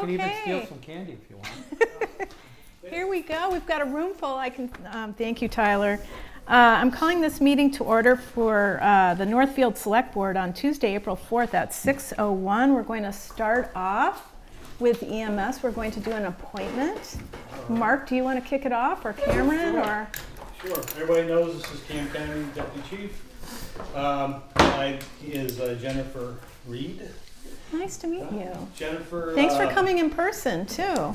can even steal Okay. some candy if you want. Here we go. We've got a room full. I can thank you, Tyler. I'm calling this meeting to order for the Northfield Selectboard on Tuesday, April 4th at 6:01. We're going to start off with EMS. We're going to do an appointment. Mark, do you want to kick it off, or Cameron, or? Sure. Everybody knows this is Cam Kennedy, Deputy Chief. I is Jennifer Reed. Nice to meet you. Jennifer. Thanks for coming in person, too.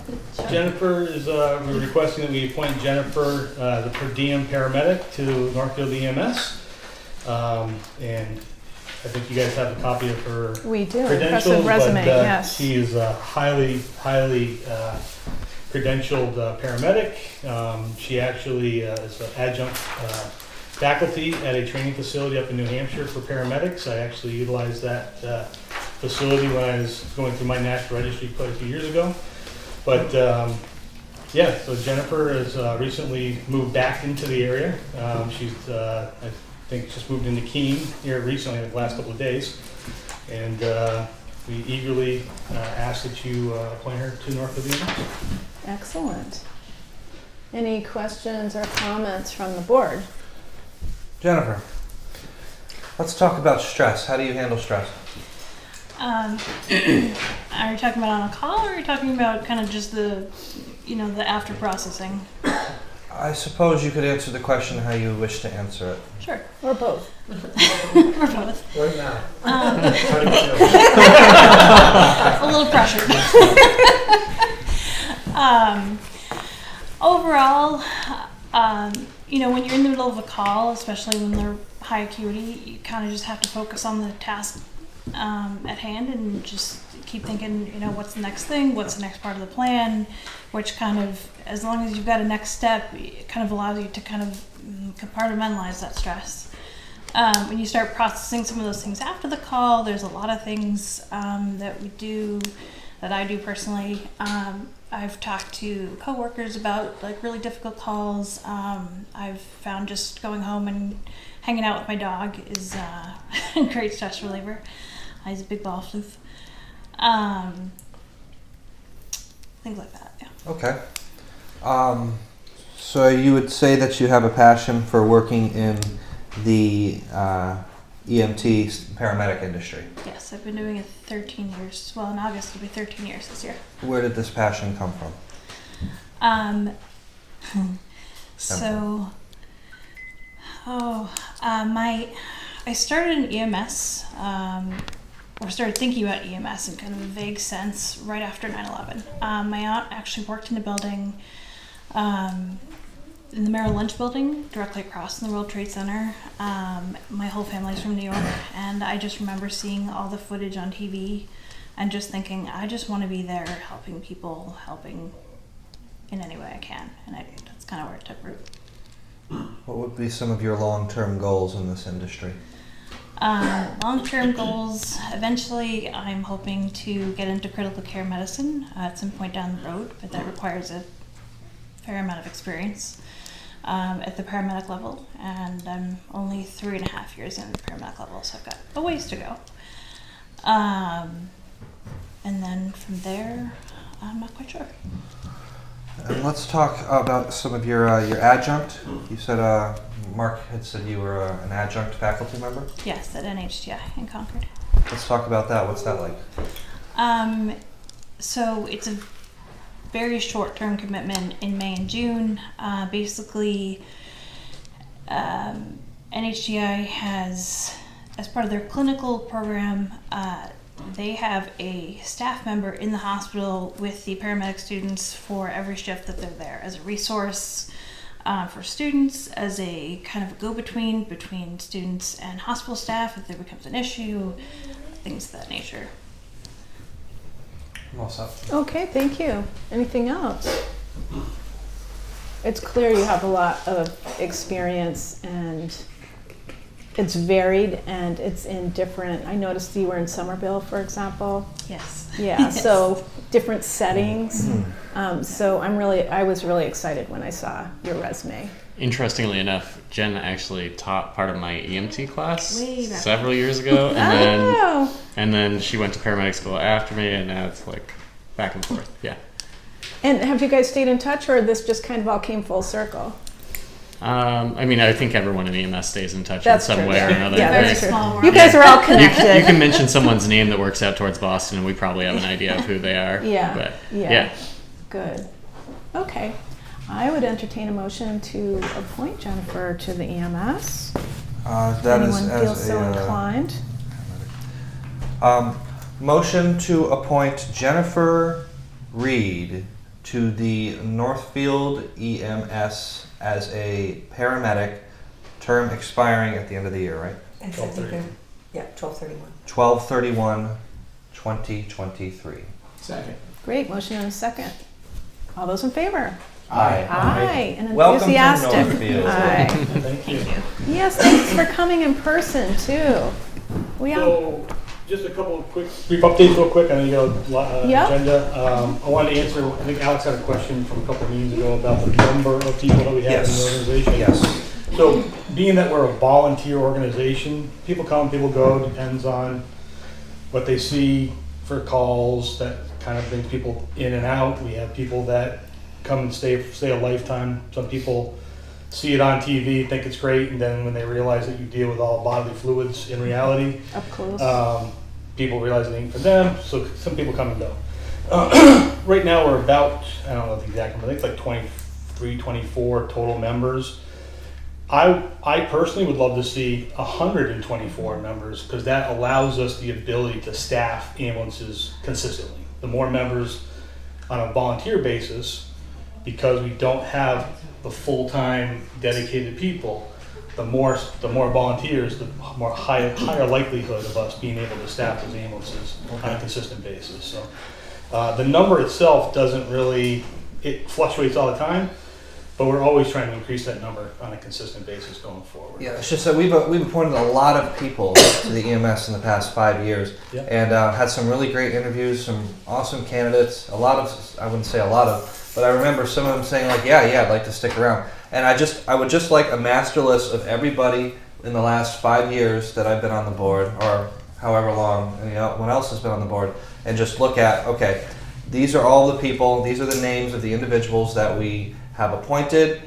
Jennifer is, we're requesting that we appoint Jennifer, the per diem paramedic to Northfield EMS. And I think you guys have a copy of her We do. credentials, Impressive resume, but yes. she is a highly credentialed paramedic. She actually is an adjunct faculty at a training facility up in New Hampshire for paramedics. I actually utilized that facility when I was going through my national registry quite a few years ago. But yeah, so Jennifer has recently moved back into the area. She's, I think, just moved into Keene here recently, in the last couple of days. And we eagerly ask that you appoint her to Northfield EMS. Excellent. Any questions or comments from the board? Jennifer, let's talk about stress. How do you handle stress? Are you talking about on a call, or are you talking about kind of just the, the after processing? I suppose you could answer the question how you wish to answer it. Sure. Or both? Or both. Right now. A little pressure. Overall, when you're in the middle of a call, especially when they're high acuity, you kind of just have to focus on the task at hand and just keep thinking, what's the next thing, what's the next part of the plan, which kind of, as long as you've got a next step, it kind of allows you to kind of compartmentalize that stress. When you start processing some of those things after the call, there's a lot of things that I do personally. I've talked to coworkers about really difficult calls. I've found just going home and hanging out with my dog is a great stress reliever. He's a big ball floof. Things like that, yeah. Okay. So you would say that you have a passion for working in the EMT paramedic industry. Yes, I've been doing it 13 years. Well, in August it'll be 13 years this year. Where did this passion come from? I started in EMS, or started thinking about EMS in kind of a vague sense right after 9/11. My aunt actually worked in a building, in the Merrill Lynch building, directly across from the World Trade Center. My whole family's from New York, and I just remember seeing all the footage on TV and just thinking, I just want to be there helping people, helping in any way I can. And that's kind of where it took root. What would be some of your long-term goals in this industry? Long-term goals, eventually I'm hoping to get into critical care medicine at some point down the road, but that requires a fair amount of experience at the paramedic level, and I'm only 3.5 years in the paramedic level, so I've got a ways to go. And then from there, I'm not quite sure. And let's talk about some of your adjunct. You said Mark had said you were an adjunct faculty member. Yes, at NHTI in Concord. Let's talk about that. What's that like? So it's a very short-term commitment in May and June. Basically, NHGI has, as part of their clinical program, they have a staff member in the hospital with the paramedic students for every shift that they're there, as a resource for students, as a kind of go-between students and hospital staff if there becomes an issue, things of that nature. I'm all set. Okay, thank you. Anything else? It's clear you have a lot of experience, and it's varied, and it's in different, I noticed you were in Somerville, for example. Yes. Yeah, Yes. so different settings. So I was really excited when I saw your resume. Interestingly enough, Jen actually taught part of my EMT class Way back. several years ago, and then she went to paramedic school after me, and now it's like back and forth. Yeah. And have you guys stayed in touch, or this just kind of all came full circle? I mean, I think everyone in EMS stays in touch That's in some true, way yeah. or another. Yeah, right? that's true. Small world. You guys are all You connected. can mention someone's name that works out towards Boston, and we probably have an idea of who they are. Yeah, But yeah. yeah. Good. Okay. I would entertain a motion to appoint Jennifer to the EMS. That is Anyone as feels so a, inclined? motion to appoint Jennifer Reed to the Northfield EMS as a paramedic, term expiring at the end of the year, right? And so I think they're, yeah, 12/31. 12/31/2023. Second. Great, motion and a second. All those in favor? Aye. Aye, and Welcome to enthusiastic. Northfield. Aye. Thank you. Yes, thanks for coming in person too. We all, So, just a couple of brief updates real quick. I know you got a lot, Yep. agenda. I wanted to answer, I think Alex had a question from a couple of meetings ago about the number of people that we have in the Yes. organization. Yes. So, being that we're a volunteer organization, people come, people go, depends on what they see for calls. That kind of brings people in and out. We have people that come and stay a lifetime. Some people see it on TV, think it's great, and then when they realize that you deal with all bodily fluids in reality, up close. people realize it ain't for them. So some people come and go. Right now we're about, I don't know the exact number, I think it's like 23, 24 total members. I personally would love to see 124 members, because that allows us the ability to staff ambulances consistently. The more members on a volunteer basis, because we don't have the full-time dedicated people, the more volunteers, the more higher likelihood of us being able to staff those ambulances on a consistent basis. So the number itself doesn't really, it fluctuates all the time, but we're always trying to increase that number on a consistent basis going forward. Yeah, it's just that we've appointed a lot of people to the EMS in the past 5 years, Yeah. and had some really great interviews, some awesome candidates. A lot of, I wouldn't say a lot of, but I remember some of them saying like, yeah, I'd like to stick around. And I would just like a master list of everybody in the last 5 years that I've been on the board, or however long anyone else has been on the board, and just look at, okay, these are all the people, these are the names of the individuals that we have appointed,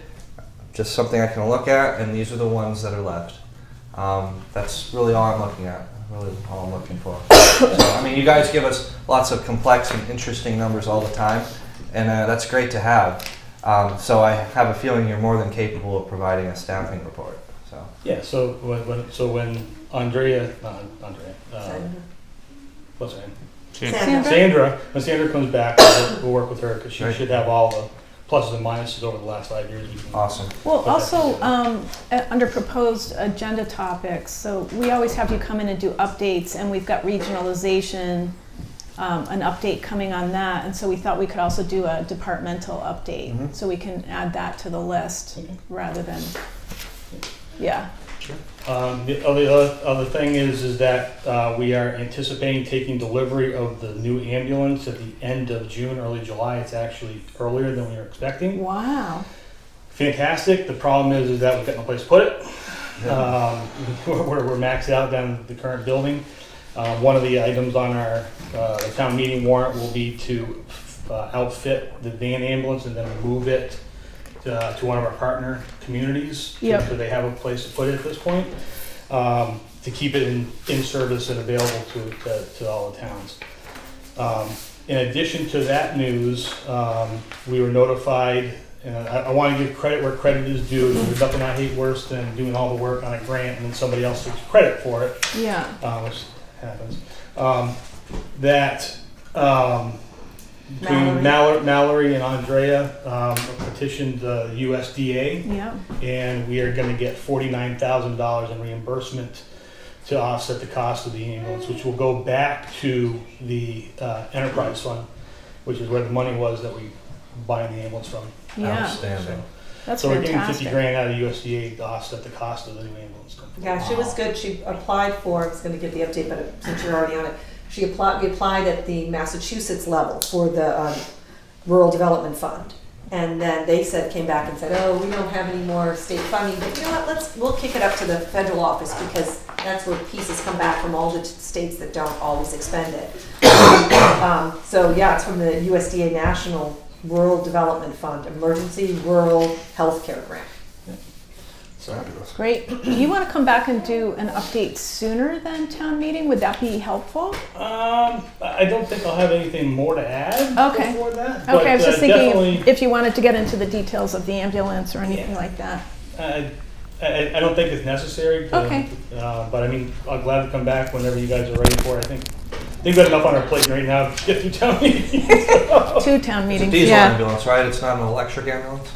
just something I can look at, and these are the ones that are left. That's really all I'm looking at, really all I'm looking for. So, I mean, you guys give us lots of complex and interesting numbers all the time, and that's great to have. So I have a feeling you're more than capable of providing a staffing report. So Yeah, so when Andrea, what's her name? Sandra? When Sandra comes back, we'll work with her, because she Right. should have all the pluses and minuses over the last 5 years. We can- awesome. Well, put that also, together. under proposed agenda topics, so we always have you come in and do updates, and we've got regionalization, an update coming on that, and so we thought we could also do a departmental update, Mhm. so we can add that to the list Okay. rather than, yeah. The other thing is that we are anticipating taking delivery of the new ambulance at the end of June, early July. It's actually earlier than we were expecting. Wow. Fantastic. The problem is that we've got no place to put it. We're maxed out down in the current building. One of the items on our town meeting warrant will be to outfit the van ambulance and then move it to one of our partner communities. Yep. So they have a place to put it at this point, to keep it in service and available to all the towns. In addition to that news, we were notified, and I want to give credit where credit is due. There's nothing I hate worse than doing all the work on a grant and then somebody else takes credit for it, Yeah. which happens. Between Mallory and Andrea petitioned the USDA, Yeah. and we are going to get $49,000 in reimbursement to offset the cost of the ambulance, which will go back to the enterprise fund, which is where the money was that we buying the ambulance from. Yeah. Outstanding. That's So we're getting fantastic. 50 grand out of USDA to offset the cost of the new ambulance. Yeah, she was good. She applied for, I was going to give the update, but since you're already on it, we applied at the Massachusetts level for the Rural Development Fund. And then they came back and said, oh, we don't have any more state funding, but you know what, we'll kick it up to the federal office, because that's where pieces come back from all the states that don't always expend it. So yeah, it's from the USDA National Rural Development Fund, Emergency Rural Healthcare Grant. Fabulous. Great. Do you want to come back and do an update sooner than town meeting? Would that be helpful? I don't think I'll have anything more to add Okay. before that. Okay, I was just thinking definitely, if you wanted to get into the details of the ambulance or anything like that. I don't think it's necessary. Okay. But I mean, I'm glad to come back whenever you guys are ready for it. I think we've got enough on our plate right now to get through town meeting. 2 town It's a meetings, diesel yeah. ambulance, right? It's not an electric ambulance?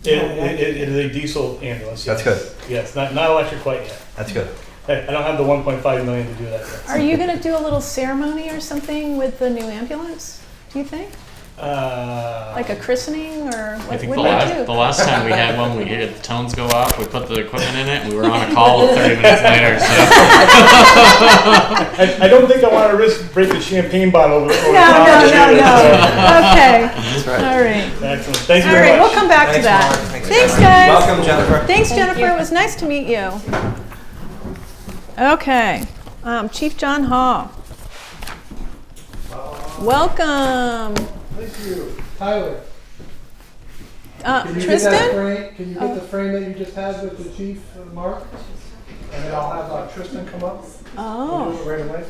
It is a diesel ambulance. That's yes. good. Yes, not electric quite yet. That's good. I don't have the 1.5 million to do that yet. Are you going to do a little ceremony or something with the new ambulance, do you think? Like a christening or I what think do the you do? last time we had one, we heard the tones go off, we put the equipment in it, and we were on a call 30 minutes later. So I don't think I want to risk breaking the champagne bottle over No. top. Okay, That's right. all right. Excellent. Thank you All very right, much. we'll come back to Thanks, that. Mark. Thanks, Thanks, Jennifer. guys. Welcome, Jennifer. Thanks, Jennifer. It was nice to meet you. Okay, Chief John Hall. Welcome. Thank you. Tyler, can you Tristan? get that frame? Can you get the frame that you just had with the chief, Mark? And then I'll have Tristan come up. Oh, We'll do it right away.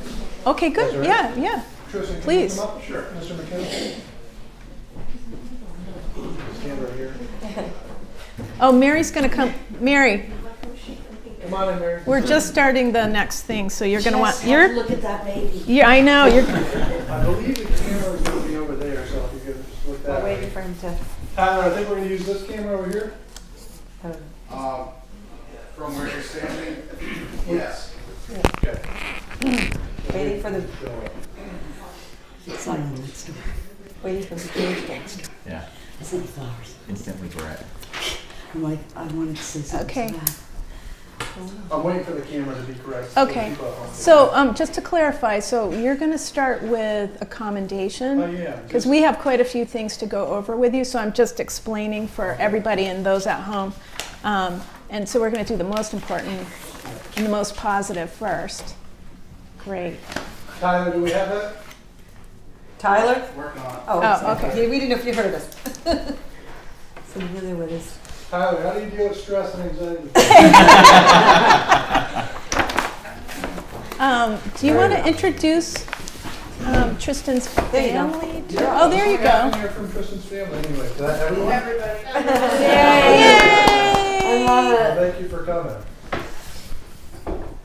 okay, good. That's all Yeah, right. yeah. Tristan, can Please. you come up? Sure. Mr. McKenna. Stand right here. Oh, Mary's going to come. Mary, Come on in, Mary. we're just starting the next thing, so you're going to want. Look at that baby. Yeah, I know. You're. I believe the camera is going to be over there, so if you could just look that way. Waiting for him to. Tyler, I think we're going to use this camera over here. From where you're standing? Yes. Okay. Waiting for the. It's like next door. Waiting for the change next door. Yeah. City flowers. Instantly Brett. I'm like, I wanted to say something Okay. to that. I'm waiting for the camera to be correct. Okay. So, just to clarify, so you're going to start with a Oh, commendation? yeah. Because we have quite a few things to go over with you, so I'm just explaining for everybody and those at home. And so we're going to do the most important and the most positive first. Great. Tyler, do we have that? Tyler? Working on it. Oh, okay. Yeah, we didn't know if you heard us. So here there with us. Tyler, how do you deal with stress and anxiety? Do you want to introduce Tristan's There you go. family? Yeah, Oh, there you that's what happened go. here from Tristan's family anyway. Is that everyone? Yay! Well, thank you for coming.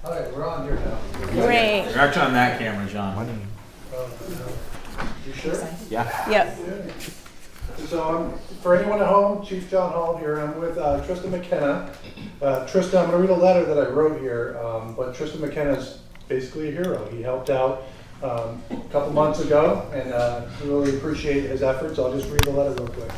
All right, we're on here now. Great. You're actually on that camera, John. You sure? Yeah. Yep. So for anyone at home, Chief John Hall here. I'm with Tristan McKenna. Tristan, I'm going to read a letter that I wrote here, but Tristan McKenna is basically a hero. He helped out a couple months ago, and we really appreciate his efforts. I'll just read the letter real quick.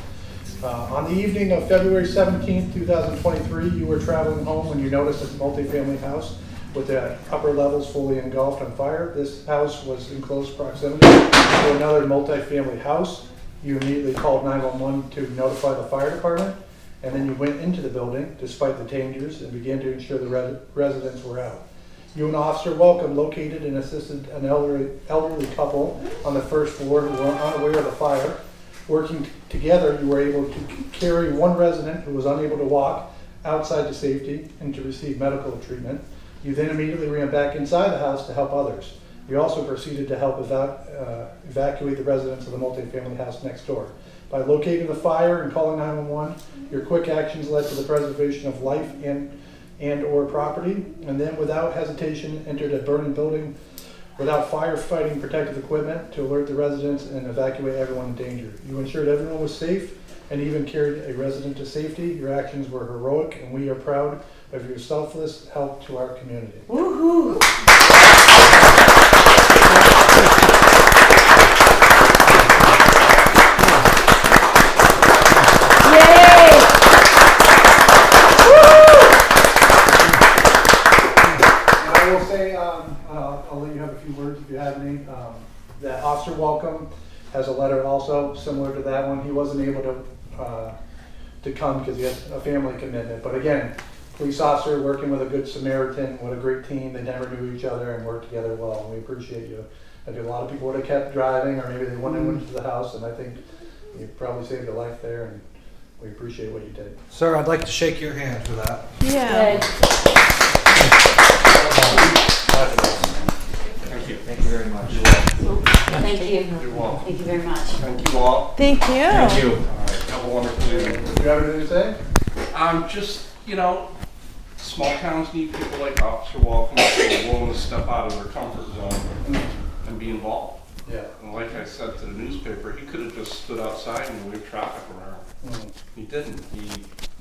On the evening of February 17th, 2023, you were traveling home when you noticed a multifamily house with the upper levels fully engulfed on fire. This house was in close proximity to another multifamily house. You immediately called 911 to notify the fire department, and then you went into the building despite the dangers and began to ensure the residents were out. You and Officer Welcome located and assisted an elderly couple on the first floor who were unaware of the fire. Working together, you were able to carry one resident who was unable to walk outside to safety and to receive medical treatment. You then immediately ran back inside the house to help others. You also proceeded to help evacuate the residents of the multifamily house next door. By locating the fire and calling 911, your quick actions led to the preservation of life and or property, and then without hesitation entered a burning building without firefighting protective equipment to alert the residents and evacuate everyone in danger. You ensured everyone was safe and even carried a resident to safety. Your actions were heroic, and we are proud of your selfless help to our community. Woohoo! Yay! And I will say, I'll let you have a few words if you have any. That Officer Welcome has a letter also similar to that one. He wasn't able to come because he had a family commitment. But again, police officer working with a good Samaritan, what a great team. They never knew each other and worked together well. We appreciate you I think a lot of people would have kept driving, or maybe they went into the house, and I think you probably saved a life there, and we appreciate what you did. Sir, I'd like to shake your hand for that. Yeah. Thank you. Thank you very much. Thank you. You're welcome. Thank you very much. Thank you all. Thank you. Thank you. All right. Have a wonderful evening. Do you have anything to say? Just, small towns need people like Officer Welcome who are willing to step out of their comfort zone and be involved. Yeah. And like I said to the newspaper, he could have just stood outside and waved traffic around. He didn't. He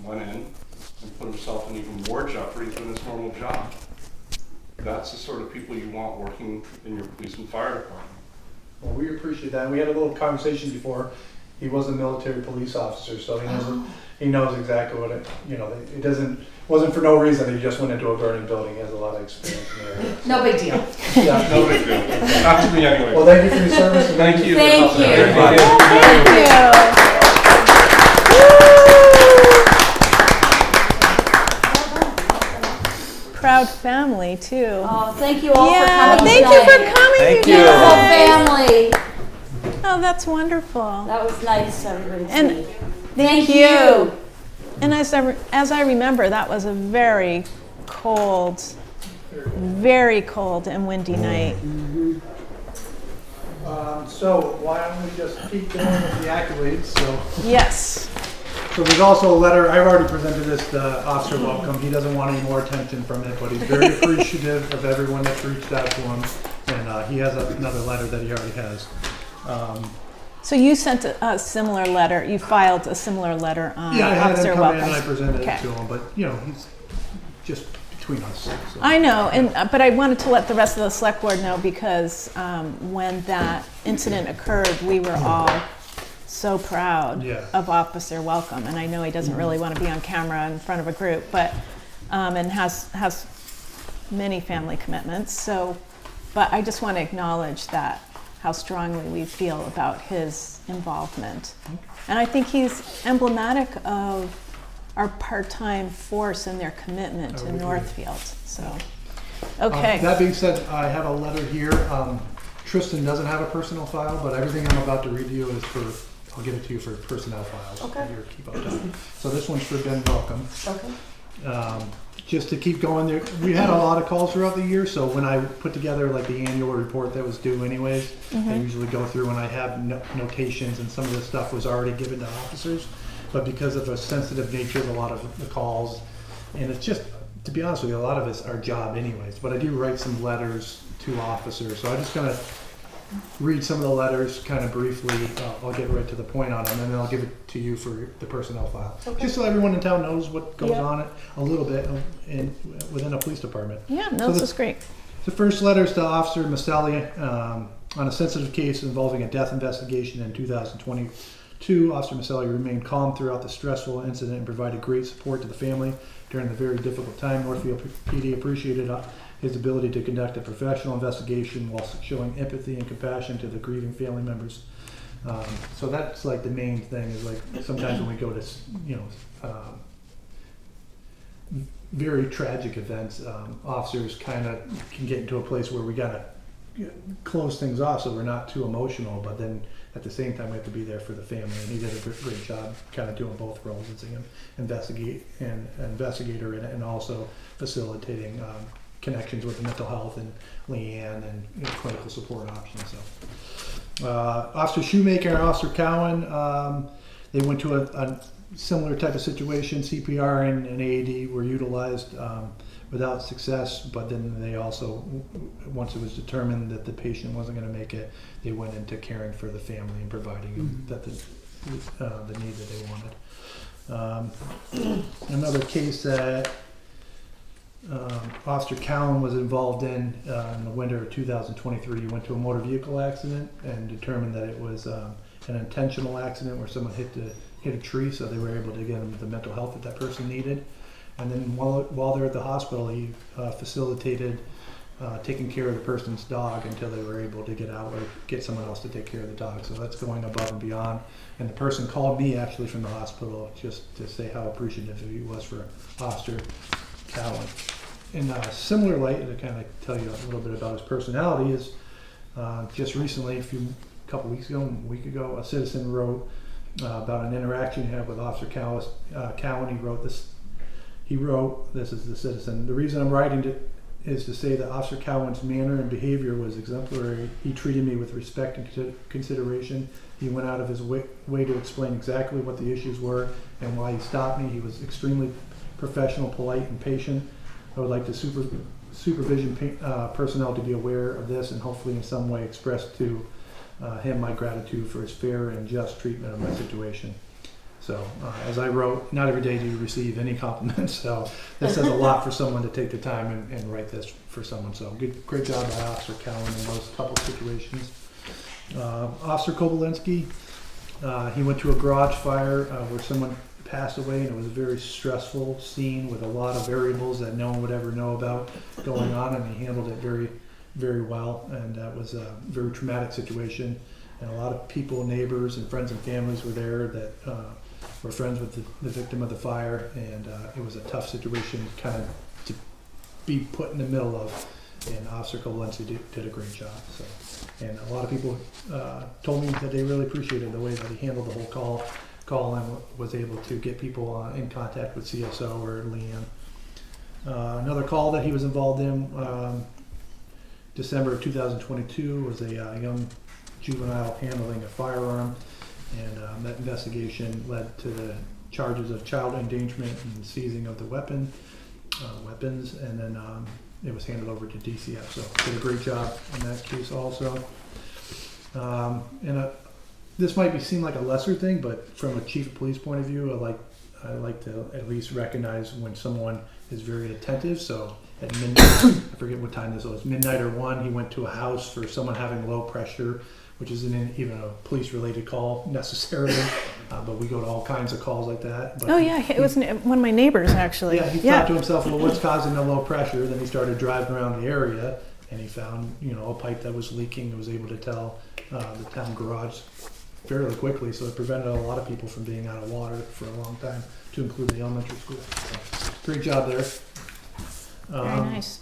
went in and put himself in even more jeopardy than his normal job. That's the sort of people you want working in your police and fire department. Well, we appreciate that. We had a little conversation before. He was a military police officer, so he knows exactly what it wasn't for no reason that he just went into a burning building. He has a lot of experience in the area. No big deal. Yeah. No big deal. Not to me anyway. Well, thank you for your service. And Thank you. Thank you. Thank you. Proud family too. Oh, thank you all for Yeah, coming thank you for tonight. coming. Thank you you. Beautiful guys. family. Oh, that's wonderful. That was nice, everybody. And Thank you. And as I remember, that was a very cold and windy night. So why don't we just keep going with the accolades? Yes. So there's also a letter, I've already presented this to Officer Welcome. He doesn't want any more attention from it, but he's very appreciative of everyone that's reached out to him. And he has another letter that he already has. So you sent a similar letter. You filed a similar letter on Yeah, I had Officer him come in Welcome. and I presented Okay. it to him, but he's just between us. So. I know, but I wanted to let the rest of the select board know because when that incident occurred, we were all so proud of Officer Welcome, and I know he doesn't really want to be on camera in front of a group, but and has many family commitments. So, but I just want to acknowledge that how strongly we feel about his involvement, and I think he's emblematic of our part-time force and their commitment to Northfield. So, okay. That being said, I have a letter here. Tristan doesn't have a personal file, but everything I'm about to read to you is I'll give it to you for personnel files. Okay. Your keep up time. So this one's for Ben Welcome. Okay. Just to keep going there, we had a lot of calls throughout the year, so when I put together like the annual report that was due anyways, I usually go through and I have notations, and some of this stuff was already given to officers, but because of a sensitive nature of a lot of the calls, and it's just, to be honest with you, a lot of it's our job anyways, but I do write some letters to officers, so I'm just gonna read some of the letters kind of briefly. I'll get right to the point on them, and then I'll give it to you for the personnel file. Okay. Just so everyone in town knows what goes Yeah. on it a little bit within a police department. Yeah, no, So this is great. The first letter is to Officer Maselli on a sensitive case involving a death investigation in 2022. Officer Maselli remained calm throughout the stressful incident and provided great support to the family during the very difficult time. Northfield PD appreciated his ability to conduct a professional investigation while showing empathy and compassion to the grieving family members. So that's like the main thing is like sometimes when we go to, very tragic events, officers kind of can get into a place where we gotta close things off so we're not too emotional, but then at the same time we have to be there for the family, and he did a great job kind of doing both roles as an investigator and also facilitating connections with mental health and Leanne and clinical support options. So, Officer Shoemaker and Officer Cowan, they went to a similar type of situation. CPR and AED were utilized without success, but then they also, once it was determined that the patient wasn't going to make it, they went into caring for the family and providing that the need that they wanted. Another case that Officer Cowan was involved in the winter of 2023. He went to a motor vehicle accident and determined that it was an intentional accident where someone hit a tree, so they were able to get him the mental health that person needed. And then while they're at the hospital, he facilitated taking care of the person's dog until they were able to get out or get someone else to take care of the dog. So that's going above and beyond. And the person called me actually from the hospital just to say how appreciative he was for Officer Cowan. In a similar light, to kind of tell you a little bit about his personality, is Just recently, couple weeks ago, a week ago, a citizen wrote about an interaction he had with Officer Cowan. He wrote, this is the citizen, "The reason I'm writing it is to say that Officer Cowan's manner and behavior was exemplary. He treated me with respect and consideration. He went out of his way to explain exactly what the issues were and why he stopped me. He was extremely professional, polite, and patient. I would like the supervision personnel to be aware of this and hopefully in some way express to him my gratitude for his fair and just treatment of my situation." So, as I wrote, not every day do you receive any compliments, so that says a lot for someone to take the time and write this for someone. So, great job by Officer Cowan in those couple situations. Officer Kobolinski, he went to a garage fire where someone passed away, and it was a very stressful scene with a lot of variables that no one would ever know about going on, and he handled it very, very well, and that was a very traumatic situation. And a lot of people, neighbors, and friends and families were there that were friends with the victim of the fire, and it was a tough situation kind of to be put in the middle of, and Officer Kobolinski did a great job. So, and a lot of people told me that they really appreciated the way that he handled the whole call and was able to get people in contact with CSO or Leanne. Another call that he was involved in December of 2022 was a young juvenile handling a firearm, and that investigation led to the charges of child endangerment and seizing of the weapons, and then it was handed over to DCF. So did a great job in that case also. This might seem like a lesser thing, but from a chief of police point of view, I like to at least recognize when someone is very attentive. So at midnight, I forget what time this was, midnight or 1, he went to a house for someone having low pressure, which isn't even a police-related call necessarily, but we go to all kinds of calls like that. But it was one of my neighbors actually. Yeah, he thought to himself, well, what's causing the low pressure? Then he started driving around the area, and he found, a pipe that was leaking and was able to tell the town garage fairly quickly, so it prevented a lot of people from being out of water for a long time, to include the elementary school. So, great job there. Very nice.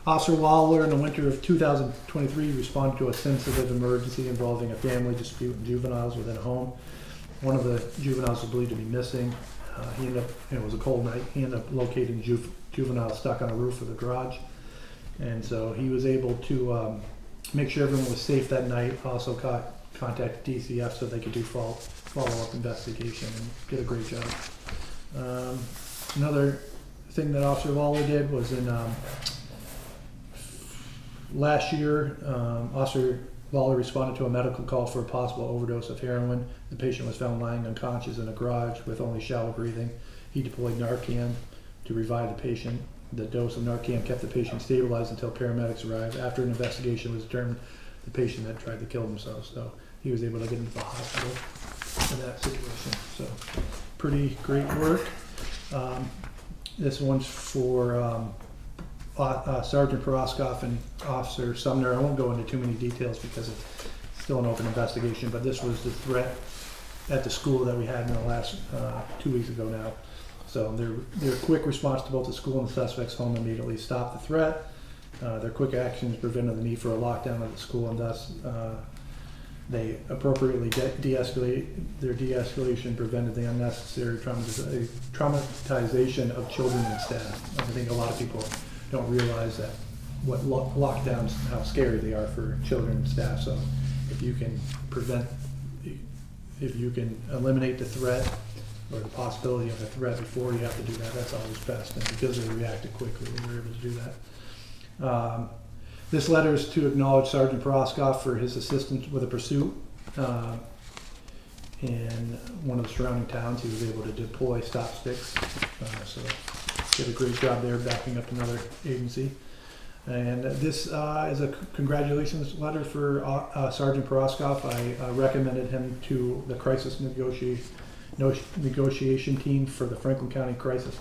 Officer Waller, in the winter of 2023, responded to a sensitive emergency involving a family dispute and juveniles within a home. One of the juveniles was believed to be missing. He ended up, it was a cold night, he ended up locating juvenile stuck on a roof of the garage. And so he was able to make sure everyone was safe that night, also contact DCF so they could do follow-up investigation, and did a great job. Another thing that Officer Waller did was in last year, Officer Waller responded to a medical call for a possible overdose of heroin. The patient was found lying unconscious in a garage with only shallow breathing. He deployed Narcan to revive the patient. The dose of Narcan kept the patient stabilized until paramedics arrived. After an investigation was determined, the patient had tried to kill himself, so he was able to get into the hospital in that situation. So, pretty great work. This one's for Sergeant Poroskoff and Officer Sumner. I won't go into too many details because it's still an open investigation, but this was the threat at the school that we had in the last 2 weeks ago now. So their quick response to both the school and the suspect's home immediately stopped the threat. Their quick actions prevented the need for a lockdown of the school, and thus they appropriately de-escalate. Their de-escalation prevented the unnecessary traumatization of children and staff. I think a lot of people don't realize that what lockdowns, how scary they are for children and staff. So if you can eliminate the threat or the possibility of a threat before you have to do that, that's always best. And because they reacted quickly, they were able to do that. This letter is to acknowledge Sergeant Poroskoff for his assistance with a pursuit in one of the surrounding towns. He was able to deploy stop sticks, so did a great job there backing up another agency. And this is a congratulations letter for Sergeant Poroskoff. I recommended him to the crisis negotiation team for the Franklin County crisis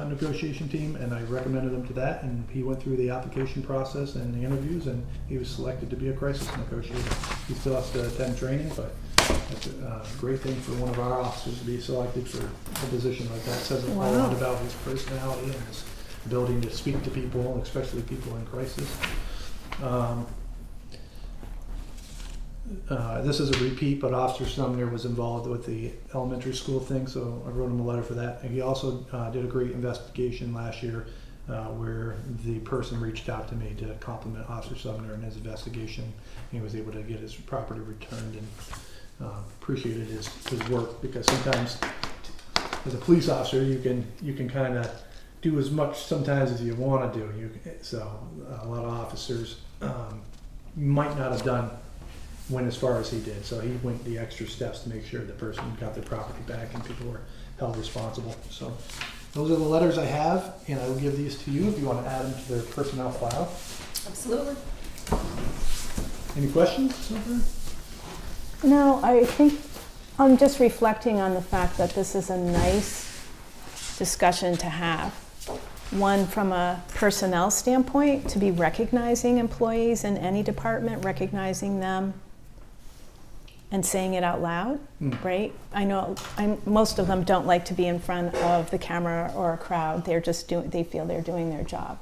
negotiation team, and I recommended him to that, and he went through the application process and the interviews, and he was selected to be a crisis negotiator. He still has to attend training, but that's a great thing for one of our officers to be selected for a position like that. It says a lot about his personality and his ability to speak to people, especially people in crisis. this is a repeat, but Officer Sumner was involved with the elementary school thing, so I wrote him a letter for that. And he also did a great investigation last year where the person reached out to me to compliment Officer Sumner in his investigation. He was able to get his property returned, and appreciated his work, because sometimes as a police officer you can kind of do as much sometimes as you want to do. So a lot of officers might not have went as far as he did. So he went the extra steps to make sure the person got their property back and people were held responsible. So those are the letters I have, and I will give these to you if you want to add them to their personnel file. Absolutely. Any questions so far? No, I think I'm just reflecting on the fact that this is a nice discussion to have. One, from a personnel standpoint, to be recognizing employees in any department, recognizing them and saying it out loud, right? I know most of them don't like to be in front of the camera or a crowd. They're just they feel they're doing their job.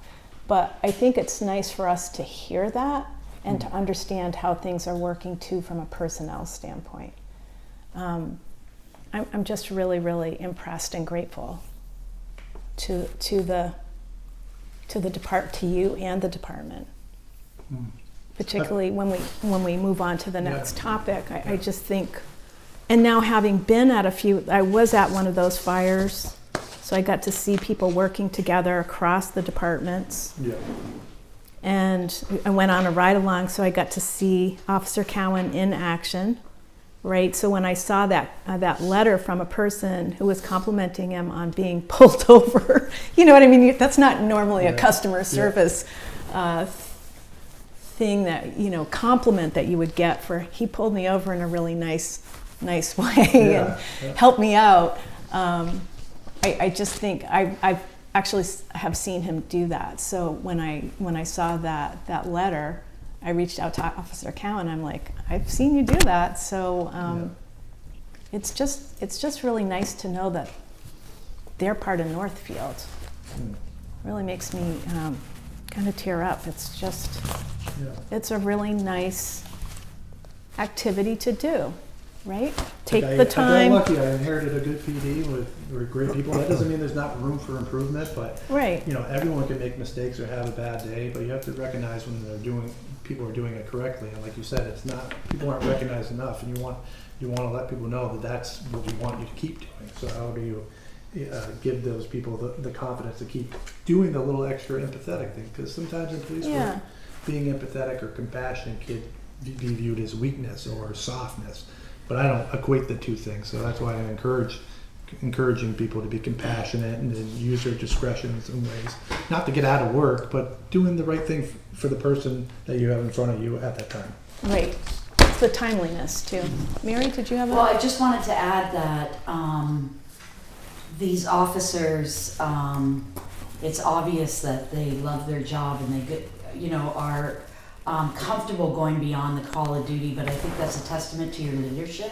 But I think it's nice for us to hear that and to understand how things are working too from a personnel standpoint. I'm just really, really impressed and grateful to you and the department. Particularly when we move on to the next topic, I just think, and now having been at I was at one of those fires, so I got to see people working together across the departments. Yeah. And I went on a ride along, so I got to see Officer Cowan in action, right? So when I saw that letter from a person who was complimenting him on being pulled over, you know what I mean? That's not normally a customer service thing that, compliment that you would get he pulled me over in a really nice way and helped me out. I just think I've actually have seen him do that. So when I saw that letter, I reached out to Officer Cowan. I'm like, I've seen you do that. So it's just really nice to know that they're part of Northfield. Really makes me kind of tear up. It's just, it's a really nice activity to do, right? Take the time. I got lucky. I inherited a good PD with great people. That doesn't mean there's not room for improvement, but everyone can make mistakes or have a bad day. But you have to recognize when people are doing it correctly. And like you said, it's not, people aren't recognized enough, and you want to let people know that that's what we want you to keep doing. So how do you give those people the confidence to keep doing the little extra empathetic thing? Because sometimes in police work, being empathetic or compassionate can be viewed as weakness or softness. But I don't equate the two things, so that's why I'm encouraging people to be compassionate and to use their discretion in some ways. Not to get out of work, but doing the right thing for the person that you have in front of you at that time. Right. It's the timeliness too. Mary, did you have Well, I just wanted to add that these officers, it's obvious that they love their job and they are comfortable going beyond the call of duty, but I think that's a testament to your leadership,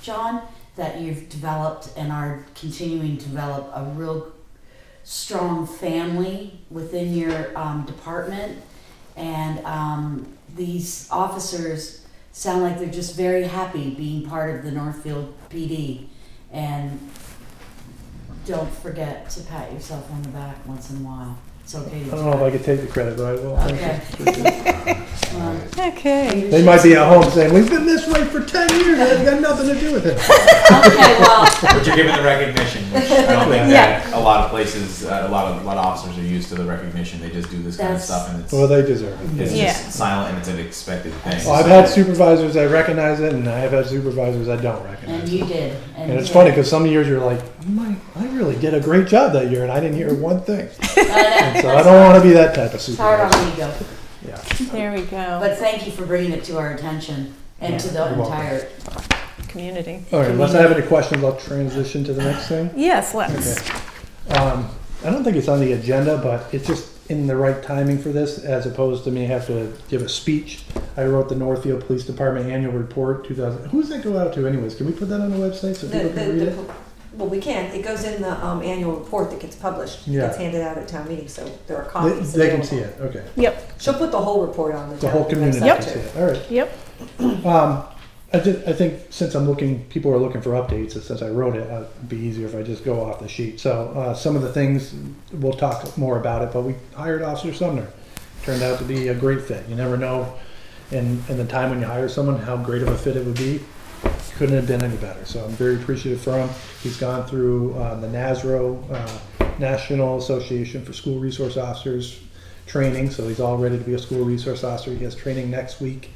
John, that you've developed and are continuing to develop a real strong family within your department. And these officers sound like they're just very happy being part of the Northfield PD. And don't forget to pat yourself on the back once in a while. It's okay to I don't know if I could take the credit, but I will. Okay. Okay. They might be at home saying, we've been this way for 10 years, it's got nothing to do with it. Okay, well, But you're given the recognition, which I don't think that a lot of places, a lot of officers are used to the recognition. They just do this kind of stuff, and Well, they deserve it. it's just silent, and it's an expected thing. Well, I've had supervisors that recognize it, and I have had supervisors that don't recognize and it. you did. And it's funny because some years you're like, I really did a great job that year, and I didn't hear one thing. And so I don't want to be that type of It's hard on supervisor. ego. Yeah. There we go. But thank you for bringing it to our attention and to the You're welcome. entire Community. All right, unless I have any questions, I'll transition to the next thing. Yes, let's. I don't think it's on the agenda, but it's just in the right timing for this, as opposed to me have to give a speech. I wrote the Northfield Police Department Annual Report 2000. Who does that go out to anyways? Can we put that on the website so people can read it? Well, we can. It goes in the annual report that gets published. Yeah. Gets handed out at town meeting, so there are copies. They can available. see it, okay. Yep. She'll put the whole report on the The town whole community website can see too. it, all right. Yep. I think since people are looking for updates, and since I wrote it, it'd be easier if I just go off the sheet. So some of the things, we'll talk more about it, but we hired Officer Sumner. Turned out to be a great fit. You never know in the time when you hire someone how great of a fit it would be. Couldn't have been any better. So I'm very appreciative for him. He's gone through the NASRO, National Association for School Resource Officers training, so he's all ready to be a school resource officer. He has training next week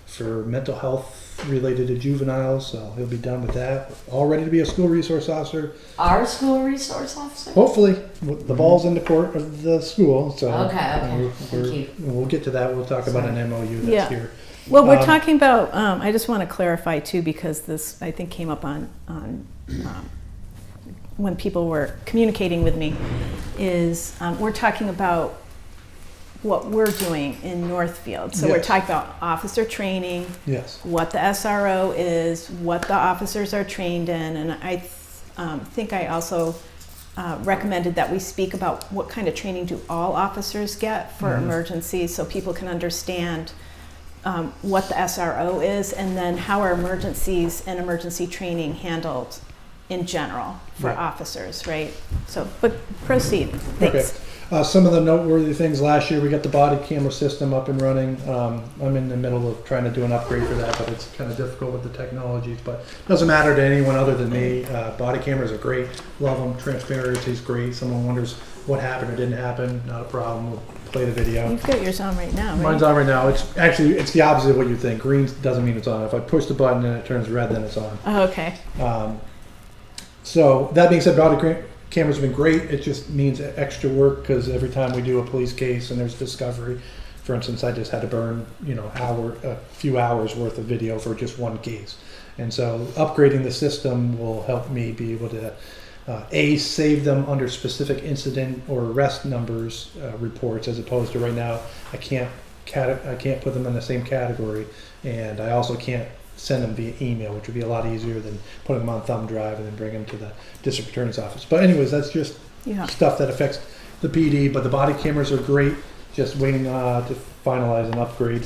for mental health related to juveniles, so he'll be done with that. All ready to be a school resource officer. Our school resource officer? Hopefully, the ball's in the court of the school. So Okay. Thank you. We'll get to that. We'll talk about an MOU that's here. Well, we're talking about, I just want to clarify too, because this, I think, came up on when people were communicating with me, is we're talking about what we're doing in Northfield. So we're Yes. talking about officer training, Yes. what the SRO is, what the officers are trained in, and I think I also recommended that we speak about what kind of training do all officers get for emergencies, so people can understand what the SRO is, and then how are emergencies and emergency training handled in general for Right. officers, right? So, but proceed. Thanks. Okay. Some of the noteworthy things last year, we got the body camera system up and running. I'm in the middle of trying to do an upgrade for that, but it's kind of difficult with the technologies. But it doesn't matter to anyone other than me. Body cameras are great. Love them. Transparency is great. Someone wonders what happened or didn't happen. Not a problem. We'll play the video. You've got yours on right now, right? Mine's on right now. It's the opposite of what you think. Green doesn't mean it's on. If I push the button and it turns red, then it's on. Oh, okay. So that being said, body cameras have been great. It just means extra work because every time we do a police case and there's discovery, for instance, I just had to burn a few hours worth of video for just one case, and so upgrading the system will help me be able to save them under specific incident or arrest numbers reports, as opposed to right now I can't put them in the same category, and I also can't send them via email, which would be a lot easier than putting them on thumb drive and then bring them to the district attorney's office. But anyways, that's just stuff that affects the PD, but the body cameras are great, just waiting to finalize an upgrade.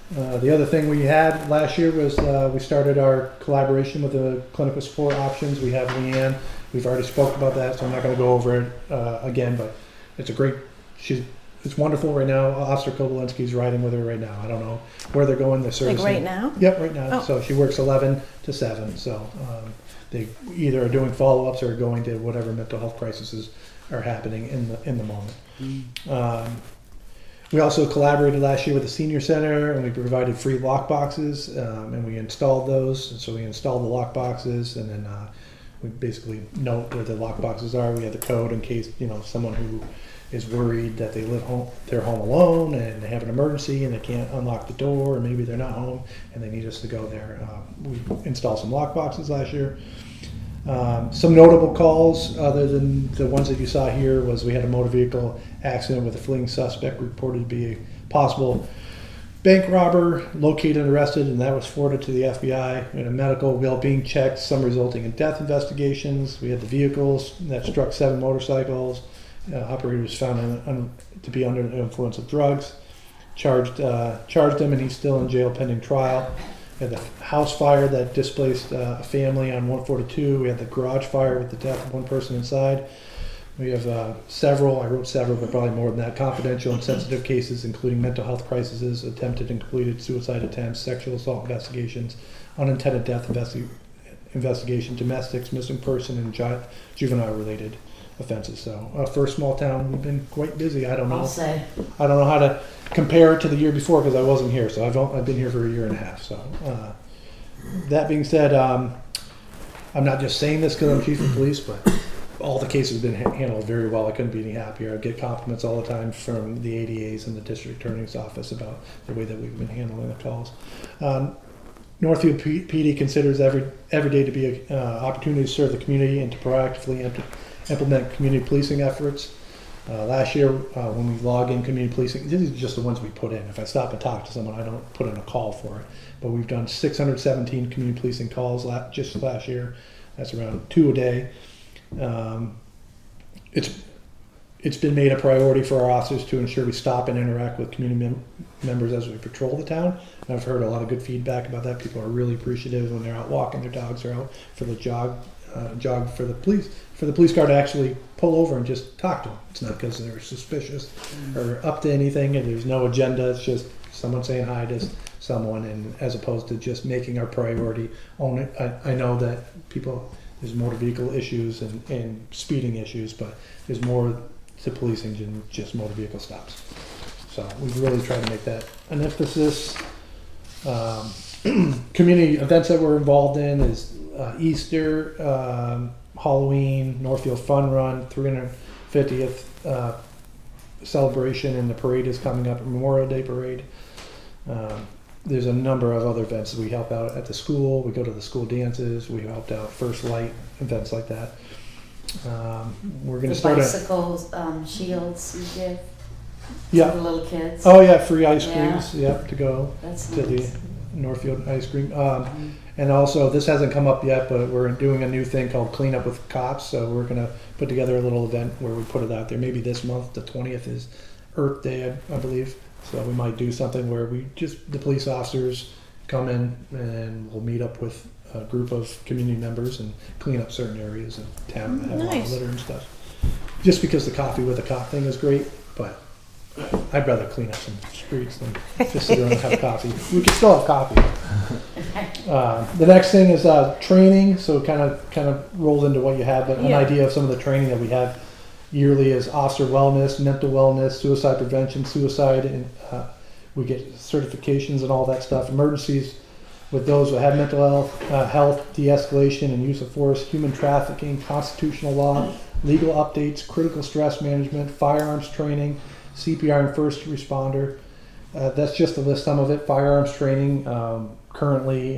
The other thing we had last year was we started our collaboration with the clinical support options. We have Leanne. We've already spoke about that, so I'm not going to go over it again, but it's it's wonderful right now. Officer Kobolinski's riding with her right now. I don't know where they're going. They're servicing. Like right now? Yep, right now. Oh. So she works 11 to 7. So they either are doing follow-ups or going to whatever mental health crises are happening in the moment. We also collaborated last year with the senior center, and we provided free lock boxes, and we installed those. And so we installed the lock boxes, and then we basically note where the lock boxes are. We have the code in case someone who is worried that they're home alone and they have an emergency and they can't unlock the door, or maybe they're not home and they need us to go there. We installed some lock boxes last year. Some notable calls, other than the ones that you saw here, was we had a motor vehicle accident with a fleeing suspect reported to be a possible bank robber, located and arrested, and that was forwarded to the FBI. We had a medical well-being check, some resulting in death investigations. We had the vehicles that struck 7 motorcycles. Operator was found to be under the influence of drugs. Charged him, and he's still in jail pending trial. We had the house fire that displaced a family on 142. We had the garage fire with the death of one person inside. We have several, I wrote several, but probably more than that, confidential and sensitive cases, including mental health crises, attempted and completed suicide attempts, sexual assault investigations, unintended death investigation, domestics, missing person, and juvenile-related offenses. So for a small town, we've been quite busy. I don't know how to compare it to the year before because I wasn't here. So I've been here for a year and a half. So that being said, I'm not just saying this because I'm chief of police, but all the cases have been handled very well. I couldn't be any happier. I get compliments all the time from the ADAs and the district attorney's office about the way that we've been handling the calls. Northfield PD considers every day to be an opportunity to serve the community and to proactively implement community policing efforts. Last year, when we log in community policing, these are just the ones we put in. If I stop and talk to someone, I don't put in a call for it. But we've done 617 community policing calls just last it. That's around 2 a day. It's it's been made a priority for our officers to ensure we stop and interact with community members as we patrol the town. And I've heard a lot of good feedback about that. People are really appreciative when they're out walking, their dogs are out for the jog for the police car to actually pull over and just talk to them. It's not because they're suspicious or up to anything, and there's no agenda. It's just someone saying hi to someone, and as opposed to just making our priority own it. I know that there's motor vehicle issues and speeding issues, but there's more to policing than just motor vehicle stops. So we really try to make that an emphasis. Community events that we're involved in is Easter, Halloween, Northfield Fun Run, 350th celebration, and the parade is coming up, Memorial Day parade. There's a number of other events that we help out at the school. We go to the school dances. We helped out First Light, events like that. We're going to start bicycles, shields you give yeah. to the little kids. Oh yeah, free ice creams. Yeah, to go That's to nice. the Northfield ice cream. And also, this hasn't come up yet, but we're doing a new thing called Clean Up with Cops. So we're going to put together a little event where we put it out there. Maybe this month, the 20th is Earth Day, I believe. So we might do something where the police officers come in and we'll meet up with a group of community members and clean up certain areas of town that have a lot of litter and stuff. Just because the coffee with a cop thing is great, but I'd rather clean up some streets than just sit around and have coffee. We can still have coffee. The next thing is training. So it kind of rolls into what you have, but an idea of some of the training that we have yearly is officer wellness, mental wellness, suicide prevention, suicide, and we get certifications and all that stuff. Emergencies with those who have mental health, de-escalation and use of force, human trafficking, constitutional law, legal updates, critical stress management, firearms training, CPR and first responder. That's just to list some of it. Firearms training, currently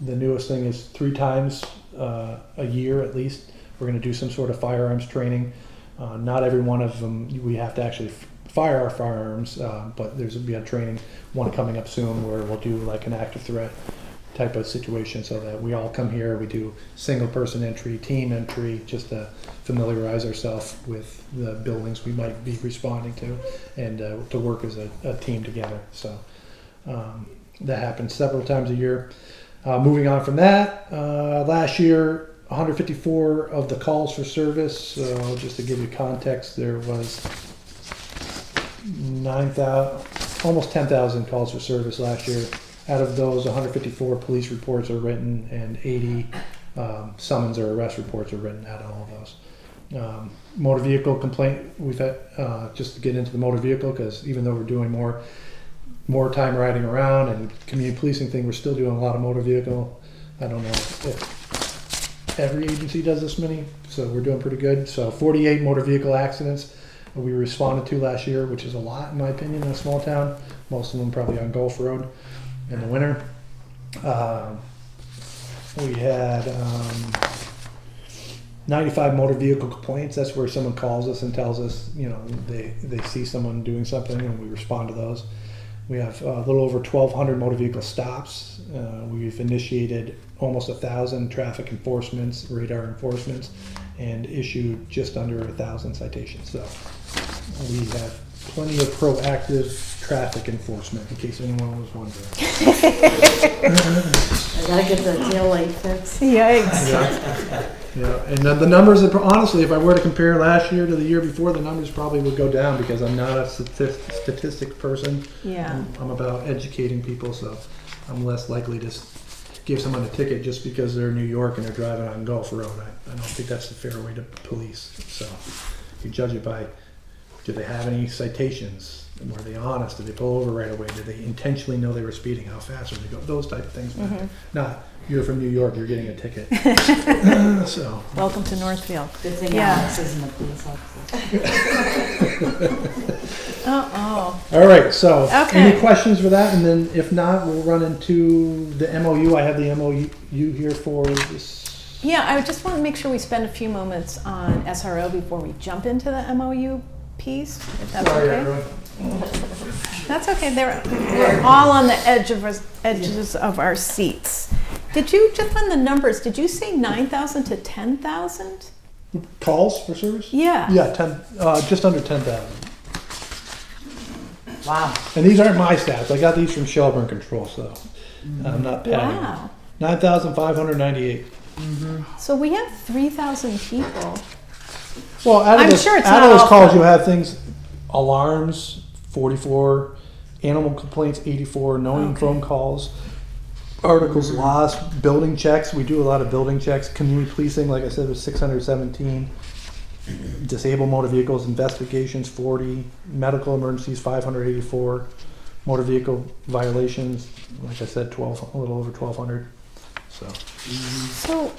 the newest thing is 3 times a year at least. We're going to do some sort of firearms training. Not every one of them we have to actually fire our firearms, but there's going to be a training one coming up soon where we'll do like an active threat type of situation, so that we all come here, we do single person entry, team entry, just to familiarize ourselves with the buildings we might be responding to, and to work as a team together. So that happens several times a year. Moving on from that, last year 154 of the calls for service. So just to give you context, there was 9,000, almost 10,000 calls for service last year. Out of those, 154 police reports are written, and 80 summons or arrest reports are written out of all of those. Motor vehicle complaint, we've had, just to get into the motor vehicle, because even though we're doing more time riding around and community policing thing, we're still doing a lot of motor vehicle. I don't know if every agency does this many, so we're doing pretty good. So 48 motor vehicle accidents we responded to last year, which is a lot in my opinion in a small town. Most of them probably on Gulf Road in the winter. We had 95 motor vehicle complaints. That's where someone calls us and tells us, they see someone doing something, and we respond to those. We have a little over 1,200 motor vehicle stops. We've initiated almost 1,000 traffic enforcements, radar enforcements, and issued just under 1,000 citations. So we have plenty of proactive traffic enforcement, in case anyone was wondering. I gotta get the tail light fixed. Yikes. Yeah, and the numbers, honestly, if I were to compare last year to the year before, the numbers probably would go down, because I'm not a statistic person. Yeah. I'm about educating people, so I'm less likely to give someone a ticket just because they're in New York and they're driving on Gulf Road. I don't think that's the fair way to police. So you judge it by, do they have any citations? Were they honest? Did they pull over right away? Did they intentionally know they were speeding? How fast did they go? Those type of things. Mm-hmm. Not, you're from New York, you're getting a ticket. So. Welcome to Northfield. Good thing Yeah. Alex isn't a police officer. Uh-oh. All right, so Okay. any questions for that? And then if not, we'll run into the MOU. I have the MOU here for this. Yeah, I just want to make sure we spend a few moments on SRO before we jump into the MOU piece, if that's Sorry, okay. everyone. That's okay. We're all on the edges of our seats. Did you, just on the numbers, did you say 9,000 to 10,000? Calls for service? Yeah. Yeah, just under 10,000. Wow. And these aren't my stats. I got these from Shelburne Control, so I'm not padding. Wow. 9,598. So we have 3,000 people. Well, out of I'm those, sure it's out not of those all calls, for- you have things, alarms, 44, animal complaints, 84, knowing Okay. phone calls, articles lost, building checks. We do a lot of building checks. Community policing, like I said, was 617. Disabled motor vehicles investigations, 40. Medical emergencies, 584. Motor vehicle violations, like I said, a little over 1,200. So,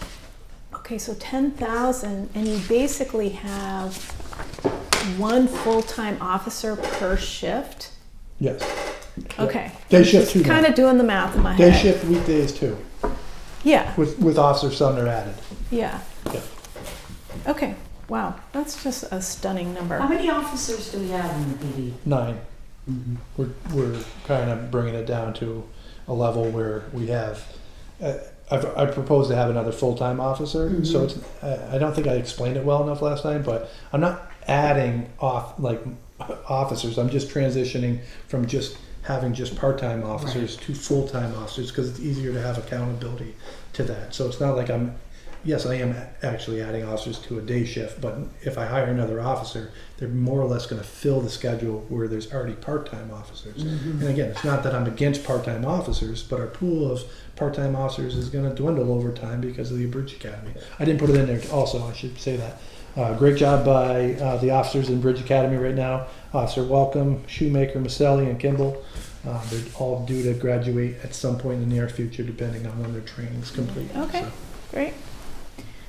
okay, so 10,000, and you basically have one full-time officer per shift? Yes. Okay. Day shift too. Kind of doing the math in my Day head. shift weekdays too, Yeah, with Officer Sumner added. yeah. Yeah. Okay, wow, that's just a stunning number. How many officers do we have in the PD? 9. We're kind of bringing it down to a level where we have. I propose to have another full-time officer. So it's. I don't think I explained it well enough last time, but I'm not adding officers. I'm just transitioning from just having just part-time officers to full-time officers because it's easier to have accountability to that. So it's not like yes, I am actually adding officers to a day shift, but if I hire another officer, they're more or less going to fill the schedule where there's already part-time officers. And again, it's not that I'm against part-time officers, but our pool of part-time officers is going to dwindle over time because of the Bridge Academy. I didn't put it in there also, I should say that. Great job by the officers in Bridge Academy right now. Officer Welcome, Shoemaker, Maselli, and Kimball. They're all due to graduate at some point in the near future, depending on when their training's complete. Okay, So. great.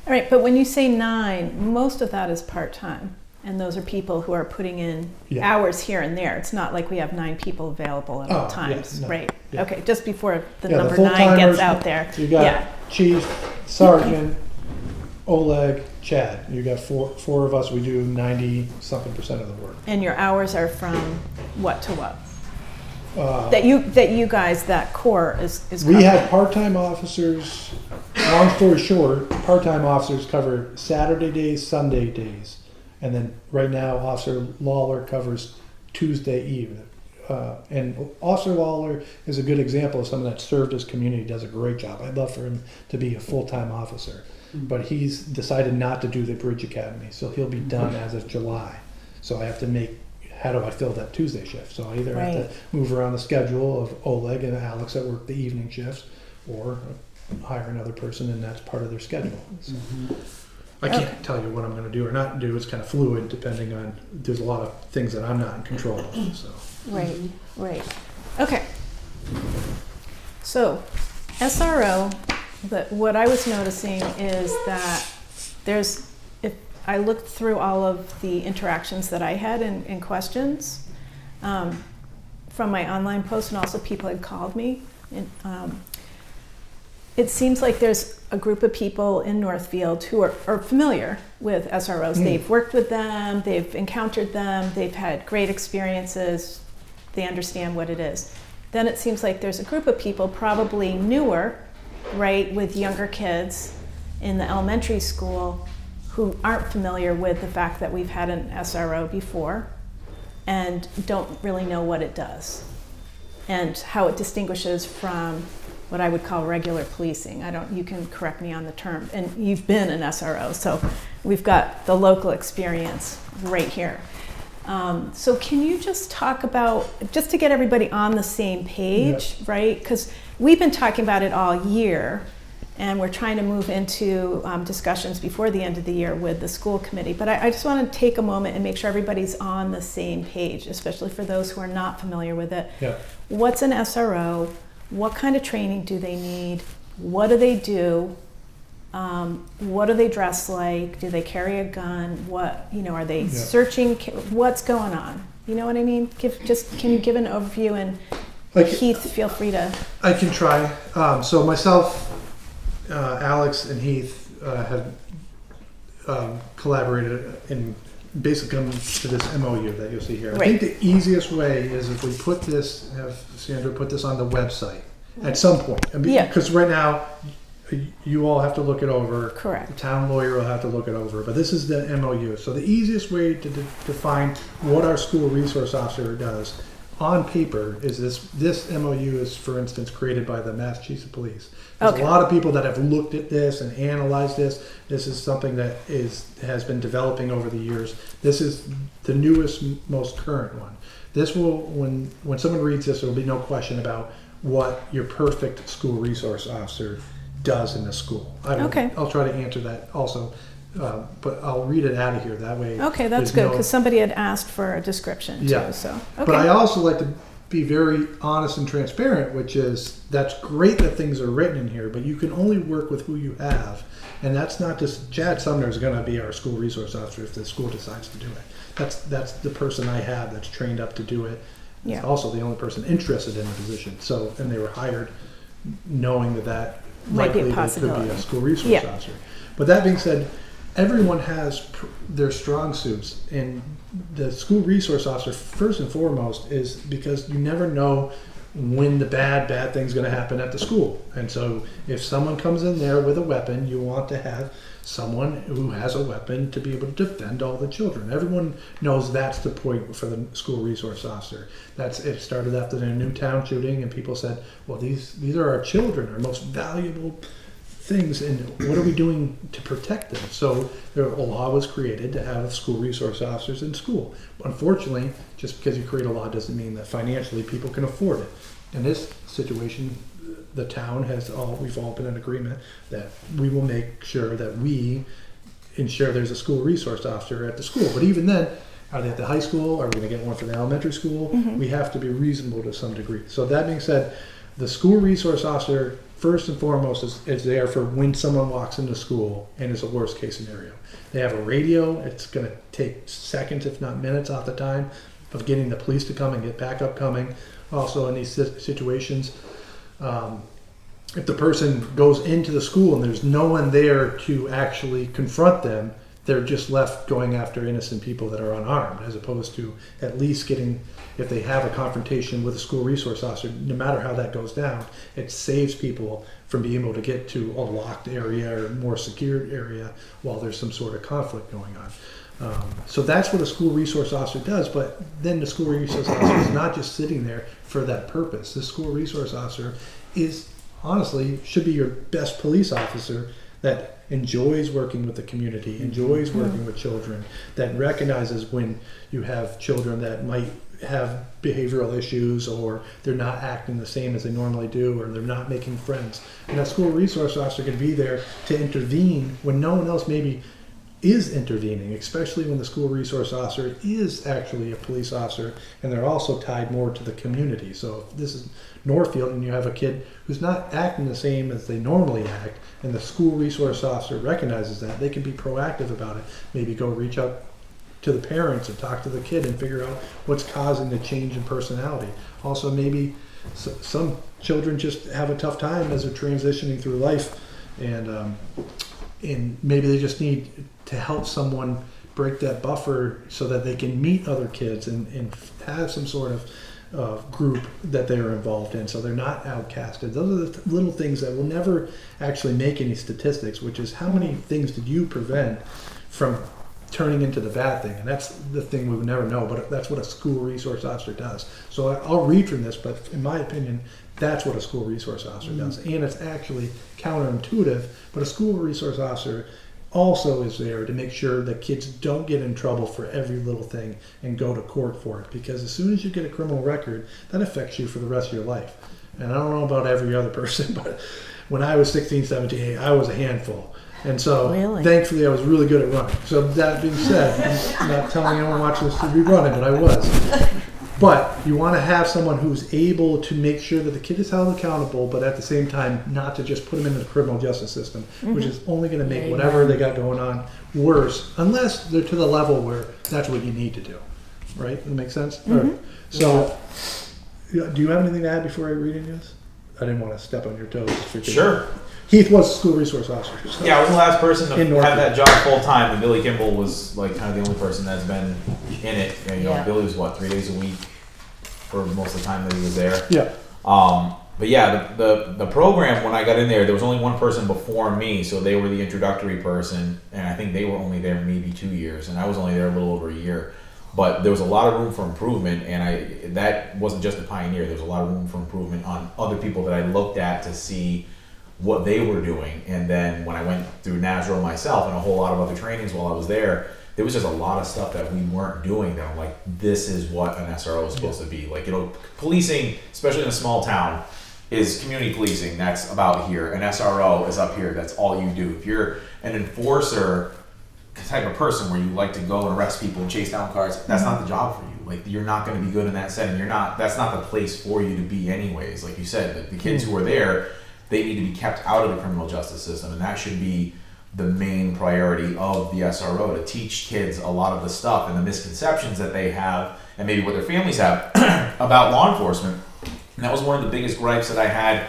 All right, but when you say 9, most of that is part-time, and those are people who are putting in hours here and there. It's not like we have 9 people available at all times, no, right? yeah. Okay, just before the Yeah, the number 9 full-timers, gets out there. You got Chief, Sergeant, Oleg, Chad. You got four of us. We do 90-something% of the work. And your hours are from what to what? That you guys, that core is We covering. have part-time officers. Long story short, part-time officers cover Saturday days, Sunday days, and then right now Officer Lawler covers Tuesday evening. And Officer Lawler is a good example of someone that served his community, does a great job. I'd love for him to be a full-time officer, but he's decided not to do the Bridge Academy, so he'll be done as of July. So I have to how do I fill that Tuesday shift? So I either have to move around the schedule of Oleg and Alex that work the evening shifts, or hire another person, and that's part of their schedule. So I can't tell you what I'm going to do or not do. It's kind of fluid, depending on. There's a lot of things that I'm not in control of. So Right. Okay. So, SRO. What I was noticing is that if I looked through all of the interactions that I had and questions from my online post, and also people had called me. It seems like there's a group of people in Northfield who are familiar with SROs. They've worked with them, they've encountered them, they've had great experiences, they understand what it is. Then it seems like there's a group of people, probably newer, right, with younger kids in the elementary school who aren't familiar with the fact that we've had an SRO before and don't really know what it does and how it distinguishes from what I would call regular policing. You can correct me on the term, and you've been an SRO, so we've got the local experience right here. So can you just talk about, just to get everybody on the same page, right? Because we've been talking about it all year, and we're trying to move into discussions before the end of the year with the school committee. But I just want to take a moment and make sure everybody's on the same page, especially for those who are not familiar with it. yeah. What's an SRO? What kind of training do they need? What do they do? What do they dress like? Do they carry a gun? Are they searching? What's going on? You know what I mean? Can you give an overview, and Heath, feel free to. I can try. So myself, Alex, and Heath have collaborated in basically come to this MOU that you'll see here. I think the easiest way is if we put this, have Sandra put this on the website at some point. Because right now, you all have to look it over. Correct. The town lawyer will have to look it over, but this is the MOU. So the easiest way to define what our school resource officer does on paper is this MOU is, for instance, created by the Massachusetts Police. There's Okay. a lot of people that have looked at this and analyzed this. This is something that has been developing over the years. This is the newest, most current one. This will, when someone reads this, there will be no question about what your perfect school resource officer does in the school. Okay. I'll try to answer that also, but I'll read it out of here. That way. Okay, that's there's good, no- because somebody had asked for a description too, Yeah. so, But I okay. also like to be very honest and transparent, which is that's great that things are written in here, but you can only work with who you have. And that's not just, Chad Sumner is going to be our school resource officer if the school decides to do it. That's the person I have that's trained up to do it. Yeah. It's also the only person interested in the position. So, and they were hired knowing that Might be a likely there could be possibility. a school resource Yeah. officer. But that being said, everyone has their strong suits, and the school resource officer, first and foremost, is because you never know when the bad thing's going to happen at the school. And so if someone comes in there with a weapon, you want to have someone who has a weapon to be able to defend all the children. Everyone knows that's the point for the school resource officer. It started after the Newtown shooting, and people said, well, these are our children, our most valuable things, and what are we doing to protect them? So a law was created to have school resource officers in school. Unfortunately, just because you create a law doesn't mean that financially people can afford it. In this situation, the town we've all been in agreement that we will make sure that we ensure there's a school resource officer at the school. But even then, are they at the high school? Are we going to get one for the elementary school? We have to be reasonable to some degree. So that being said, the school resource officer, first and foremost, is there for when someone walks into school and it's a worst case scenario. They have a radio. It's going to take seconds, if not minutes, off the time of getting the police to come and get backup coming. Also, in these situations, if the person goes into the school and there's no one there to actually confront them, they're just left going after innocent people that are unarmed, as opposed to at least getting, if they have a confrontation with a school resource officer, no matter how that goes down, it saves people from being able to get to a locked area or more secured area while there's some sort of conflict going on. So that's what a school resource officer does, but then the school resource officer is not just sitting there for that purpose. The school resource officer should be your best police officer that enjoys working with the community, enjoys working with children, that recognizes when you have children that might have behavioral issues, or they're not acting the same as they normally do, or they're not making friends. And that school resource officer can be there to intervene when no one else maybe is intervening, especially when the school resource officer is actually a police officer, and they're also tied more to the community. So if this is Northfield and you have a kid who's not acting the same as they normally act, and the school resource officer recognizes that, they can be proactive about it. Maybe go reach out to the parents and talk to the kid and figure out what's causing the change in personality. Also, maybe some children just have a tough time as they're transitioning through life, and maybe they just need to help someone break that buffer so that they can meet other kids and have some sort of group that they're involved in, so they're not outcasted. Those are the little things that will never actually make any statistics, which is how many things did you prevent from turning into the bad thing. And that's the thing we would never know, but that's what a school resource officer does. So I'll read from this, but in my opinion, that's what a school resource officer does. And it's actually counterintuitive, but a school resource officer also is there to make sure that kids don't get in trouble for every little thing and go to court for it. Because as soon as you get a criminal record, that affects you for the rest of your life. And I don't know about every other person, but when I was 16, 17, I was a handful. And so, thankfully, I was really good at running. So that being said, I'm not telling anyone watching this to be running, but I was. But you want to have someone who's able to make sure that the kid is held accountable, but at the same time, not to just put them into the criminal justice system, which is only going to make whatever they got going on worse, unless they're to the level where that's what you need to do. Right? Does that make sense? All right. So, do you have anything to add before I read any of this? I didn't want to step on your toes. Sure. Heath was a school resource officer. So. Yeah, I was the last person to In have Northfield. that job full time, and Billy Kimball was like kind of the only person that's been in it. And, Billy was 3 days a week for most of the time that he was there. Yeah. but yeah, the program, when I got in there was only one person before me, so they were the introductory person, and I think they were only there maybe 2 years, and I was only there a little over a year. But there was a lot of room for improvement, and that wasn't just a pioneer. There was a lot of room for improvement on other people that I looked at to see what they were doing. And then when I went through NASRO myself and a whole lot of other trainings while I was there was just a lot of stuff that we weren't doing that I'm like, this is what an SRO is supposed to be. Like, policing, especially in a small town, is community policing. That's about here. An SRO is up here. That's all you do. If you're an enforcer type of person where you like to go and arrest people and chase down cars, that's not the job for you. Like, you're not going to be good in that setting. That's not the place for you to be anyways. Like you said, the kids who are there, they need to be kept out of the criminal justice system, and that should be the main priority of the SRO, to teach kids a lot of the stuff and the misconceptions that they have and maybe what their families have about law enforcement. And that was one of the biggest gripes that I had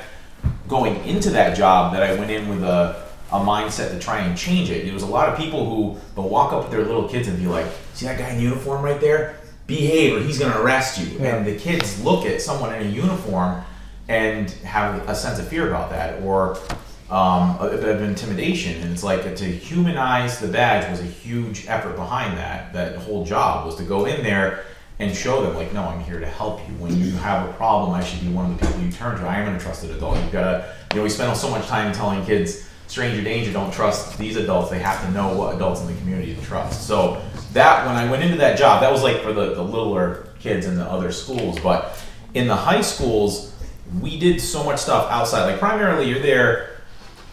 going into that job, that I went in with a mindset to try and change it. There was a lot of people who will walk up with their little kids and be like, see that guy in uniform right there? Behave or he's gonna arrest you. Yeah. And the kids look at someone in a uniform and have a sense of fear about that, or a bit of intimidation. And it's like, to humanize the badge was a huge effort behind that. That whole job was to go in there and show them, like, no, I'm here to help you. When you have a problem, I should be one of the people you turn to. I am a trusted adult. You've got to, we spend so much time telling kids, stranger danger, don't trust these adults. They have to know what adults in the community to trust. So that, when I went into that job, that was like for the littler kids in the other schools. But in the high schools, we did so much stuff outside. Like, primarily, you're there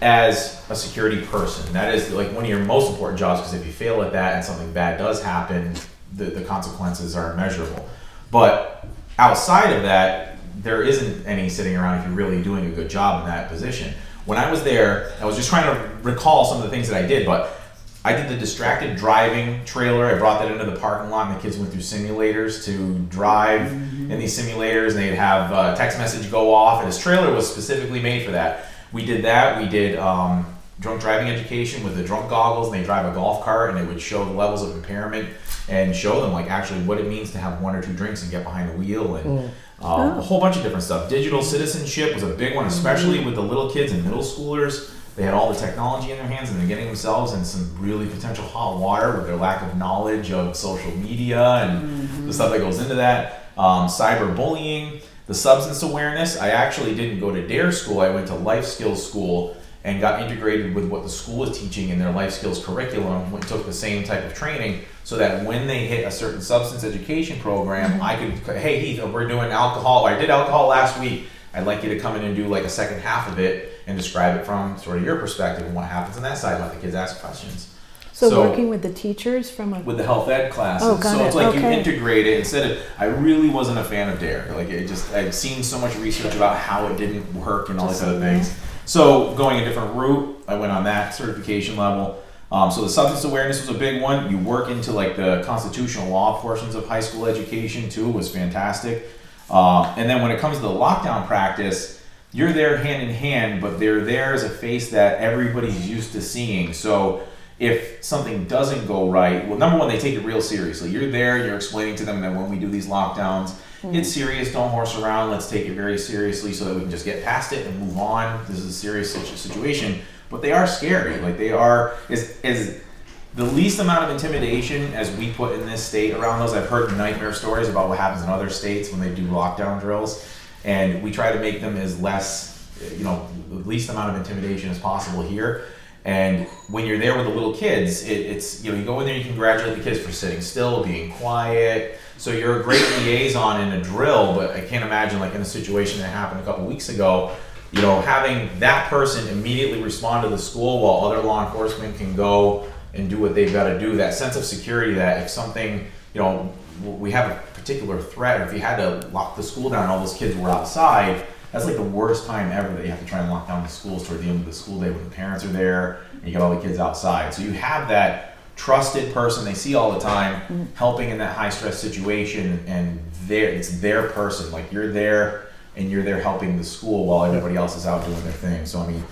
as a security person. That is like one of your most important jobs, because if you fail at that and something bad does happen, the consequences are immeasurable. But outside of that, there isn't any sitting around if you're really doing a good job in that position. When I was there, I was just trying to recall some of the things that I did, but I did the distracted driving trailer. I brought that into the parking lot, and the kids went through simulators to drive in these simulators, and they'd have a text message go off, and this trailer was specifically made for that. We did that. We did drunk driving education with the drunk goggles, and they drive a golf cart, and it would show the levels of impairment and show them, like, actually what it means to have 1 or 2 drinks and get behind the wheel, and a whole bunch of different stuff. Digital citizenship was a big one, especially with the little kids and middle schoolers. They had all the technology in their hands, and they're getting themselves in some really potential hot water with their lack of knowledge of social media and the stuff that goes into that. Cyberbullying, the substance awareness. I actually didn't go to DARE school. I went to life skills school and got integrated with what the school is teaching in their life skills curriculum, and took the same type of training, so that when they hit a certain substance education program, I could, hey Heath, we're doing alcohol. I did alcohol last week. I'd like you to come in and do like a second half of it and describe it from sort of your perspective and what happens on that side, let the kids ask questions. So working with the teachers with the health ed classes. Oh, got so it's like okay. You integrate it instead of, I really wasn't a fan of DARE. Like, I'd seen so much research about how it didn't work and all these other things. So going a different route, I went on that certification level. So the substance awareness was a big one. You work into like the constitutional law portions of high school education too, was fantastic. And then when it comes to the lockdown practice, you're there hand in hand, but they're there as a face that everybody's used to seeing. So if something doesn't go right, well, number one, they take it real seriously. You're there, you're explaining to them that when we do these lockdowns, it's serious, don't horse around, let's take it very seriously so that we can just get past it and move on. This is a serious situation. But they are scary. Like, they are, is the least amount of intimidation as we put in this state around those. I've heard nightmare stories about what happens in other states when they do lockdown drills. And we try to make them as less, the least amount of intimidation as possible here. And when you're there with the little kids, it's you go in there, you congratulate the kids for sitting still, being quiet. So you're a great liaison in a drill, but I can't imagine, like, in a situation that happened a couple weeks ago, having that person immediately respond to the school while other law enforcement can go and do what they've got to do. That sense of security, that if something, we have a particular threat, or if you had to lock the school down and all those kids were outside, that's like the worst time ever, that you have to try and lock down the schools toward the end of the school day when the parents are there and you got all the kids outside. So you have that trusted person they see all the time helping in that high stress situation, and it's their person. Like, you're there and you're there helping the school while everybody else is out doing their thing. So I mean,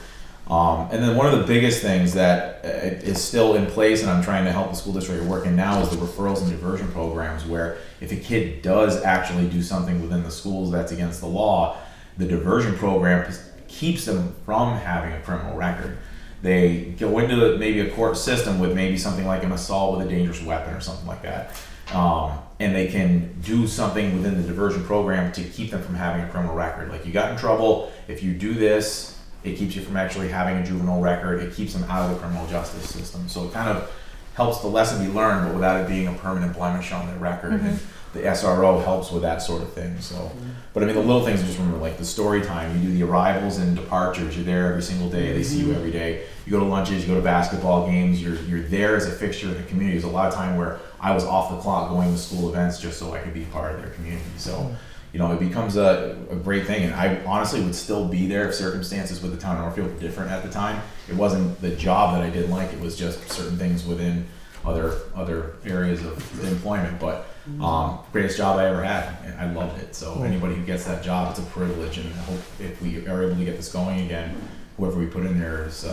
and then one of the biggest things that is still in place, and I'm trying to help the school district working now, is the referrals and diversion programs, where if a kid does actually do something within the schools that's against the law, the diversion program keeps them from having a criminal record. They go into maybe a court system with maybe something like an assault with a dangerous weapon or something like that. And they can do something within the diversion program to keep them from having a criminal record. Like, you got in trouble, if you do this, it keeps you from actually having a juvenile record. It keeps them out of the criminal justice system. So it kind of helps the lesson be learned, but without it being a permanent blemish on their record. And the SRO helps with that sort of thing. So, but I mean, the little things, just remember, like the story time. You do the arrivals and departures. You're there every single day. They see you every day. You go to lunches. You go to basketball games. You're there as a fixture in the community. There's a lot of time where I was off the clock going to school events just so I could be part of their community. So, you know, it becomes a great thing. And I honestly would still be there if circumstances with the town of Northfield were different at the time. It wasn't the job that I didn't like. It was just certain things within other areas of employment. But greatest job I ever had, and I loved it. So anybody who gets that job, it's a privilege. And I hope if we are able to get this going again, whoever we put in there is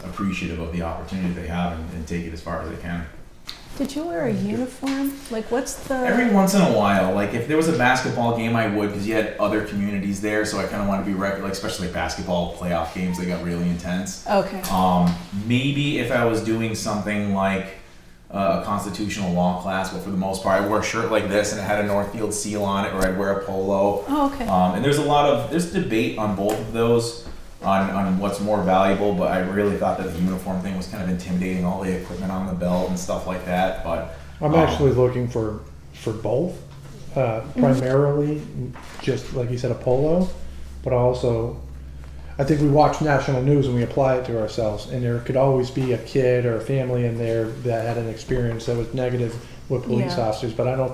appreciative of the opportunity they have and take it as far as they can. Did you wear a uniform? Like, what's the... Every once in a while, like if there was a basketball game, I would, because you had other communities there, so I kind of want to be like, especially like basketball playoff games, they got really intense. Okay. Maybe if I was doing something like a constitutional law class, but for the most part, I wore a shirt like this and it had a Northfield seal on it, or I'd wear a polo. Oh, okay. And there's debate on both of those. On what's more valuable, but I really thought that the uniform thing was kind of intimidating, all the equipment on the belt and stuff like that. But I'm actually looking for both, primarily just like you said, a polo, but also I think we watch national news and we apply it to ourselves, and there could always be a kid or a family in there that had an experience that was negative with police officers, but I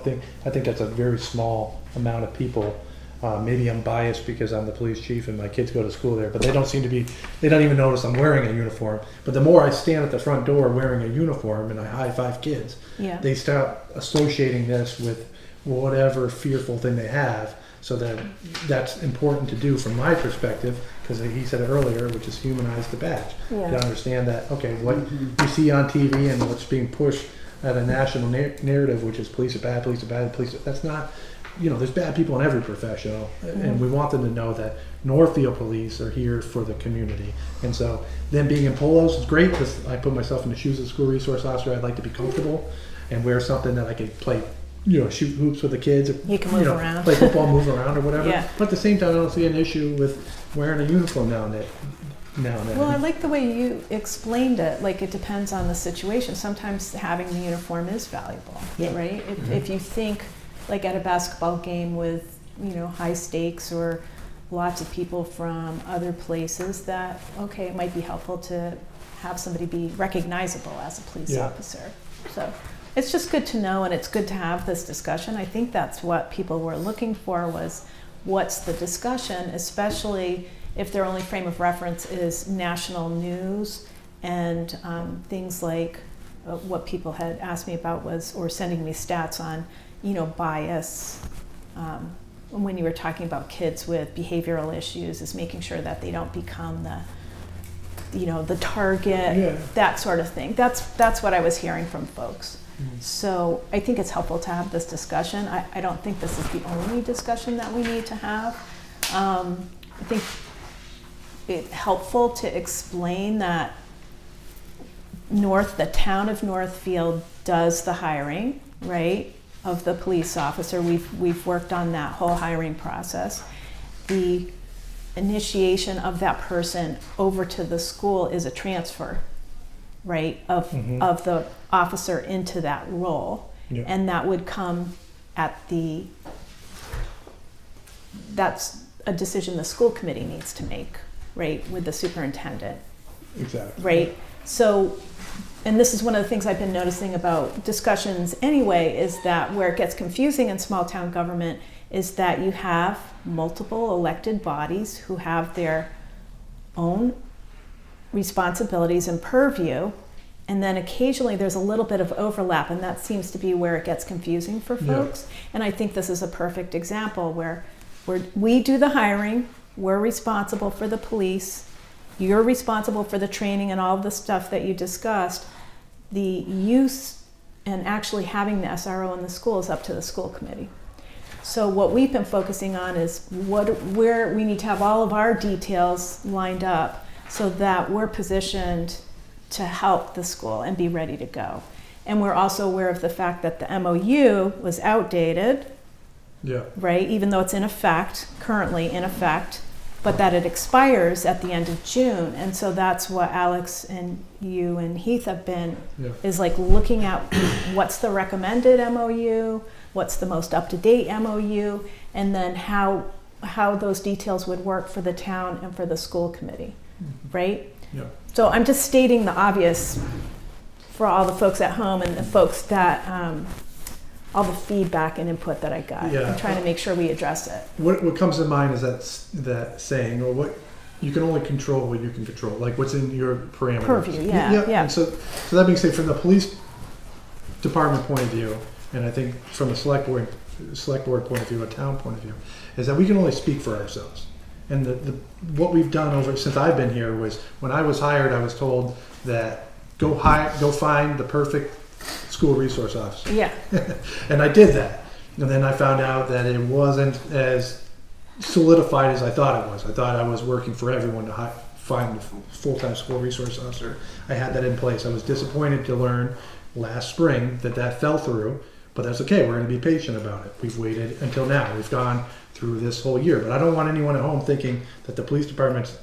think that's a very small amount of people. Maybe I'm biased because I'm the police chief and my kids go to school there, but they don't even notice I'm wearing a uniform. But the more I stand at the front door wearing a uniform and I high five kids, they start associating this with whatever fearful thing they have. So that's important to do from my perspective, because he said it earlier, which is humanize the badge. To understand that, okay, what you see on TV and what's being pushed at a national narrative, which is police are bad, that's not... You know, there's bad people in every profession, and we want them to know that Northfield police are here for the community. And so them being in polos is great, because I put myself in the shoes of the school resource officer. I'd like to be comfortable and wear something that I could play, shoot hoops with the kids. You can move around. Play football, move around or whatever. Yeah. But at the same time, I don't see an issue with wearing a uniform now and then. Well, I like the way you explained it. Like, it depends on the situation. Sometimes having the uniform is valuable, right? If you think... like at a basketball game with, high stakes or lots of people from other places, that, okay, it might be helpful to have somebody be recognizable as a police officer. So it's just good to know, and it's good to have this discussion. I think that's what people were looking for, was what's the discussion, especially if their only frame of reference is national news and things like what people had asked me about or sending me stats on, bias, when you were talking about kids with behavioral issues, is making sure that they don't become the target, that sort of thing. That's what I was hearing from folks. So I think it's helpful to have this discussion. I don't think this is the only discussion that we need to have. I think it's helpful to explain that the town of Northfield does the hiring, right, of the police officer. We've worked on that whole hiring process. The initiation of that person over to the school is a transfer, right, of the officer into that role. And that would come that's a decision the school committee needs to make, right, with the superintendent. Exactly. Right? So, and this is one of the things I've been noticing about discussions anyway, is that where it gets confusing in small town government is that you have multiple elected bodies who have their own responsibilities and purview, and then occasionally there's a little bit of overlap, and that seems to be where it gets confusing for folks. And I think this is a perfect example where we do the hiring, we're responsible for the police, you're responsible for the training and all of the stuff that you discussed. The use and actually having the SRO in the school is up to the school committee. So what we've been focusing on is where we need to have all of our details lined up so that we're positioned to help the school and be ready to go. And we're also aware of the fact that the MOU was outdated, Yeah. right? Even though it's in effect, currently in effect, but that it expires at the end of June. And so that's what Alex and you and Heath have been, Yeah. is like looking at what's the recommended MOU, what's the most up-to-date MOU, and then how those details would work for the town and for the school committee, right? Yeah. So I'm just stating the obvious for all the folks at home and the folks that, all the feedback and input that I got. Yeah. I'm trying to make sure we address it. What comes to mind is that saying, or what you can only control what you can control, like what's in your parameters. Purview, yeah. And so that being said, from the police department point of view, and I think from a select board point of view, a town point of view, is that we can only speak for ourselves. And what we've done since I've been here was, when I was hired, I was told that go find the perfect school resource officer. Yeah. And I did that. And then I found out that it wasn't as solidified as I thought it was. I thought I was working for everyone to find a full-time school resource officer. I had that in place. I was disappointed to learn last spring that fell through, but that's okay. We're going to be patient about it. We've waited until now. We've gone through this whole year, but I don't want anyone at home thinking that the police department's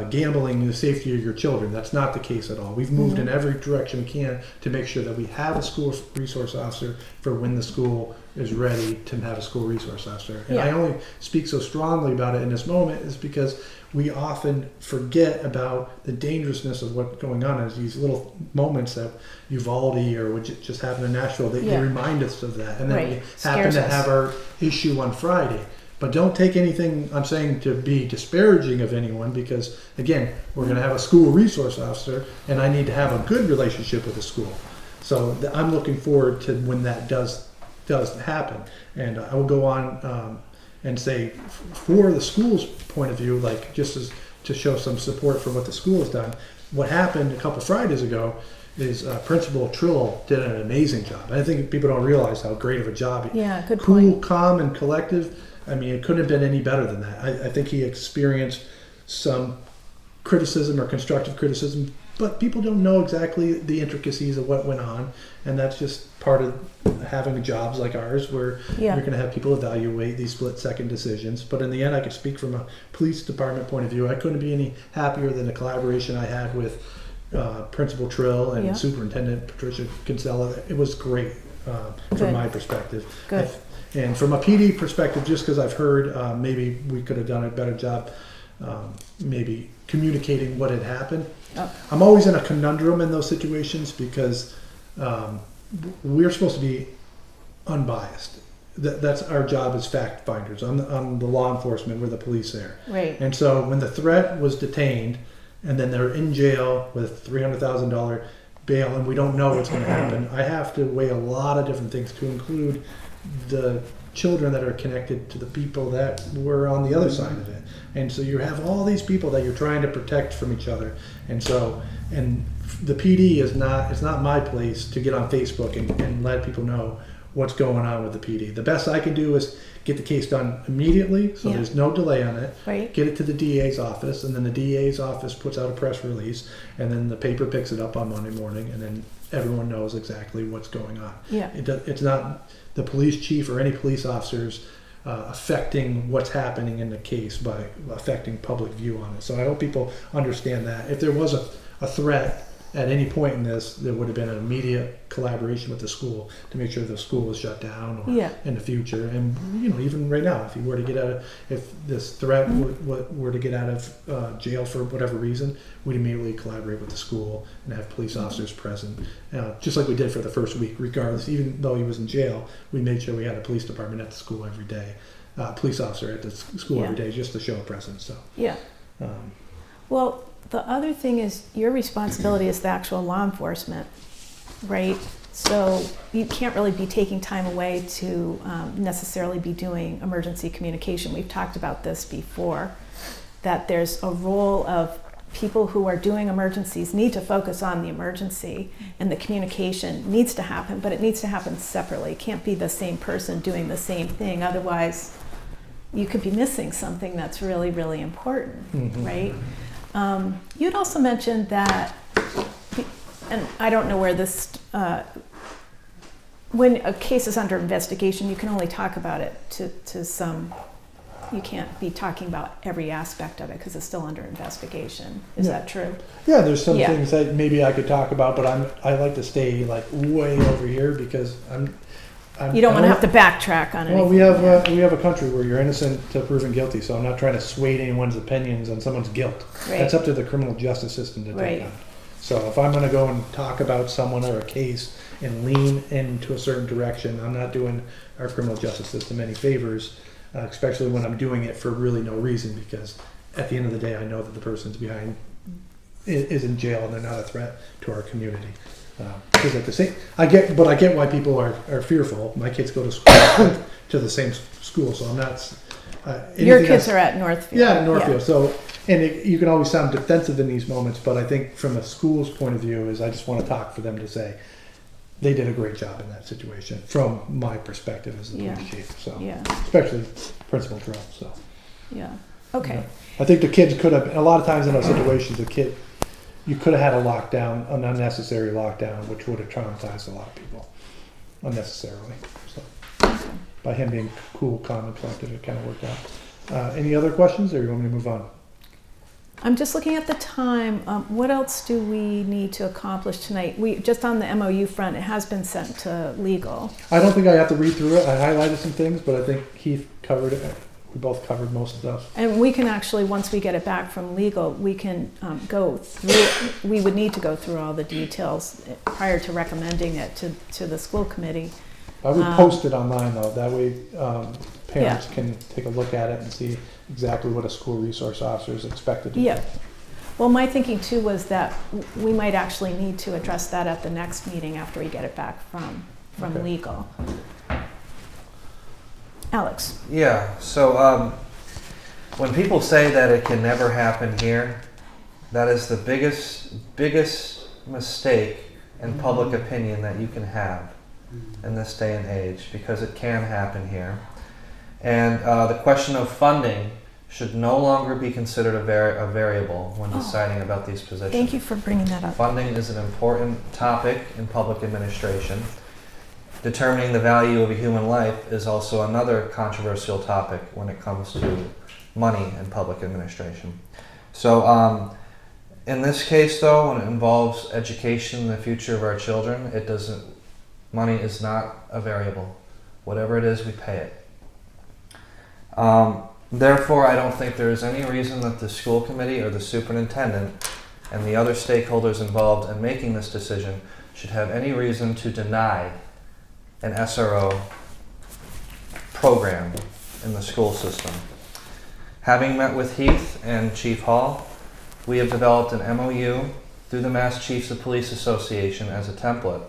gambling the safety of your children. That's not the case at all. We've moved in every direction we can to make sure that we have a school resource officer for when the school is ready to have a school resource officer. And I only speak so strongly about it in this moment is because we often forget about the dangerousness of what's going on as these little moments that Uvalde or what just happened in Nashville, they remind us of that. And then we happen to have our issue on Friday. But don't take anything I'm saying to be disparaging of anyone, because again, we're going to have a school resource officer and I need to have a good relationship with the school. So I'm looking forward to when that does happen. And I will go on and say, for the school's point of view, like just as to show some support for what the school has done, what happened a couple Fridays ago is Principal Trill did an amazing job. I think people don't realize how great of a job he did. Yeah, good cool, point. calm, and collective. I mean, it couldn't have been any better than that. I think he experienced some criticism or constructive criticism, but people don't know exactly the intricacies of what went on, and that's just part of having jobs like ours where you're going to have people evaluate these split-second decisions. But in the end, I could speak from a police department point of view. I couldn't be any happier than the collaboration I had with Principal Trill and Superintendent Patricia Kinsella. It was great from my perspective. Good. And from a PD perspective, just because I've heard maybe we could have done a better job maybe communicating what had happened. I'm always in a conundrum in those situations because we're supposed to be unbiased. That's our job as fact finders. I'm the law enforcement, we're the police there. Right. And so when the threat was detained and then they're in jail with $300,000 bail and we don't know what's going to happen, I have to weigh a lot of different things to include the children that are connected to the people that were on the other side of it. And so you have all these people that you're trying to protect from each other. And the PD is not, it's not my place to get on Facebook and let people know what's going on with the PD. The best I can do is get the case done immediately, so there's no delay on it. Right. Get it to the DA's office, and then the DA's office puts out a press release, and then the paper picks it up on Monday morning, and then everyone knows exactly what's going on. Yeah. It's not the police chief or any police officers affecting what's happening in the case by affecting public view on it. So I hope people understand that. If there was a threat at any point in this, there would have been an immediate collaboration with the school to make sure the school was shut down or in the future. And even right now, if this threat were to get out of jail for whatever reason, we'd immediately collaborate with the school and have police officers present, just like we did for the first week. Regardless, even though he was in jail, we made sure we had a police department at the school every day, police officer at the school every day, just to show a presence. So well, the other thing is your responsibility is the actual law enforcement, right? So you can't really be taking time away to necessarily be doing emergency communication. We've talked about this before, that there's a role of people who are doing emergencies need to focus on the emergency, and the communication needs to happen, but it needs to happen separately. It can't be the same person doing the same thing. Otherwise, you could be missing something that's really, really important, right? You'd also mentioned that, and I don't know where this, when a case is under investigation, you can only talk about it to some, you can't be talking about every aspect of it because it's still under investigation. Is that true? Yeah, there's some Yeah. things that maybe I could talk about, but I like to stay like way over here because I'm You don't want to have to backtrack on anything. Well, we have a country where you're innocent till proven guilty, so I'm not trying to sway anyone's opinions on someone's guilt. Right. That's up to the criminal justice system to take Right. on. So if I'm going to go and talk about someone or a case and lean into a certain direction, I'm not doing our criminal justice system any favors, especially when I'm doing it for really no reason, because at the end of the day, I know that the person's behind is in jail and they're not a threat to our community. Because at the same, I get why people are fearful. My kids go to school to the same school, so I'm not. Your kids are at Northfield. Yeah, Northfield. So, you can always sound defensive in these moments, but I think from a school's point of view, is I just want to talk for them to say they did a great job in that situation from my perspective as the police chief. So, especially Principal Drill. So, Okay. I think the kids could have. A lot of times in those situations, you could have had a lockdown, an unnecessary lockdown, which would have traumatized a lot of people unnecessarily. So, by him being cool, calm, and collected, it kind of worked out. Any other questions, or you want me to move on? I'm just looking at the time. What else do we need to accomplish tonight? We just on the MOU front, it has been sent to legal. I don't think I have to read through it. I highlighted some things, but I think Keith covered it. We both covered most stuff. And we can actually, once we get it back from legal, we can go through, we would need to go through all the details prior to recommending it to the school committee. I would post it online though. That way parents can take a look at it and see exactly what a school resource officer is expected to do. Well, my thinking too was that we might actually need to address that at the next meeting after we get it back from legal. Alex. Yeah, so when people say that it can never happen here, that is the biggest mistake in public opinion that you can have in this day and age, because it can happen here. And the question of funding should no longer be considered a variable when deciding about these positions. Thank you for bringing that up. Funding is an important topic in public administration. Determining the value of a human life is also another controversial topic when it comes to money in public administration. So in this case though, when it involves education and the future of our children, money is not a variable. Whatever it is, we pay it. Therefore, I don't think there is any reason that the school committee or the superintendent and the other stakeholders involved in making this decision should have any reason to deny an SRO program in the school system. Having met with Heath and Chief Hall, we have developed an MOU through the Mass Chiefs of Police Association as a template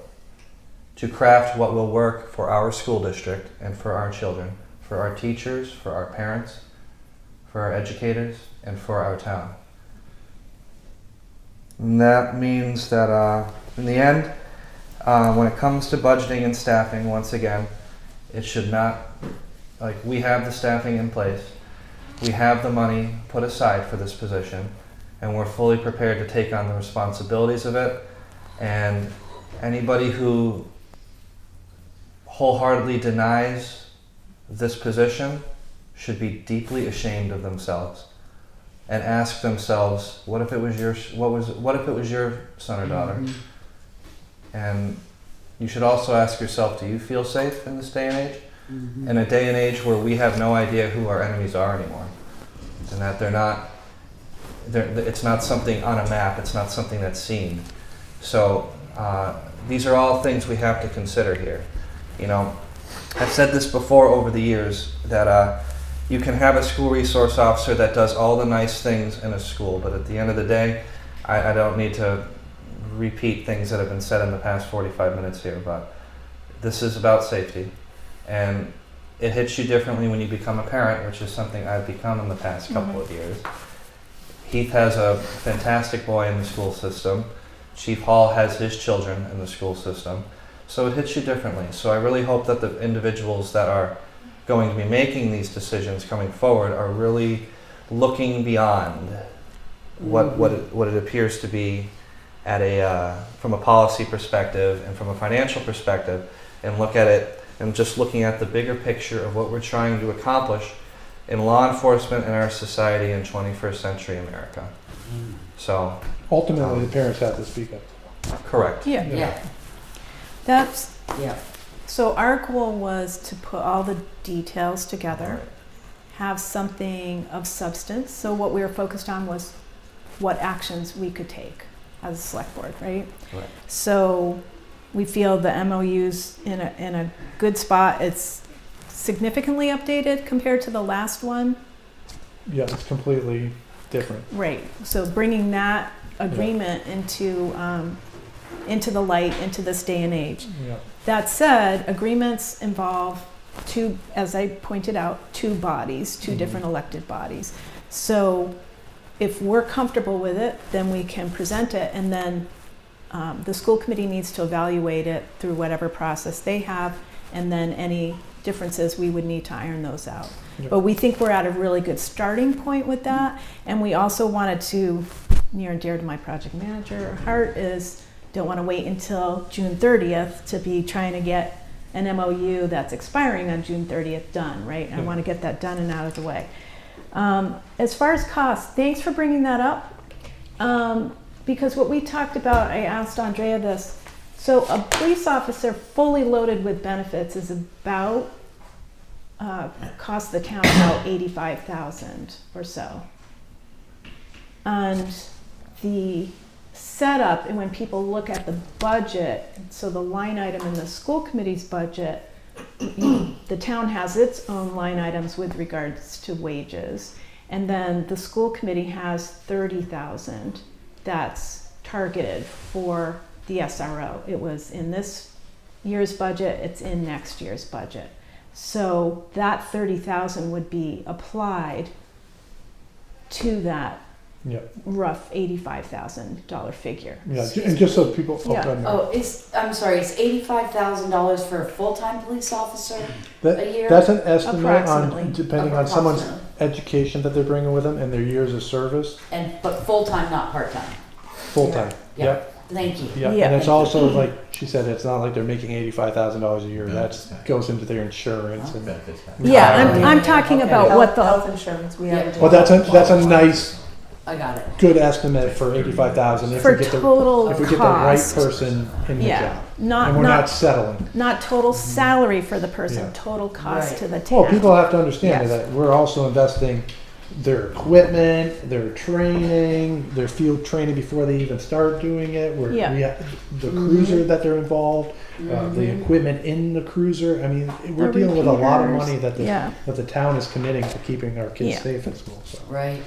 to craft what will work for our school district and for our children, for our teachers, for our parents, for our educators, and for our town. And that means that in the end, when it comes to budgeting and staffing, once again, it should not, we have the staffing in place, we have the money put aside for this position, and we're fully prepared to take on the responsibilities of it. And anybody who wholeheartedly denies this position should be deeply ashamed of themselves and ask themselves, what if it was your son or daughter? And you should also ask yourself, do you feel safe in this day and age? In a day and age where we have no idea who our enemies are anymore, and that it's not something on a map, it's not something that's seen. So these are all things we have to consider here. You know, I've said this before over the years, that you can have a school resource officer that does all the nice things in a school, but at the end of the day, I don't need to repeat things that have been said in the past 45 minutes here, but this is about safety, and it hits you differently when you become a parent, which is something I've become in the past couple of years. Heath has a fantastic boy in the school system. Chief Hall has his children in the school system. So it hits you differently. So I really hope that the individuals that are going to be making these decisions coming forward are really looking beyond what it appears to be at from a policy perspective and from a financial perspective, and look at it and just looking at the bigger picture of what we're trying to accomplish in law enforcement in our society in 21st century America. So Ultimately, the parents have to speak up. correct. Yeah, Yeah, that's, yeah. so our goal was to put all the details together, have something of substance. So what we were focused on was what actions we could take as a select board, right? Right. So we feel the MOU's in a good spot. It's significantly updated compared to the last one. Yeah, it's completely different. Right. So bringing that agreement into the light, into this day and age. Yeah. That said, agreements involve two, as I pointed out, two bodies, two different elected bodies. So if we're comfortable with it, then we can present it, and then the school committee needs to evaluate it through whatever process they have, and then any differences, we would need to iron those out. Yeah. But we think we're at a really good starting point with that, and we also wanted to, near and dear to my project manager heart, is don't want to wait until June 30th to be trying to get an MOU that's expiring on June 30th done, right? I want to get that done and out of the way. As far as costs, thanks for bringing that up. Because what we talked about, I asked Andrea this. So a police officer fully loaded with benefits is about, cost the town about $85,000 or so. And the setup, and when people look at the budget, so the line item in the school committee's budget, the town has its own line items with regards to wages, and then the school committee has $30,000 that's targeted for the SRO. It was in this year's budget, it's in next year's budget. So that $30,000 would be applied to that Yeah. rough $85,000 figure. Yeah. And just so people. Yeah. go ahead, Mary. Oh, I'm sorry, it's $85,000 for a full-time police officer a year? That's an estimate Approximately. on depending on someone's Approximately. education that they're bringing with them and their years of service. But full-time, not part-time. Full time. Yeah. Yep. Thank you. Yeah. Yeah. And it's also like she said, it's not like they're making $85,000 a year. That goes into their insurance and. Yeah, I'm talking about what Health the, insurance, we have to do. Well, that's a nice, I got it. good estimate for $85,000 if for we get the total if we get the right cost. person in the Yeah, job, and we're not settling. not total salary for the person, Yeah. total cost Right. to the town. Well, people have to understand Yes. that we're also investing their equipment, their training, their field training before they even start doing it. Yeah. We have the cruiser that they're involved, the equipment in the cruiser. I mean, we're The dealing with a lot of repeaters. money that Yeah. the town is committing to keeping our kids Yeah. safe at school. So Right,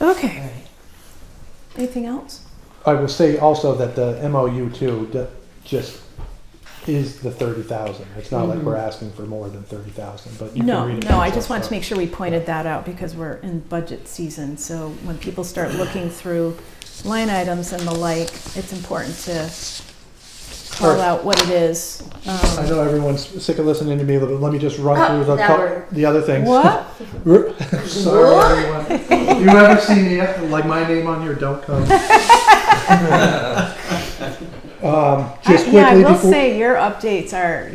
Okay, right. anything else? I will say also that the MOU too just is the 30,000. It's not like we're asking for more than 30,000, but you No, can read it. no, I yourself, just wanted so. to make sure we pointed that out because we're in budget season. So when people start looking through line items and the like, it's important to call Sure. out what it is. I know everyone's sick of listening to me, but let me just run through the now we're- the other things. What? Sorry, everyone. You ever see me like my name on here? Don't come. Just quickly Yeah, I will before. say your updates are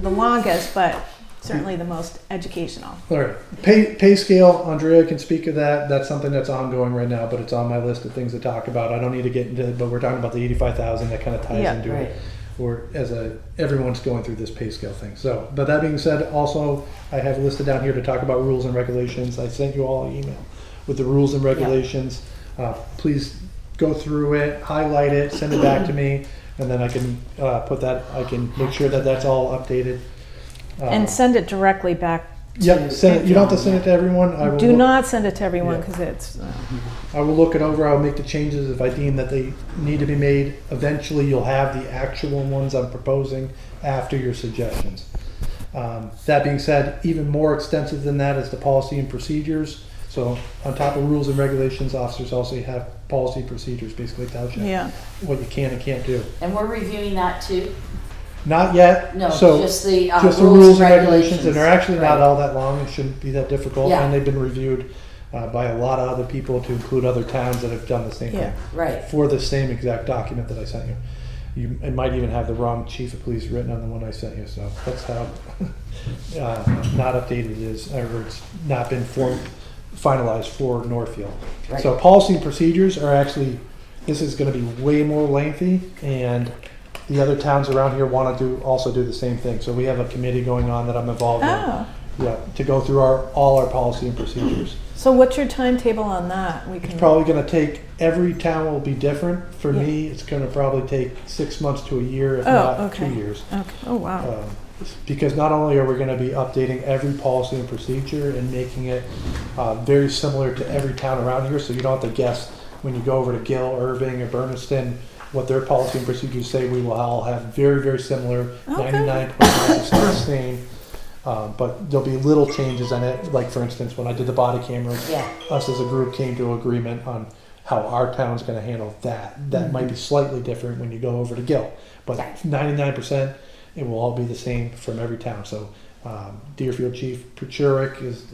the longest, but certainly the most educational. All right, pay scale. Andrea can speak of that. That's something that's ongoing right now, but it's on my list of things to talk about. I don't need to get into it, but we're talking about the 85,000 that kind of ties Yeah, into right. it. Or everyone's going through this pay scale thing. So, but that being said, also I have listed down here to talk about rules and regulations. I sent you all an email with the rules and regulations. Please go through it, highlight it, send it back to me, and then I can put that. I can make sure that that's all updated. And send it directly back. Yep, send it. You don't have to send it to everyone. I will Do look- not send it to everyone Yeah. because it's, I will look it over. I'll make the changes if I deem that they need to be made. Eventually, you'll have the actual ones I'm proposing after your suggestions. That being said, even more extensive than that is the policy and procedures. So on top of rules and regulations, officers also have policy and procedures, basically tells you Yeah. what you can and can't do. And we're reviewing that too? Not yet. No, So just the just the rules rules and and regulations, and they're actually not Right. all that long. It shouldn't be that difficult, Yeah. and they've been reviewed by a lot of other people, to include other towns that have done the same Yeah. thing Right. for the same exact document that I sent you. It might even have the wrong chief of police written on the one I sent you, so that's how not updated it is, or it's not been finalized for Northfield. Right. So policy and procedures are actually, this is gonna be way more lengthy, and the other towns around here wanna also do the same thing. So we have a committee going on that I'm involved in. Oh, Yeah, to go through all our policy and procedures. so what's your timetable on that? We It's can. probably gonna take, every town will be different. For Yeah. me, it's gonna probably take 6 months to a year, if Oh, not okay. 2 years. Okay. Oh, wow. Because not only are we gonna be updating every policy and procedure and making it very similar to every town around here, so you don't have to guess when you go over to Gill, Irving, or Bernardston, what their policy and procedures say. We will all have very, very similar, Okay. 99.9% the same. But there'll be little changes in it. Like, for instance, when I did the body cameras, Yeah. us as a group came to agreement on how our town's gonna handle that. That might be slightly different when you go over to Gill, but Yeah. 99%, it will all be the same from every town. So Deerfield Chief Pachurik is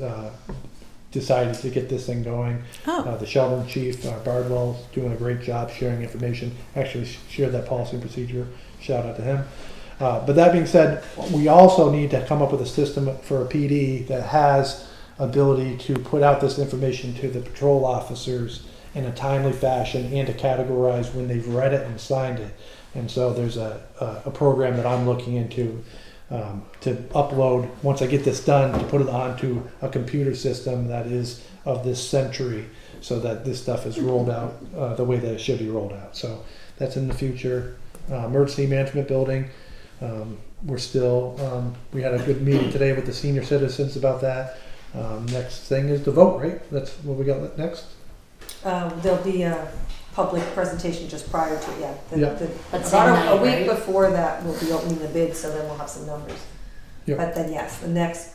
decided to get this thing going. Oh, The Shelburne Chief, Bardwell's doing a great job sharing information. Actually shared that policy and procedure. Shout out to him. But that being said, we also need to come up with a system for a PD that has ability to put out this information to the patrol officers in a timely fashion, and to categorize when they've read it and signed it. And so there's a program that I'm looking into to upload, once I get this done, to put it onto a computer system that is of this century, so that this stuff is rolled out the way that it should be rolled out. So that's in the future. Emergency management building. We're still, we had a good meeting today with the senior citizens about that. Next thing is the vote, right? That's what we got next? There'll be a public presentation just prior to, yeah. Yeah. But same About night, a week right? before that, we'll be opening the bid, so then we'll have some numbers. Yeah. But then, yes, the next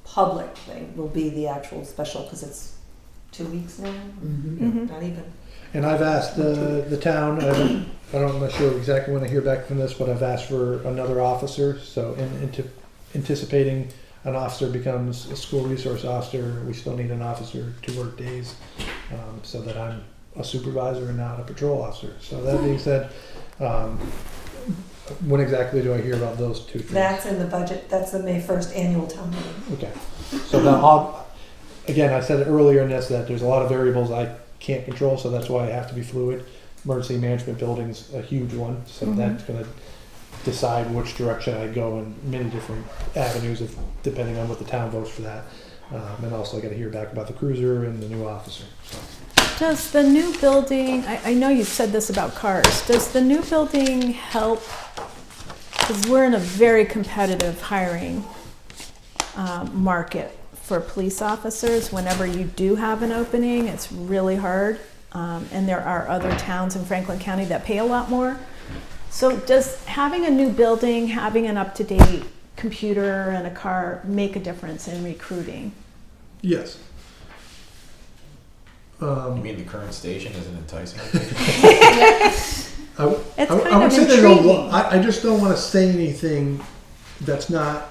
public thing will be the actual special, because it's 2 weeks now, mhm. not even. And I've asked the town, I'm not sure exactly when I hear back from this, but I've asked for another officer. So anticipating an officer becomes a school resource officer, we still need an officer to work days, so that I'm a supervisor and not a patrol officer. So that being said, when exactly do I hear about those two things? That's in the budget, that's the May 1st annual town meeting. Okay. So now, again, I said earlier in this that there's a lot of variables I can't control, so that's why I have to be fluid. Emergency management building's a huge one, so that's gonna decide which direction I go in many different avenues, depending on what the town votes for that. And also I gotta hear back about the cruiser and the new officer. So. Does the new building, I know you said this about cars, does the new building help? Because we're in a very competitive hiring market for police officers. Whenever you do have an opening, it's really hard. And there are other towns in Franklin County that pay a lot more. So does having a new building, having an up-to-date computer and a car make a difference in recruiting? Yes. You mean the current station isn't enticing? I It's would kind of say there's a intriguing. I just don't want to say anything that's not.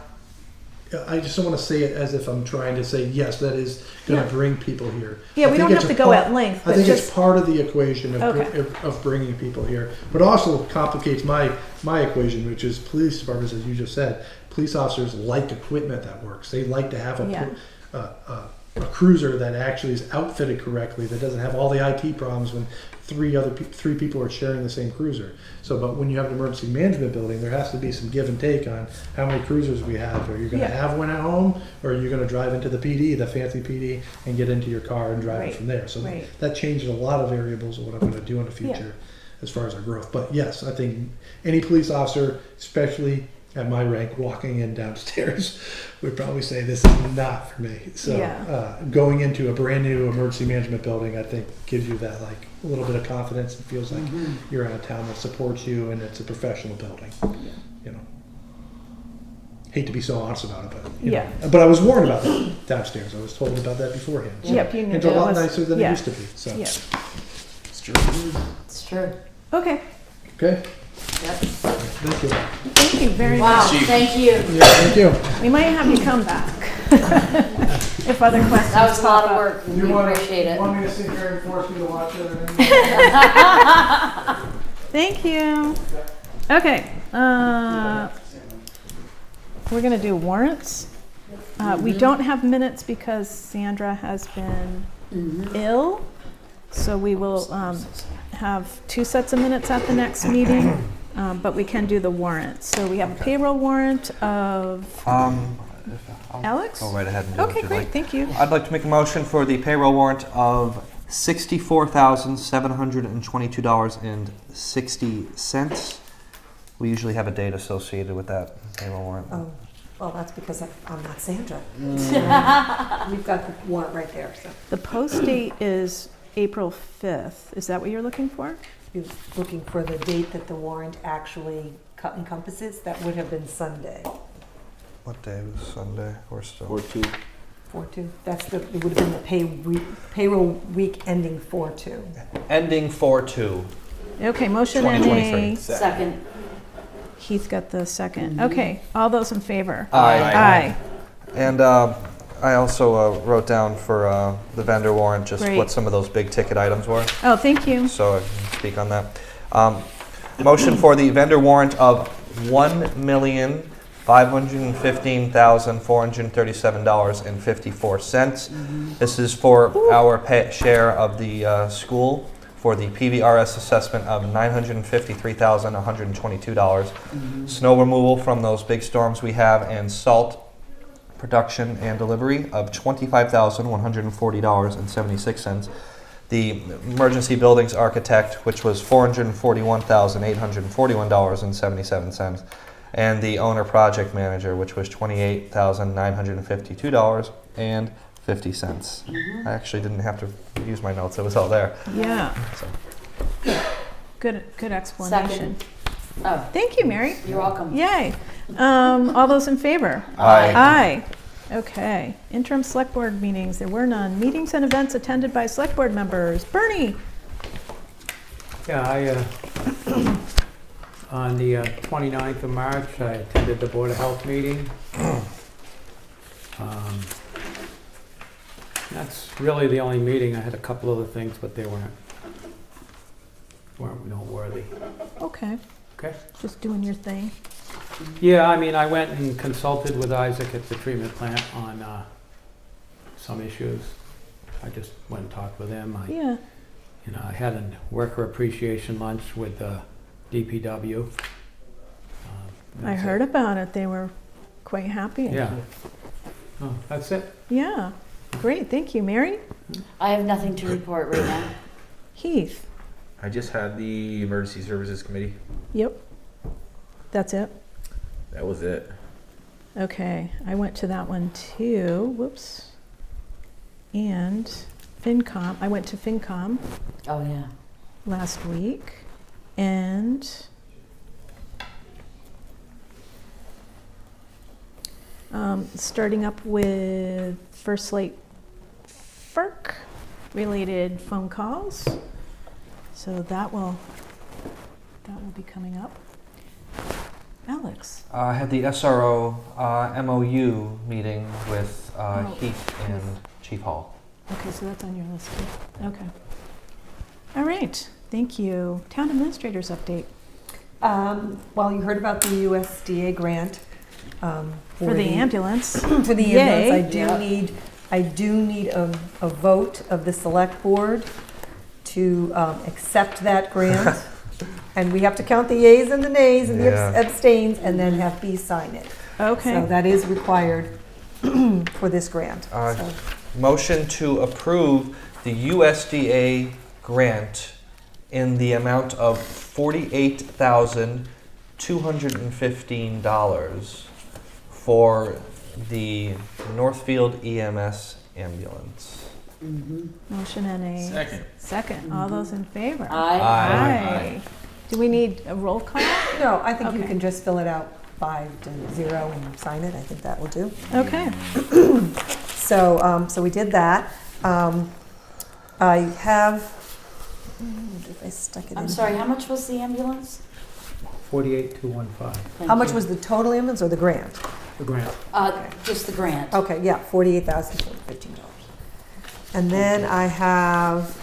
I just don't want to say it as if I'm trying to say yes, that is going to No. bring people here. Yeah, I we think don't it's have a to go part- at length, I but think just, it's part of the equation of, Okay. of bringing people here, but also complicates my equation, which is police departments, as you just said. Police officers like equipment that works. They like to have a cruiser that actually is outfitted correctly, that doesn't have all the IT problems when three people are sharing the same cruiser. So, but when you have an emergency management building, there has to be some give and take on how many cruisers we have. Are you going to Yeah. have one at home, or are you going to drive into the PD, the fancy PD, and get into your car and drive Right, it from there? So right. that changes a lot of variables of what I'm going to do in the future as far as our growth. But yes, I think any police officer, especially at my rank, walking in downstairs, would probably say this is not for me. So Yeah. going into a brand new emergency management building, I think gives you that like a little bit of confidence. It feels like you're in a town that supports you, and it's a professional building. You know. hate to be so honest about it, but you know. Yeah. But I was warned about that downstairs. I was told about that beforehand. So Yep, you knew it's a that lot was- nicer than yeah. it used to be. So Yeah. It's true. It's true. Okay, okay, Yep. thank you. thank you very Wow, much. thank you. Yeah, thank you. We might have you come back if other questions That was a lot pop of up. work. We appreciate it. Want me to sit here and force me to watch it? Or Thank you. Okay, we're gonna do warrants. We don't have minutes because Sandra has been ill, so we will have 2 sets of minutes at the next meeting, but we can do the warrants. So we have a payroll warrant of I'll Alex? go right ahead and do Okay, what you'd great, like. thank you. I'd like to make a motion for the payroll warrant of $64,722.60. We usually have a date associated with that payroll warrant. Oh, well, that's because I'm not Sandra. We've got the warrant right there, so. The post date is April 5th. Is that what you're looking for? You're looking for the date that the warrant actually encompasses, that would have been Sunday. What day was Sunday? We're still. Or two. 4/2, it would have been the payroll week ending 4/2. Ending 4/2. Okay, motion and a, 2023. Second. Heath got the second. Okay, all those in favor? Aye. Aye. And I also wrote down for the vendor warrant just Great. what some of those big ticket items were, Oh, thank you. so I can speak on that. Motion for the vendor warrant of $1,515,437.54. This is for our share of the school for the PVRS assessment of $953,122. Snow removal from those big storms we have, and salt production and delivery of $25,140.76. The emergency buildings architect, which was $441,841.77. And the owner project manager, which was $28,952.50. I actually didn't have to use my notes, it was all there. Yeah, So. good explanation. Oh, Thank you, Mary. you're welcome. Yay. All those in favor? Aye. Aye. Okay, interim select board meetings, there were none. Meetings and events attended by select board members. Bernie? Yeah, on the 29th of March, I attended the Board of Health meeting. That's really the only meeting. I had a couple other things, but they weren't noteworthy. Okay, Okay? just doing your thing. Yeah, I mean, I went and consulted with Isaac at the treatment plant on some issues. I just went and talked with him. Yeah, I had a worker appreciation lunch with DPW. I heard about it. They were quite happy. Yeah. Oh, that's it. Yeah, great, thank you. Mary? I have nothing to report right now. Heath? I just had the emergency services committee. Yep. That's it? That was it. Okay, I went to that one too. Whoops. And FinCom, I went to FinCom Oh, yeah. last week. And starting up with First Light FERC related phone calls. So that will be coming up. Alex? I had the SRO MOU meeting with Heath and Chief Hall. Okay, so that's on your list too. Okay. All right, thank you. Town administrators update. Well, you heard about the USDA grant. For the ambulance. For the Yay. ambulance, I do need a vote of the select board to accept that grant. And we have to count the yeas and the nays and the Yeah. abstains, and then have B sign it. Okay. So that is required for this grant. So, Motion to approve the USDA grant in the amount of $48,215 for the Northfield EMS ambulance. Motion and a second. All those in favor? Aye. Aye. Do we need a roll call? No, I think you Okay. can just fill it out. 5-0 and sign it. I think that will do. Okay. So we did that. I have, if I stuck it I'm in. sorry, how much was the ambulance? 48,215, Thank How much you. was the total ambulance or the grant? the grant. Just the grant. Okay, yeah, $48,015. And then I have,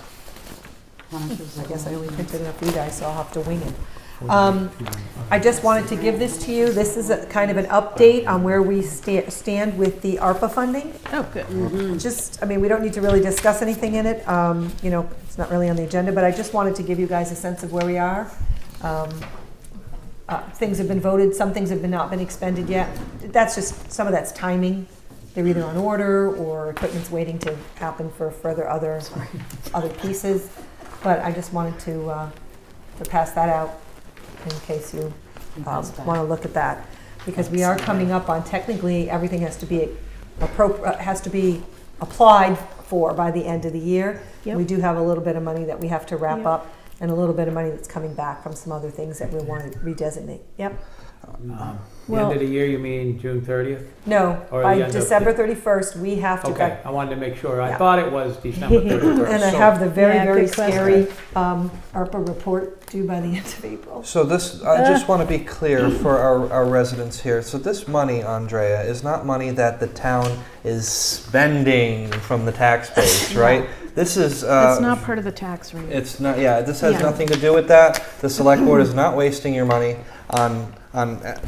How much was I the guess I grant? only printed enough for you guys, so I'll have to wing it. I just wanted to give this to you. This is a kind of an update on where we stand with the ARPA funding. Oh, good. Just, I mean, we don't need to really discuss anything in it. You know, it's not really on the agenda, but I just wanted to give you guys a sense of where we are. Things have been voted, some things have not been expended yet. That's just, some of that's timing. They're either on order or equipment's waiting to happen for further other pieces. But I just wanted to pass that out in case you want to look at that. Because we are coming up on, technically, everything has to be applied for by the end of the year. Yep. We do have a little bit of money that we have to wrap Yep. up, and a little bit of money that's coming back from some other things that we want to redesignate. Yep. The end of the year, you mean June 30th? No, Or the by end of December 31st, we have to. Okay, I wanted to make sure. I Yeah. thought it was December 31st. And I so- have the very, Yeah, very good question. scary ARPA report due by the end of April. So this, I just want to be clear for our residents here. So this money, Andrea, is not money that the town is spending from the tax base, right? This is. It's not part of the tax rate. It's not. Yeah, this has Yeah. nothing to do with that. The select board is not wasting your money on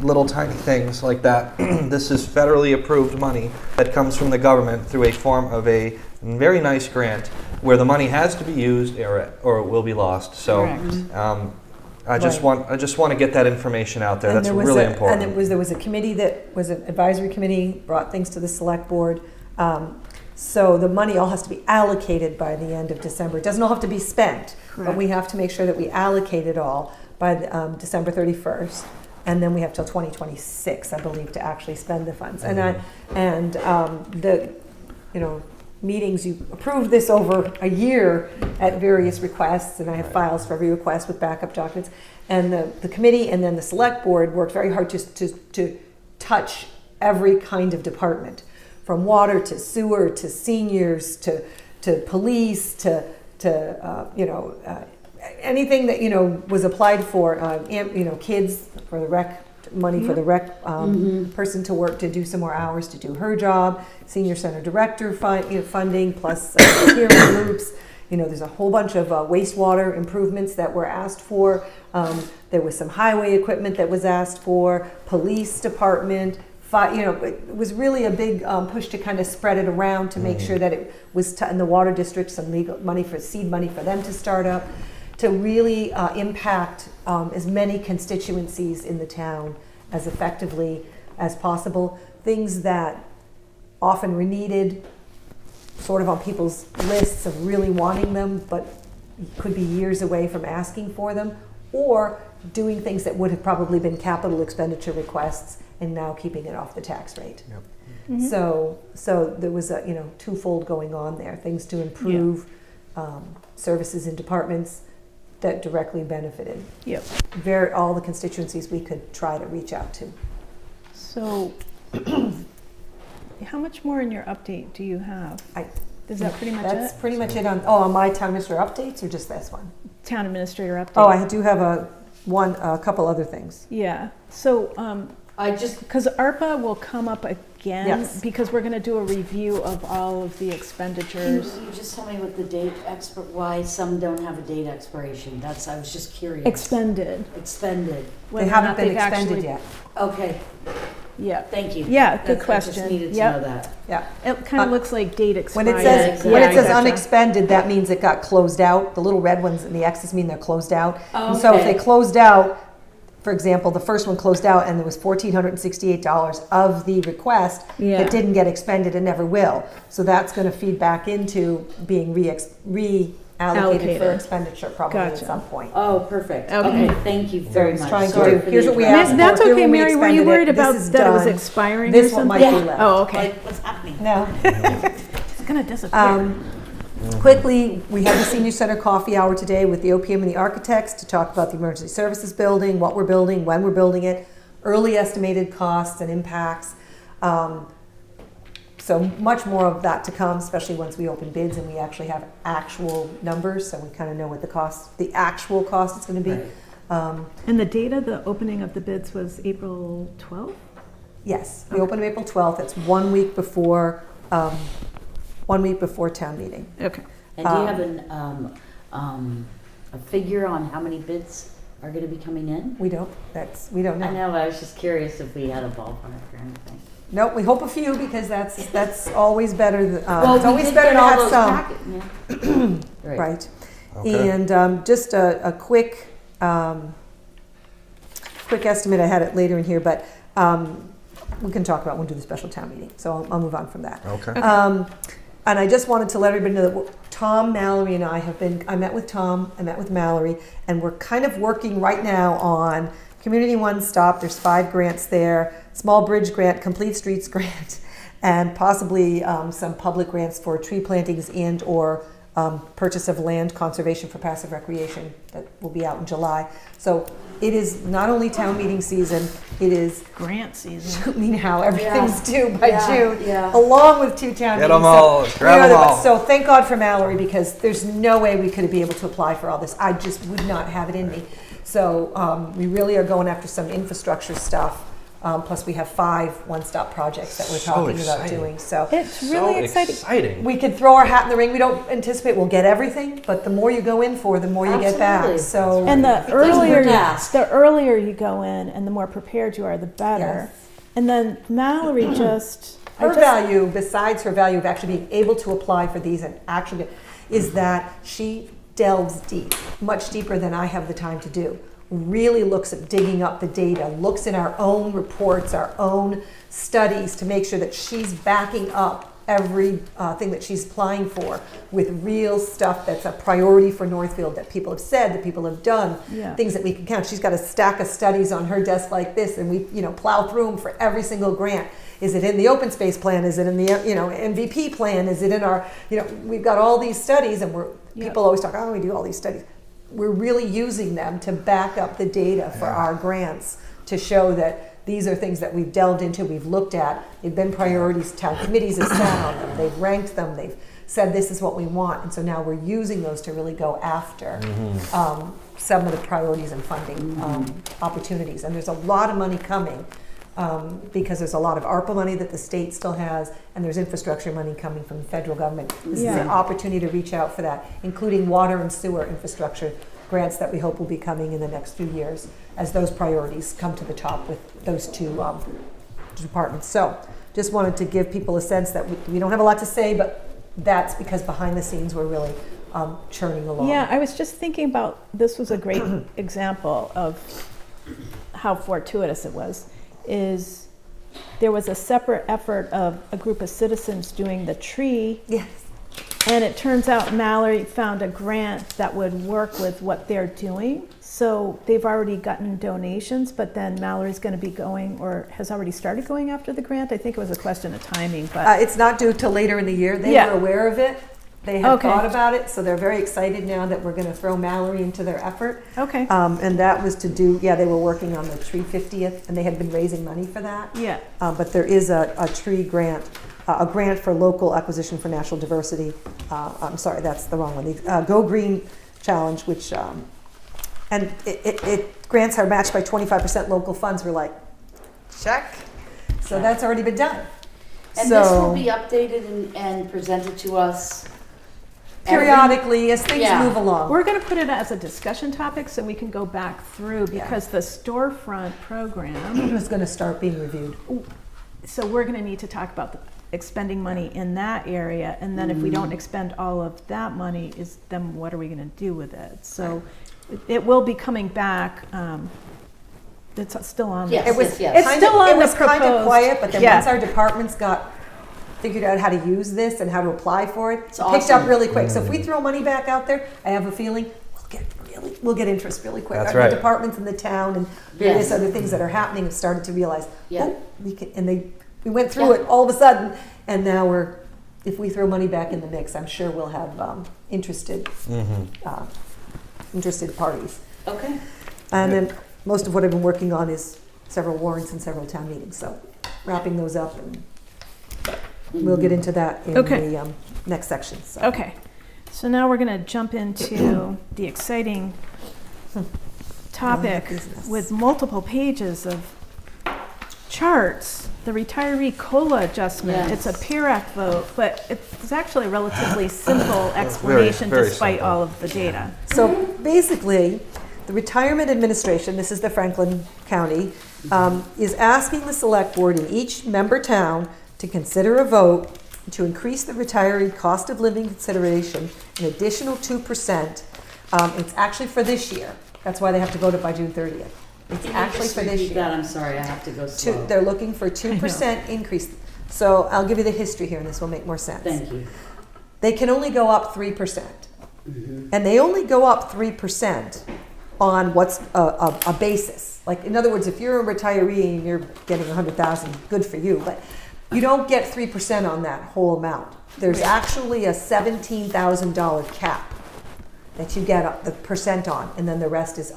little tiny things like that. This is federally approved money that comes from the government through a form of a very nice grant where the money has to be used or it will be lost. So Correct. I just want to get that information out there. And That's there was really a- important. And there was a committee that was an advisory committee, brought things to the select board. So the money all has to be allocated by the end of December. It doesn't all have to be spent, but we have to make sure that we allocate it all by December 31st. And then we have till 2026, I believe, to actually spend the funds. And the, you know, meetings, you approved this over a year at various requests, and I have files for every request with backup documents. And the committee and then the select board worked very hard just to touch every kind of department, from water to sewer to seniors to police to you know, anything that, you know, was applied for, you know, kids for the rec, money for the rec person to work, to do some more hours to do her job, senior center director funding, plus hearing groups. You know, there's a whole bunch of wastewater improvements that were asked for. There was some highway equipment that was asked for, police department. You know, it was really a big push to kind of spread it around to make sure that it was, in the water district, some legal money for seed money for them to start up, to really impact as many constituencies in the town as effectively as possible. Things that often were needed, sort of on people's lists of really wanting them, but could be years away from asking for them, or doing things that would have probably been capital expenditure requests and now keeping it off the tax rate. Mhm. So there was a, you know, twofold going on there, things to improve services in departments that directly benefited Yep. all the constituencies we could try to reach out to. So, how much more in your update do you have? Is that pretty much That's it? pretty much it on my town minister updates, or just this one? Town administrator update? Oh, I do have a couple other things. Yeah, so, because ARPA will come up again, Yes. because we're gonna do a review of all of the expenditures. Can you just tell me what the date why some don't have a date expiration? I was just curious. Expended. Expended. They whether or haven't not been they've expended actually- yet. Okay, Yeah, thank you. Yeah, good I just question. needed to Yep. know that. Yeah. it kind of looks like date When expired. it says, Yeah, when it exactly. says Gotcha. unexpended, that means it got closed out. The little red ones and the X's mean they're closed out. And so if Okay. they closed out, for example, the first one closed out and there was $1,468 of the request Yeah. that didn't get expended and never will. So that's going to feed back into being reallocated for Allocated. expenditure probably at Gotcha. some point. Oh, perfect. Okay. Okay, thank you very it's much. trying to Sorry do- for the here's what we interruption. asked That's Here okay, when we Mary, were you expended worried it, this about is that it was done. expiring or This one something? might be left. Oh, okay. Like, what's happening? No. It's gonna disappear. Quickly, we had the senior center coffee hour today with the OPM and the architects to talk about the emergency services building, what we're building, when we're building it, early estimated costs and impacts. So much more of that to come, especially once we open bids and we actually have actual numbers, so we kind of know what the actual cost is going to be. Right. And the date of the opening of the bids was April 12th? Yes, we open April 12th. It's 1 week before 1 week before town meeting. Okay. And do you have a figure on how many bids are going to be coming in? We don't know. I know, I was just curious if we had a ballpark or anything. Nope, we hope a few because that's always better. It's we always did better get to all have those some. Right. Right. Okay. And just a quick estimate. I had it later in here, but we can talk about when we do the special town meeting. So I'll move on from that. Okay. And I just wanted to let everybody know that Tom, Mallory, and I met with Tom, I met with Mallory, and we're kind of working right now on Community One Stop. There's 5 grants there, Small Bridge Grant, Complete Streets Grant, and possibly some public grants for tree plantings and or purchase of land conservation for passive recreation that will be out in July. So it is not only town meeting season, it is Grant season. shoot me now, everything's due by June, Yeah. along with 2 town Get meetings. them all, grab them all. So thank God for Mallory, because there's no way we could be able to apply for all this. I just would not have it in me. So we really are going after some infrastructure stuff. Plus we have 5 one-stop projects that we're So talking about exciting. doing. So It's really exciting. Exciting. we can throw our hat in the ring. We don't anticipate we'll get everything, but the more you go in for, the more you get back. Absolutely. So And the earlier, task. the earlier you go in and the more prepared you are, the better. Yes. And then Mallory her value, besides her value of actually being able to apply for these and actually, is that she delves deep, much deeper than I have the time to do. Really looks at digging up the data, looks in our own reports, our own studies to make sure that she's backing up every thing that she's applying for with real stuff that's a priority for Northfield, that people have said, that people have done, Yeah. things that we can count. She's got a stack of studies on her desk like this, and we plow through them for every single grant. Is it in the open space plan? Is it in the MVP plan? Is it in our we've got all these studies, and people always talk, oh, we do all these studies. We're really using them to back up the data for our grants to show that these are things that we've delved into, we've looked at, they've been priorities, town committees have found them, they've ranked them, they've said this is what we want, and so now we're using those to really go after some of the priorities and funding opportunities. And there's a lot of money coming because there's a lot of ARPA money that the state still has, and there's infrastructure money coming from the federal government. This is an opportunity to reach out for that, including water and sewer infrastructure grants that we hope will be coming in the next few years as those priorities come to the top with those 2 departments. So just wanted to give people a sense that we don't have a lot to say, but that's because behind the scenes we're really churning along. Yeah, I was just thinking about, this was a great example of how fortuitous it was, is there was a separate effort of a group of citizens doing the tree. Yes. And it turns out Mallory found a grant that would work with what they're doing. So they've already gotten donations, but then Mallory's going to be going, or has already started going after the grant. I think it was a question of timing, but It's not due till later in the year. They were aware of it. They had thought about it, so they're very excited now that we're going to throw Mallory into their effort. okay. And that was to do, they were working on the tree 50th, and they had been raising money for that. Yeah. But there is a tree grant, a grant for local acquisition for national diversity. I'm sorry, that's the wrong one. The Go Green Challenge, which, and it grants are matched by 25% local funds. We're like, check. So that's already been done. And this will be updated and presented to us periodically as things Yeah. move along. We're going to put it as a discussion topic so we can go back through, because the storefront program, It's going to start being reviewed. so we're going to need to talk about expending money in that area, and then if we don't expend all of that money, then what are we going to do with it? So it will be coming back. It's still on. Yes. It was yes. It's still on it was the kind of proposed. quiet, but then Yeah. once our departments figured out how to use this and how to apply for it, It's it picked up awesome. really quick. So if we throw money back out there, I have a feeling we'll get interest really quick. That's Our right. departments in the town and various Yes. other things that are happening have started to realize, Yeah. we can, and we went through it all of a sudden, and now if we throw money back in the mix, I'm sure we'll have interested parties. Okay. And then most of what I've been working on is several warrants and several town meetings. So wrapping those up, and we'll get into that in Okay. the next section. So. Okay, so now we're going to jump into the exciting topic business. with multiple pages of charts. The retiree COLA adjustment. Yes. It's a Peer Act vote, but it's actually a relatively simple explanation very despite simple. all of the data. So basically, the Retirement Administration, this is the Franklin County, is asking the Select Board in each member town to consider a vote to increase the retiree cost of living consideration an additional 2%. It's actually for this year. That's why they have to vote it by June 30th. It's actually for this year. I'm sorry, I have to go slow. They're looking for a 2% increase. So I'll give you the history here, and this will make more sense. Thank you. They can only go up 3%. And they only go up 3% on what's a basis. Like, in other words, if you're a retiree and you're getting $100,000, good for you, but you don't get 3% on that whole amount. There's actually a $17,000 cap that you get the percent on, and then the rest is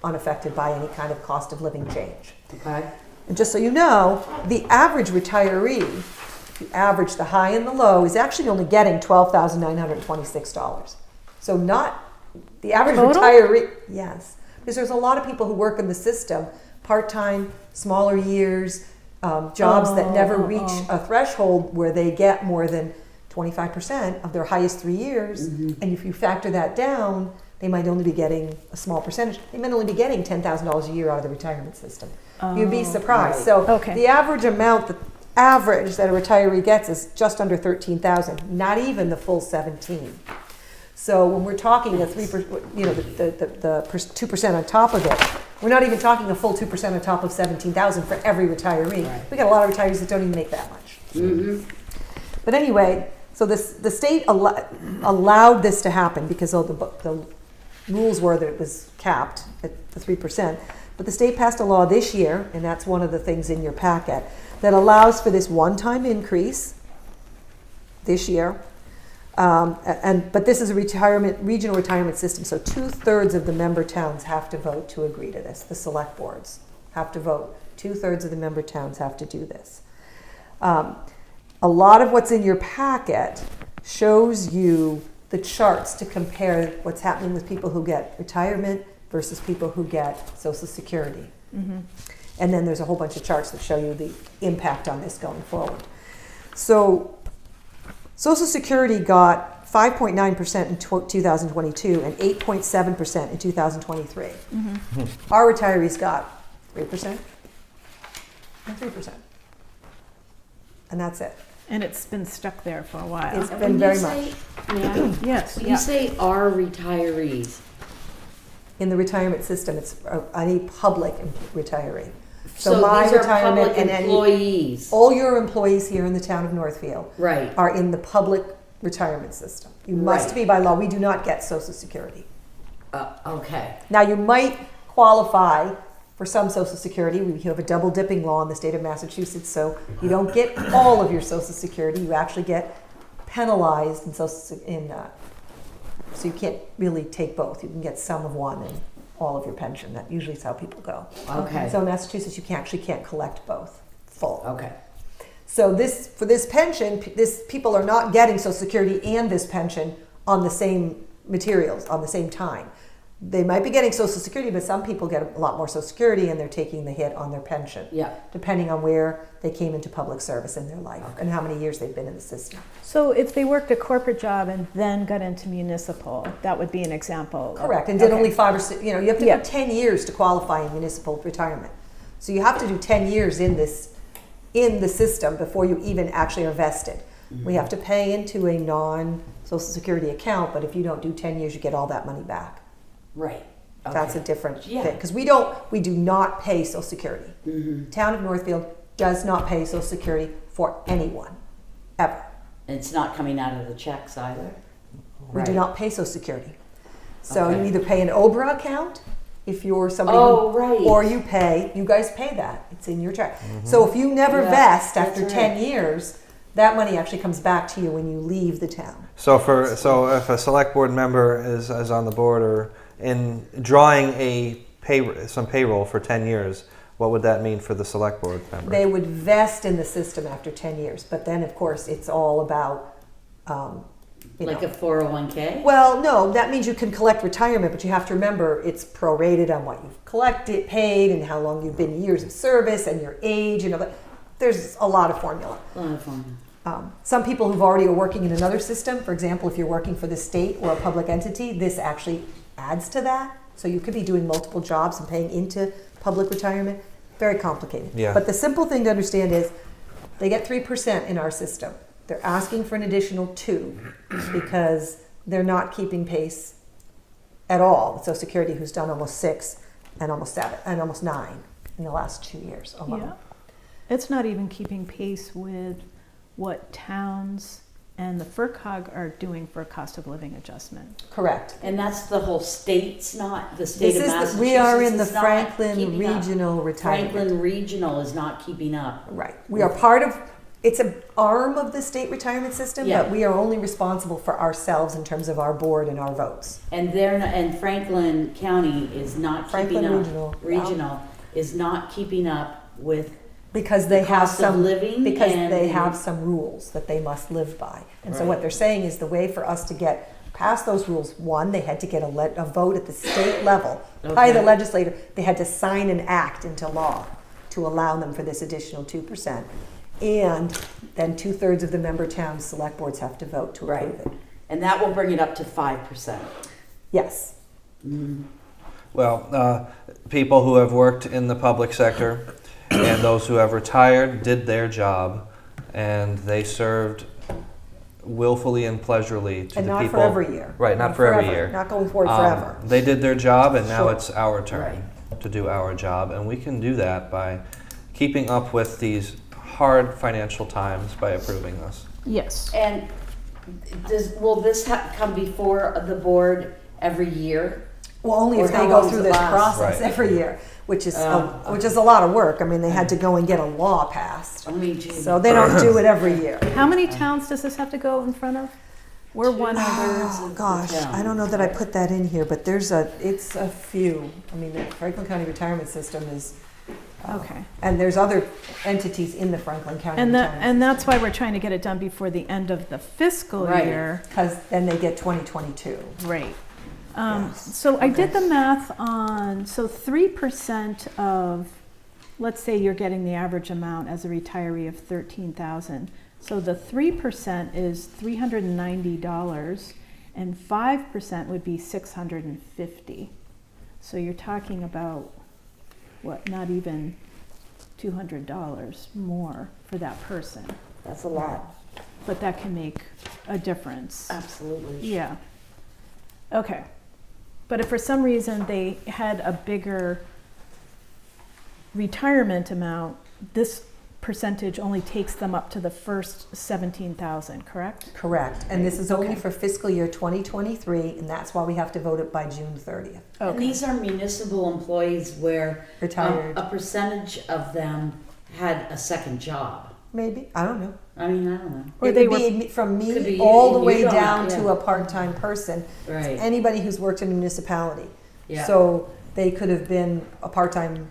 unaffected by any kind of cost of living change. Okay. And just so you know, the average retiree, if you average the high and the low, is actually only getting $12,926. So not the average Total? retiree, yes. Because there's a lot of people who work in the system, part-time, smaller years, jobs that never reach a threshold where they get more than 25% of their highest 3 years. And if you factor that down, they might only be getting a small percentage. They might only be getting $10,000 a year out of the retirement system. You'd be surprised. right. So Okay. the average amount, the average that a retiree gets is just under 13,000, not even the full 17. So when we're talking the 3%, you know, the 2% on top of it, we're not even talking a full 2% on top of 17,000 for every retiree. Right. We got a lot of retirees that don't even make that much. But anyway, so the state allowed this to happen because the rules were that it was capped at the 3%. But the state passed a law this year, and that's one of the things in your packet, that allows for this one-time increase this year. But this is a regional retirement system, so 2/3 of the member towns have to vote to agree to this. The select boards have to vote. 2/3 of the member towns have to do this. A lot of what's in your packet shows you the charts to compare what's happening with people who get retirement versus people who get Social Security. And then there's a whole bunch of charts that show you the impact on this going forward. So Social Security got 5.9% in 2022 and 8.7% in 2023. Our retirees got 3% and 3%. And that's it. And it's been stuck there for a while. It's been very much Yes, When yeah. you say our retirees, in the retirement system. It's any public retiree. so my these are retirement public and any- employees. All your employees here in the town of Northfield Right. are in the public retirement system. You must Right. be by law. We do not get Social Security. Okay. Now, you might qualify for some Social Security. We have a double dipping law in the state of Massachusetts, so you don't get all of your Social Security. You actually get penalized in so you can't really take both. You can get some of one and all of your pension. That usually is how people go. Okay. So in Massachusetts, you can't collect both full. Okay. So for this pension, people are not getting Social Security and this pension on the same materials, on the same time. They might be getting Social Security, but some people get a lot more Social Security and they're taking the hit on their pension, Yeah. depending on where they came into public service in their life and how many years they've been in the system. So if they worked a corporate job and then got into municipal, that would be an example. Correct, and did Okay. only 5 or 6, you have to Yeah. do 10 years to qualify in municipal retirement. So you have to do 10 years in the system before you even actually are vested. We have to pay into a non-Social Security account, but if you don't do 10 years, you get all that money back. Right. Okay. That's a different Yeah. thing, because we do not pay Social Security. Town of Northfield does not pay Social Security for anyone, ever. It's not coming out of the checks either. We do Right. not pay Social Security. So you Okay. either pay an OBRA account if you're somebody Oh, right. or you guys pay that. It's in your check. So if you never Yeah, vest that's after right. 10 years, that money actually comes back to you when you leave the town. So if a select board member is on the board or in drawing some payroll for 10 years, What would that mean for the select board member? They would vest in the system after 10 years, but then, of course, it's all about, you Like know. a 401k? Well, no, that means you can collect retirement, but you have to remember it's prorated on what you've collected, paid, and how long you've been years of service, and your age, and all that. There's a lot of formula. A lot of fun. Some people who've already are working in another system, for example, if you're working for the state or a public entity, this actually adds to that. So you could be doing multiple jobs and paying into public retirement. Very complicated. Yeah. But the simple thing to understand is they get 3% in our system. They're asking for an additional 2 because they're not keeping pace at all with Social Security, who's done almost 6 and almost 7 and almost 9 in the last 2 years alone. Yeah. It's not even keeping pace with what towns and the FERCog are doing for a cost of living adjustment. Correct. And that's the whole state's not, the state of Massachusetts We are in the is not Franklin keeping up. Regional Retirement. Franklin Regional is not keeping up. Right. We are part of, it's an arm of the state retirement system, Yeah. but we are only responsible for ourselves in terms of our board and our votes. And they're not, and Franklin County is not Franklin keeping up. Regional, yeah. Regional is not keeping up with Because they the have cost of some, living because and they the- have some rules that they must live by. And so Right. what they're saying is the way for us to get past those rules, one, they had to get a vote at the state level by the Okay. legislature. They had to sign an act into law to allow them for this additional 2%. And then 2/3 of the member towns select boards have to vote to Right. approve it. and that will bring it up to 5%. Yes. Well, people who have worked in the public sector and those who have retired did their job, and they served willfully and pleasurely to And the not people. for every year. Right, not for every forever. year. Not going forward forever. They did their job, and now Sure. it's our turn to do our job, and we can do that by keeping up with these hard financial times by approving this. Yes. And will this come before the board every year? Well, only Or if they how go long through does it this last? process Right. every year, which is Oh, a lot of work. I mean, they had to go and get a law passed, I mean, gee. so they don't do it every year. How many towns does this have to go in front of? We're one of Oh gosh, I don't know that I put that in here, but it's a few. I mean, the Franklin County Retirement System is. Okay. And there's other entities in the Franklin County Retirement And that's why we're trying to get it done before the end of the fiscal Right. year. because then they get 2022. Right. Yes. So I did the math on, so 3% of, let's say you're getting the average amount as a retiree of 13,000. So the 3% is $390 and 5% would be $650. So you're talking about, what, not even $200 more for that person. That's a lot. But that can make a difference. Absolutely. Yeah. Okay. But if for some reason they had a bigger retirement amount, this percentage only takes them up to the first 17,000, correct? Correct. And this is only Okay. for fiscal year 2023, and that's why we have to vote it by June 30th. And these are municipal employees where Retired. a percentage of them had a second job. Maybe, I don't know. I mean, I don't know. Or It they would were, be from Could be me you, all the you way don't down know, to yeah. a part-time person. Right. Anybody who's worked in a municipality. Yeah. So they could have been a part-time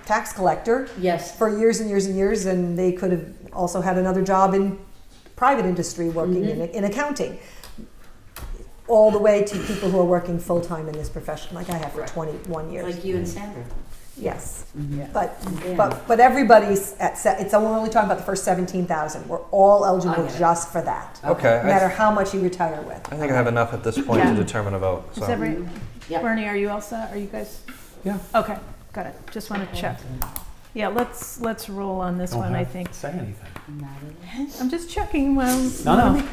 tax collector Yes. for years and years and years, and they could have also had another job in private industry working in accounting. All the way to people who are working full-time in this profession, like I have for Right. 21 years. Like you and Sandra. Yes. yeah. But Yeah. but everybody's we're only talking about the first 17,000. We're all eligible I get it. just for that. Okay, No matter how much you retire with. I think I have enough at this point Yeah. to determine a vote. Is So. every, Yeah. Bernie, are you all set? Are you guys? Yeah. Okay, got it. Just want to check. Yeah, let's roll on this Don't one, I have think. to say anything. I'm just checking. Well,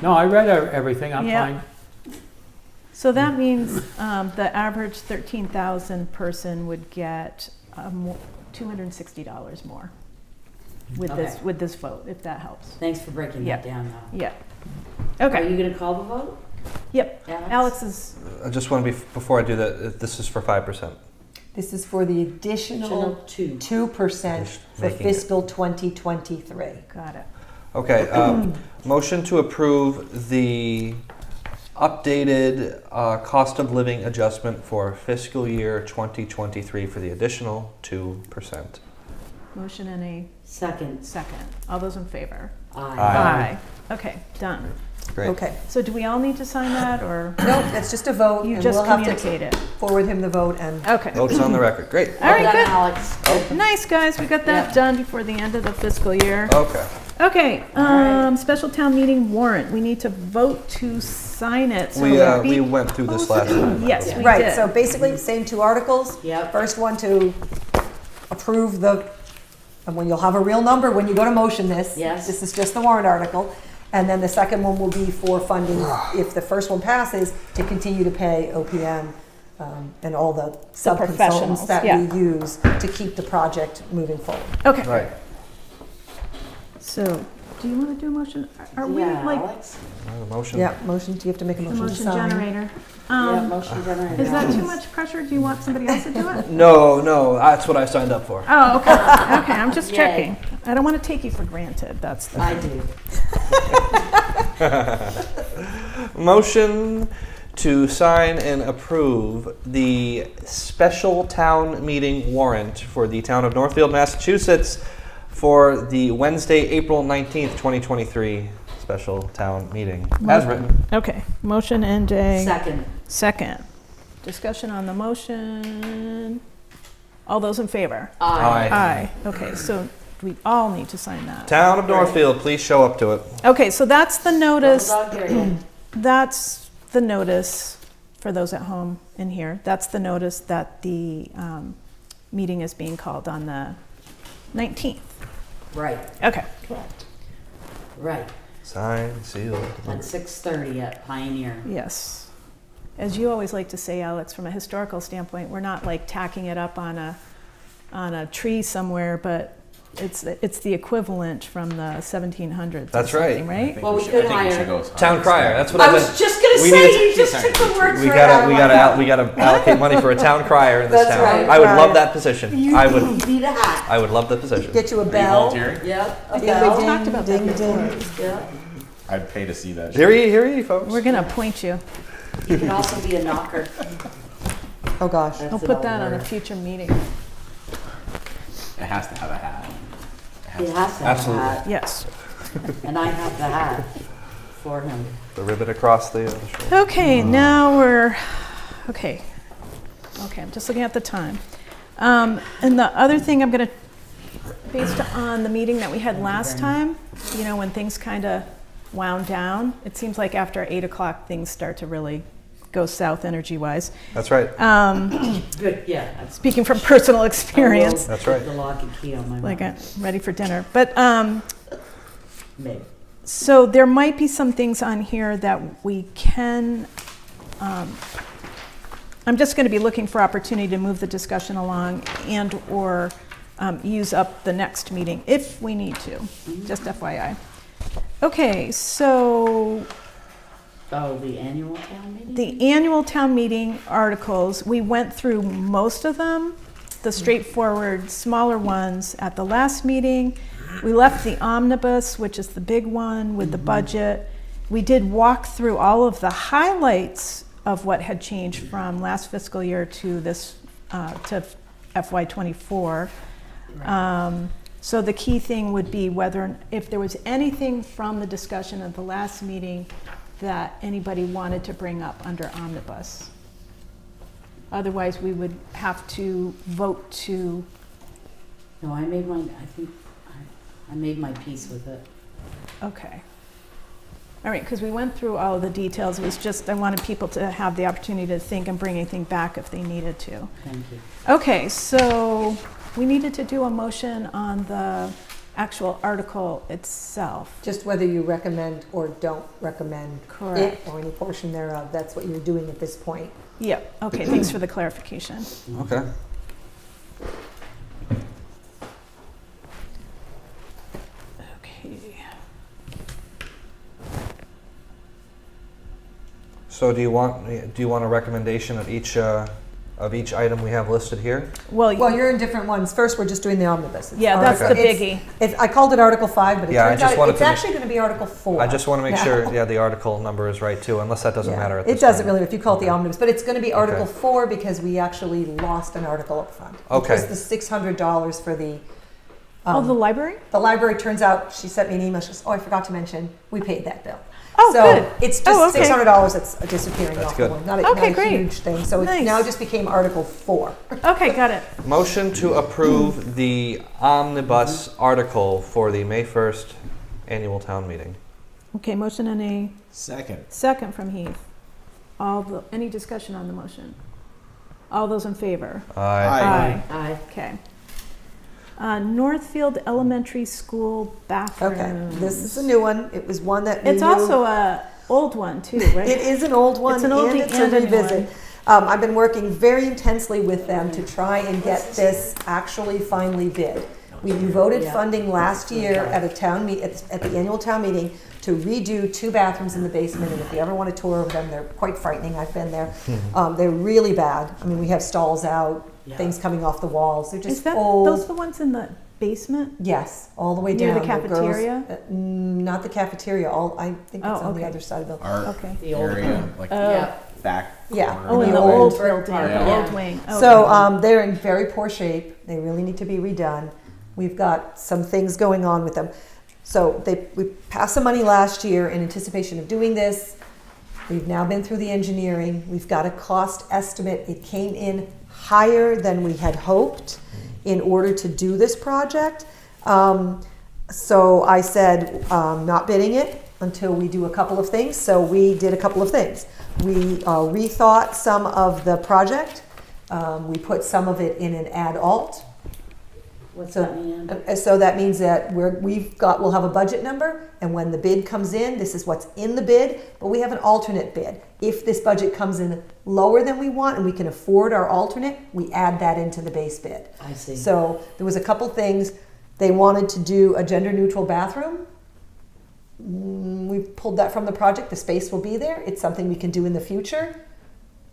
No, I read everything. I'm Yeah. fine. So that means the average 13,000 person would get $260 more with Okay. this vote, if that helps. Thanks for breaking that Yeah. down, though. Yeah. Are Okay. you going to call the vote? Yep. Alex? Alex is. I just want to be, before I do that, this is for 5%. This is for the additional Additional 2. 2% Just for making it. fiscal 2023. Got it. Okay, motion to approve the updated cost of living adjustment for fiscal year 2023 for the additional 2%. Motion and a Second. second. All those in favor? Aye. Okay, done. Great. Okay. So do we all need to sign that, or No, it's just a vote, you and just we'll have communicate it? to forward him the vote and. Okay. Votes on the record. Great. All right, Well done, good. Alex. Nice, guys. We got that Yeah. done before the end of the fiscal year. Okay. Okay, All right. special town meeting warrant. We need to vote to sign it. So We went through this last time. Yes, we Right, did. so basically, same two articles. Yep. First one to approve the, and when you'll have a real number when you go to motion this. Yes. This is just the warrant article. And then the second one will be for funding, if the first one passes, to continue to pay OPM and all the sub-consultants professionals, that yeah. we use to keep the project moving forward. Okay, Right. so do you want to do a motion? Are we Yeah, like Alex? Motion. Yeah, motion, do you have to make a the motion to motion sign? generator? Yeah, motion generator. Is that too much pressure? Do you want somebody else to do it? No, that's what I signed up for. Oh, okay. Okay, I'm just Yay. checking. I don't want to take you for granted. That's the I do. Motion to sign and approve the special town meeting warrant for the town of Northfield, Massachusetts for the Wednesday, April 19th, 2023 special town meeting. As written. Okay, motion and a Second. second. Discussion on the motion. All those in favor? Aye. Aye. Okay, so we all need to sign that. Town of Northfield, please show up to it. Okay, so that's the notice. Dog area. That's the notice for those at home in here. That's the notice that the meeting is being called on the 19th. Right, Okay. right. Signed, sealed. At 6:30 at Pioneer. Yes. As you always like to say, Alex, from a historical standpoint, we're not like tacking it up on a tree somewhere, but it's the equivalent from the 1700s. or That's right. something, right? Well, we could hire. Town crier, that's what I I was meant. just gonna We say, need to- you just took the words We right out of my mouth. we gotta allocate money for a town crier in this That's town. right, I would right. love that position. I would. You need a hat. I would love that position. Get you a bell. Yep, a Ding, bell. ding, talked about that ding, before. ding. Yep. I'd pay to see that. Hear ye, folks. We're going to appoint you. You can also be a knocker. Oh, gosh. That's I'll an put old that on a word. future meeting. It has to have a hat. He has to have a Absolutely. hat, Yes. and I have the hat for him. The ribbon across the shoulder. Okay, now we're, okay, I'm just looking at the time. And the other thing I'm gonna, based on the meeting that we had last time, you know, when things kind of wound down, it seems like after 8 o'clock, things start to really go south energy-wise. That's right. Good, yeah. that's- Speaking from personal experience, That's I will right. put the lock and key on my like mouth. I'm ready for dinner. But, Maybe. so there might be some things on here that we can, I'm just going to be looking for opportunity to move the discussion along and/or use up the next meeting if we need to, just FYI. Okay, so Oh, the annual town meeting? the annual town meeting articles, we went through most of them, the straightforward, smaller ones at the last meeting. We left the omnibus, which is the big one with the budget. We did walk through all of the highlights of what had changed from last fiscal year to this, to FY '24. So the key thing would be whether, if there was anything from the discussion at the last meeting that anybody wanted to bring up under omnibus. Otherwise, we would have to vote to, No, I made my, I think, I made my peace with it. okay. All right, because we went through all of the details. It was just, I wanted people to have the opportunity to think and bring anything back if they needed to. Thank you. Okay, so we needed to do a motion on the actual article itself. Just whether you recommend or don't recommend it Correct. or any portion thereof. That's what you're doing at this point. Yep, okay, thanks for the clarification. Okay. Okay. So do you want a recommendation of each of each item we have listed here? Well, Well, you're in different ones. First, we're just doing the omnibus. It's yeah, that's the Article- biggie. I called it Article 5, but it Yeah, I turns just out wanted it's to make- actually going to be Article 4. I just want to make now. sure, yeah, the article number is right too, unless that doesn't Yeah. matter at this It doesn't time. really if you call it the Okay. omnibus, but it's going to be Article Okay. 4 because we actually lost an article up front. Okay. It was the $600 for the. Oh, the library? The library, turns out, she sent me an email, she goes, oh, I forgot to mention, we paid that bill. Oh, So good. it's Oh, just okay. $600 that's disappearing That's off the good. one, not Okay, a great. huge thing. So Nice. it now just became Article 4. Okay, got it. Motion to approve the omnibus article for the May 1st annual town meeting. Okay, motion and a Second. second from Heath. Any discussion on the motion? All those in favor? Aye. Aye. Okay. Northfield Elementary School bathroom. Okay, this is a new one. It was one that we It's knew- also a old one too, right? It is an old one It's an oldie and it's a and a new revisit. one. I've been working very intensely with them to try and get this actually finally bid. We voted Yeah. funding last year at a at the annual town meeting to redo 2 bathrooms in the basement, and if you ever want a tour of them, they're quite frightening. I've been there. They're really bad. I mean, we have stalls out, Yeah. things coming off the walls. They're Is just that old. those the ones in the basement? Yes, all the way Near down. the girls- cafeteria? Not the cafeteria. I think it's Oh, on the okay. other side of the building. Art Okay. The old area, one. like Yeah. back. Yeah. corner. Oh, in The the old old brick building, part, the yeah. old wing. Okay. So they're in very poor shape. They really need to be redone. We've got some things going on with them. So we passed some money last year in anticipation of doing this. We've now been through the engineering. We've got a cost estimate. It came in higher than we had hoped in order to do this project. So I said, not bidding it until we do a couple of things. So we did a couple of things. We rethought some of the project. We put some of it in an add alt. What's So, that mean? so that means that we'll have a budget number, and when the bid comes in, this is what's in the bid, but we have an alternate bid. If this budget comes in lower than we want and we can afford our alternate, we add that into the base bid. I see. So there was a couple things. They wanted to do a gender neutral bathroom. We pulled that from the project. The space will be there. It's something we can do in the future,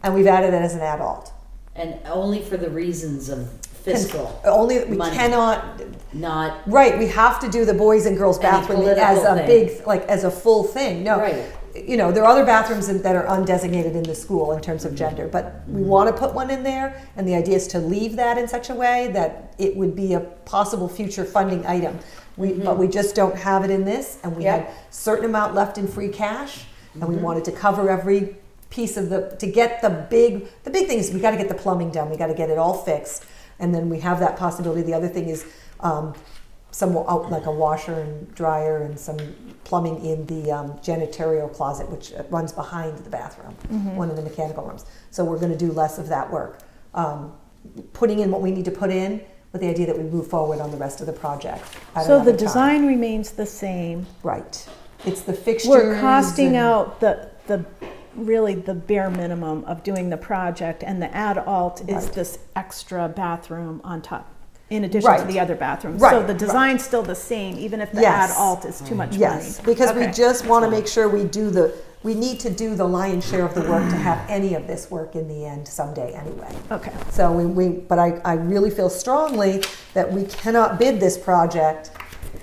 and we've added it as an add alt. And only for the reasons of fiscal, Only we Money. cannot. not Right, we have to do the boys and girls Any bathroom as political a thing. big, like as a full thing. No, Right. you know, there are other bathrooms that are undesignated in the school in terms of gender, but we want to put one in there, and the idea is to leave that in such a way that it would be a possible future funding item. But we just don't have it in this, and we Yep. had certain amount left in free cash, and we wanted to cover every piece of to get the big thing is we got to get the plumbing done, we got to get it all fixed, and then we have that possibility. The other thing is like a washer and dryer and some plumbing in the janitorial closet, which runs behind the bathroom, one of the mechanical rooms. So we're going to do less of that work, putting in what we need to put in, with the idea that we move forward on the rest of the project. At So the another time. design remains the same. Right. It's the fixtures. We're costing and- out the really the bare minimum of doing the project, and the add alt is Right. this extra bathroom on top, in addition to Right. the other bathrooms. Right, So the right. design's still the same, even if the Yes. add alt is too much money. Yes, because we Okay. just want to make sure we need to do the lion's share of the work to have any of this work in the end someday anyway. Okay. So but I really feel strongly that we cannot bid this project.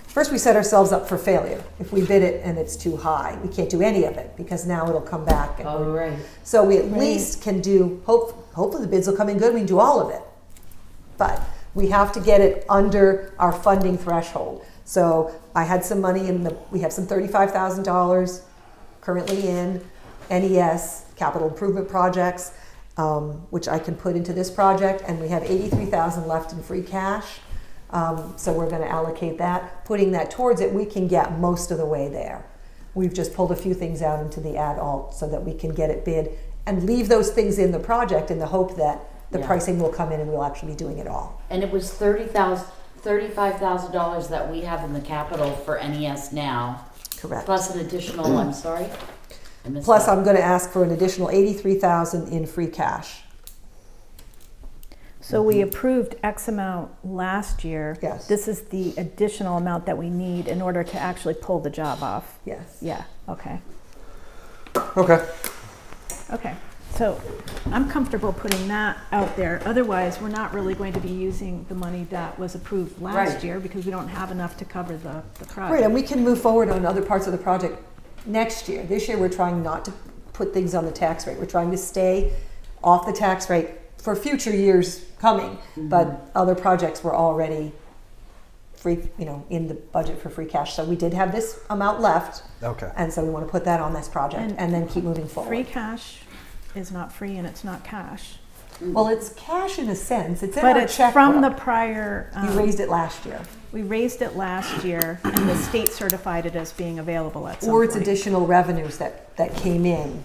First, we set ourselves up for failure. If we bid it and it's too high, we can't do any of it because now it'll come back. And Oh, right. So we at least can do, hopefully the bids will come in good, we can do all of it. But we have to get it under our funding threshold. So I had some money we have some $35,000 currently in NES, capital improvement projects, which I can put into this project, and we have $83,000 left in free cash. So we're going to allocate that. Putting that towards it, we can get most of the way there. We've just pulled a few things out into the add alt so that we can get it bid and leave those things in the project in the hope that the Yeah. pricing will come in and we'll actually be doing it all. And it was $35,000 that we have in the capital for NES now, Correct. plus an additional, I'm sorry? I missed Plus, that. I'm going to ask for an additional $83,000 in free cash. So we approved X amount last year. Yes. This is the additional amount that we need in order to actually pull the job off. Yes. Yeah, okay, Okay. okay. So I'm comfortable putting that out there. Otherwise, we're not really going to be using the money that was approved last Right. year because we don't have enough to cover the project. Right, and we can move forward on other parts of the project next year. This year, we're trying not to put things on the tax rate. We're trying to stay off the tax rate for future years coming. But other projects were already free, in the budget for free cash. So we did have this amount left, Okay. and so we want to put that on this project and then keep moving forward. Free cash is not free and it's not cash. Well, it's cash in a sense. It's in But our it's checkbook. from the prior, You raised it last year. we raised it last year and the state certified it as being available at some Or it's point additional revenues that came in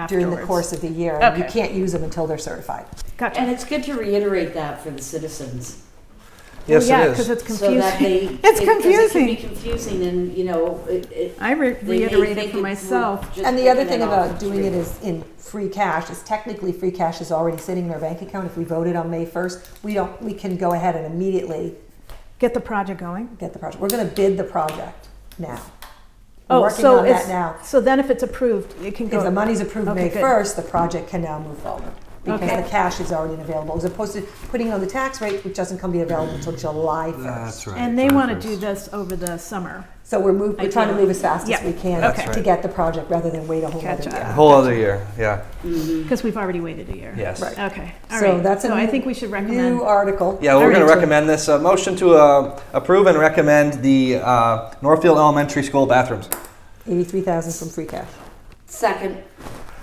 during the afterwards. course of the year. And you Okay. can't use them until they're certified. Gotcha. And it's good to reiterate that for the citizens. Yes, yeah, it because is. it's So that confusing. they, It's because it can be confusing. confusing and, I they may reiterated think for it's myself. just And the other picking thing it off about the doing tree. it is in free cash is technically free cash is already sitting in our bank account. If we voted on May 1st, we can go ahead and immediately Get the project going. get the project. We're going to bid the project now. We're Oh, working so on that now. So then if it's approved, it can go. If the money's approved Okay, May good. 1st, the project can now move forward. Because Okay. the cash is already available, as opposed to putting it on the tax rate, which doesn't come be available until July 1st. That's right. And they want to do this over the summer. So we're trying to move as fast as Yeah. we can Okay. to get the project rather than wait a whole other Gotcha. year. A whole other year, yeah. Because we've already waited a year. Yes. Right. Okay, all So right. that's a So I new- think we should recommend. New article. Yeah, we're All going to right. recommend this. Motion to approve and recommend the Northfield Elementary School bathrooms. 83,000 from free cash. Second,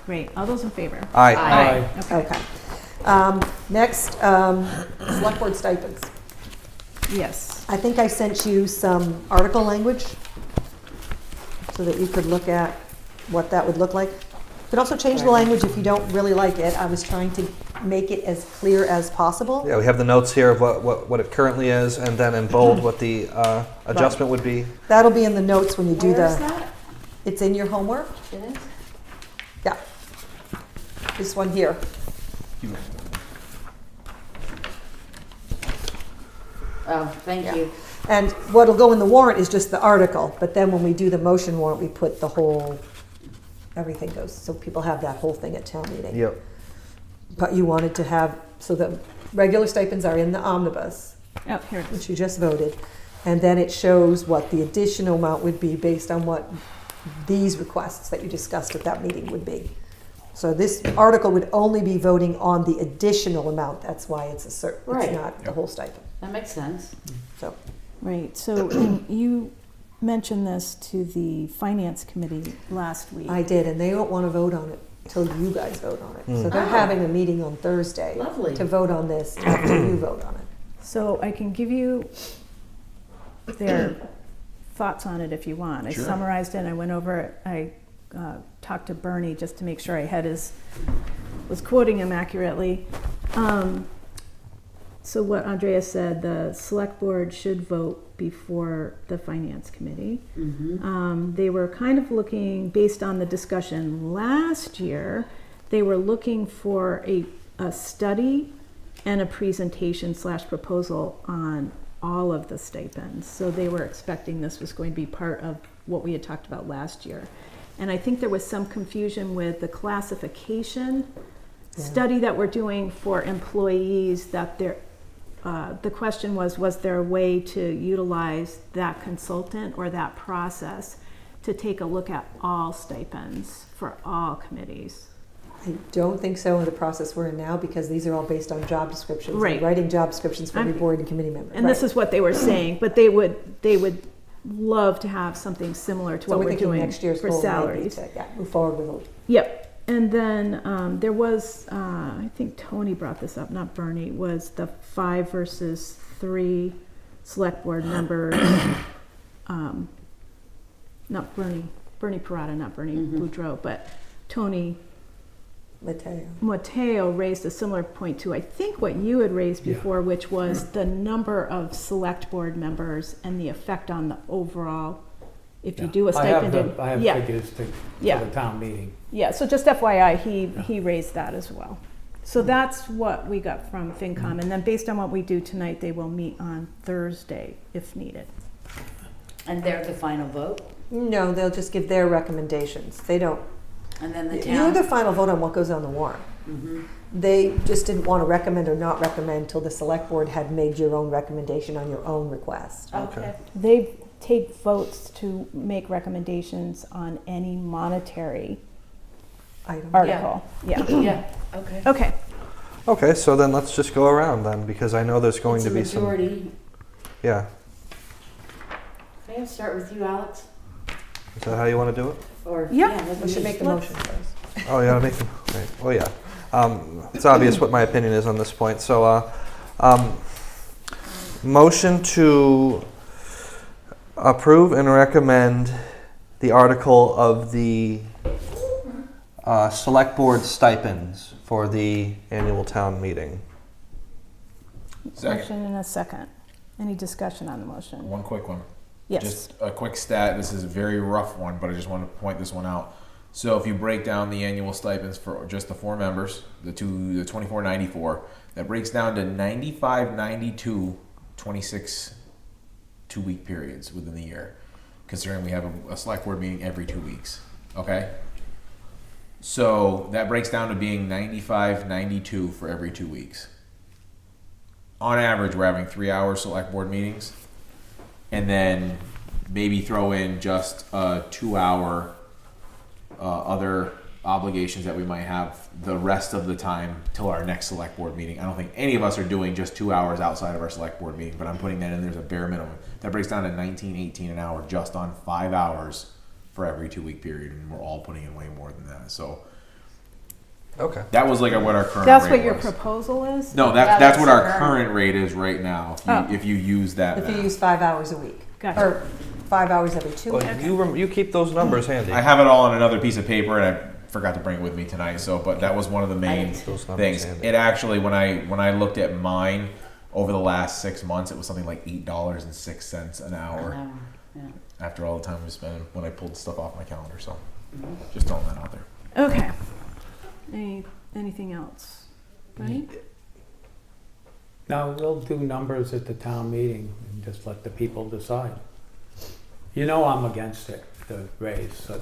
Great. All those in favor? Aye. Aye. Okay. Next, select board stipends. Yes. I think I sent you some article language so that you could look at what that would look like. You could also change the language if you don't really like it. I was trying to make it as clear as possible. Yeah, we have the notes here of what it currently is, and then in bold what the adjustment would be. That'll be in the notes when you do where is the, that? it's in your homework. It is? Yeah. This one here. Oh, thank Yeah. you. And what'll go in the warrant is just the article, but then when we do the motion warrant, we put the whole, everything goes, so people have that whole thing at town meeting. Yep. But you wanted to have, so the regular stipends are in the omnibus, Oh, here it is. which you just voted, and then it shows what the additional amount would be based on what these requests that you discussed at that meeting would be. So this article would only be voting on the additional amount, that's why it's Right. it's not the whole stipend, That makes sense. so. Right. So and you mentioned this to the finance committee last week. I did, and they don't want to vote on it until you guys vote on it. So they're Oh. having a meeting on Thursday Lovely. to vote on this after you vote on it. So I can give you their thoughts on it if you want. I summarized it and I went over it. I talked to Bernie just to make sure I had was quoting him accurately. So what Andrea said, the select board should vote before the finance committee. They were kind of looking, based on the discussion last year, they were looking for a study and a presentation / proposal on all of the stipends. So they were expecting this was going to be part of what we had talked about last year. And I think there was some confusion with the classification study that we're doing for employees, that the question was there a way to utilize that consultant or that process to take a look at all stipends for all committees? I don't think so in the process we're in now, because these are all based on job descriptions. and Right. Writing job descriptions for every I'm- board and committee member. And this is what they were saying, but they would love to have something similar to So what we're we're thinking doing next year's for goal may be salaries. to move forward with it. Yep. And then there was, I think Tony brought this up, not Bernie, was the 5 versus 3 select board members. Not Bernie Parada, not Bernie Boudreau, but Tony Mateo raised a similar point to, I think, what you had raised before, which was the number of select board members and the effect on the overall, if you do a stipend. I have figures for the town meeting. Yeah, so just FYI, he raised that as well. So that's what we got from FinCom, and then based on what we do tonight, they will meet on Thursday if needed. And they're the final vote? No, they'll just give their recommendations. They don't, And then the You're town. the final vote on what goes on the warrant. Mhm. They just didn't want to recommend or not recommend until the select board had made your own recommendation on your own request. Okay. They take votes to make recommendations on any monetary Item. article. Yeah. Yeah, okay. Okay. Okay, so then let's just go around then, because I know there's going It's to a be some. majority. Yeah. Can I start with you, Alex? Is that how you want to do it? Or Yeah. let We should me- make the motion first. Oh, yeah, make them. Right. Oh, yeah. It's obvious what my opinion is on this point. So, motion to approve and recommend the article of the select board stipends for the annual town meeting. Second. Motion and a second. Any discussion on the motion? One quick one. Yes. Just a quick stat. This is a very rough one, but I just want to point this one out. So if you break down the annual stipends for just the 4 members, the 24.94, that breaks down to 95.92, 26 2-week periods within the year, considering we have a select board meeting every 2 weeks. Okay. So that breaks down to being 95.92 for every 2 weeks. On average, we're having 3-hour select board meetings, and then maybe throw in just a 2-hour other obligations that we might have the rest of the time till our next select board meeting. I don't think any of us are doing just 2 hours outside of our select board meeting, but I'm putting that in there as a bare minimum. That breaks down to $19.18 an hour just on 5 hours for every 2-week period, and we're all putting in way more than that. So Okay. that was like what our current That's rate what your was. proposal is? No, Yeah, that's what our our current rate is right now. If you use that, If you math. use 5 hours a week. Gotcha. Or 5 hours every 2 weeks. Well, you keep those numbers handy. I have it all on another piece of paper, and I forgot to bring it with me tonight. So, but that was one of the main Those numbers things. handy. It actually, when I looked at mine over the last 6 months, it was something like $8.06 an hour. Yeah. After all the time we spent when I pulled stuff off my calendar. So, just throwing that out there. Okay. Anything else? Right? Now, we'll do numbers at the town meeting and just let the people decide. You know I'm against it, the raise, so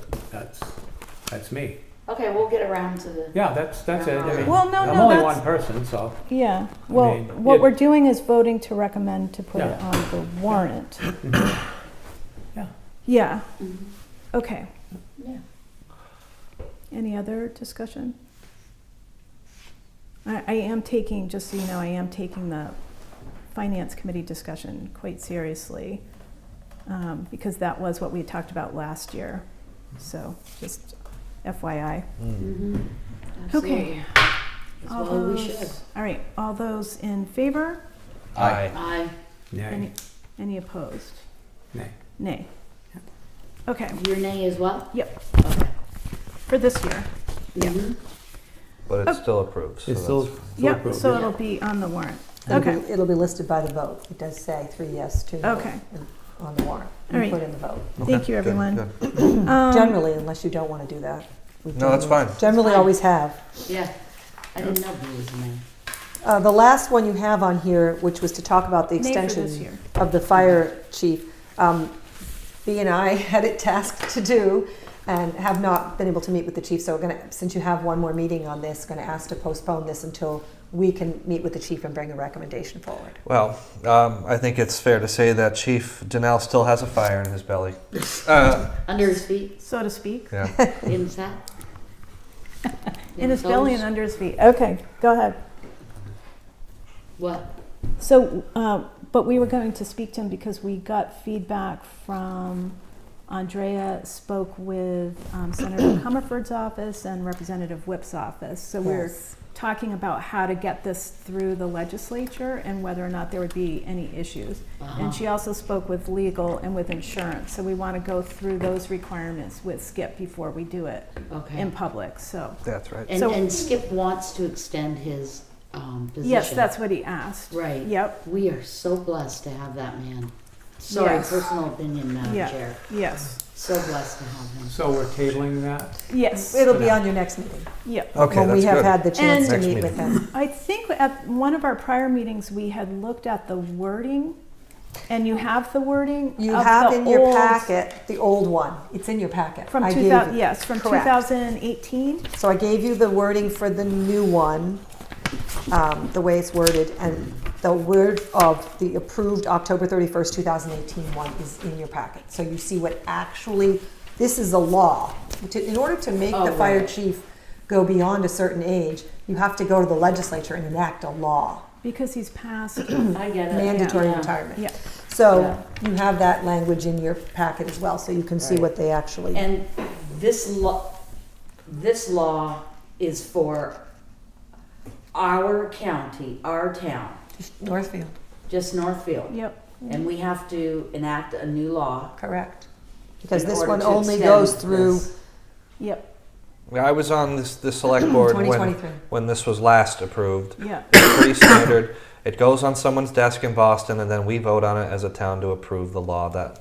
that's me. Okay, we'll get around to the. Yeah, that's it. I mean, Well, no, I'm no, only that's- one person, so. Yeah. Well, mean, what it- we're doing is voting to recommend to put it Yeah. on the warrant. Yeah. Yeah. Mhm. Okay. Yeah. Any other discussion? I am taking, just so you know, I am taking the finance committee discussion quite seriously, because that was what we talked about last year. So just FYI. Mhm. Okay. Absolutely. That's All why we those- should. All right, all those in favor? Aye. Aye. Nay. Any opposed? Nay. Nay. Okay, Your nay is what? Yep. Okay. for this year. Yeah. Mhm. But it's still approved. So It's still, that's- still Yep, approved. so it'll be on the warrant. It'll be- Okay, It'll be listed by the vote. It does say 3 yes, 2 no Okay. on the warrant. All You right. put in the vote. thank you, Good, everyone. good. Generally, unless you don't want to do that. We No, that's generally- fine. Generally Fine. always have. Yeah. I didn't know there was a nay. The last one you have on here, which was to talk about the Nay for this extension year. of the fire chief, B and I had it tasked to do and have not been able to meet with the chief. So we're gonna, since you have one more meeting on this, gonna ask to postpone this until we can meet with the chief and bring a recommendation forward. Well, I think it's fair to say that Chief Janelle still has a fire in his belly. Under his feet, So to speak, Yeah. in his hat. in his belly and under his feet. Okay, go ahead. What? So, but we were going to speak to him because we got feedback from Andrea spoke with Senator Comerford's office and Representative Whip's office. So we're Yes. talking about how to get this through the legislature and whether or not there would be any issues. Uh-huh. And she also spoke with legal and with insurance. So we want to go through those requirements with Skip before we do it Okay. in public. So, That's right. And, So- and Skip wants to extend his position. yes, that's what he asked. Right. Yep. We are so blessed to have that man. Sorry, Yes. personal opinion, Madam Yeah. Chair. Yes. So blessed to have him. So we're tabling that? Yes. It'll be on your next meeting, Yep. Okay, when we that's have good. had the chance And- to Next meet with meeting. him. I think at one of our prior meetings, we had looked at the wording And you have the wording You of have the in your old- packet, the old one. It's in your packet. From I gave 2000, you- yes, from Correct. 2018. So I gave you the wording for the new one, the way it's worded, and the word of the approved October 31st, 2018 one is in your packet. So you see what actually, this is a law. In order to make the fire chief go beyond a certain age, you have to go to the legislature and enact a law, Because he's passed. I get it. mandatory Yeah. retirement. Yeah. So you have that language in your packet as well, so you can see Right. what they actually. And this law is for our county, our town, Northfield, just Northfield. Yep. And we have to enact a new law. correct. Because in this order one to only extend goes through this. Yep. I was on the select board 2023. when this was last approved. Yeah. It's pretty standard. It goes on someone's desk in Boston, and then we vote on it as a town to approve the law the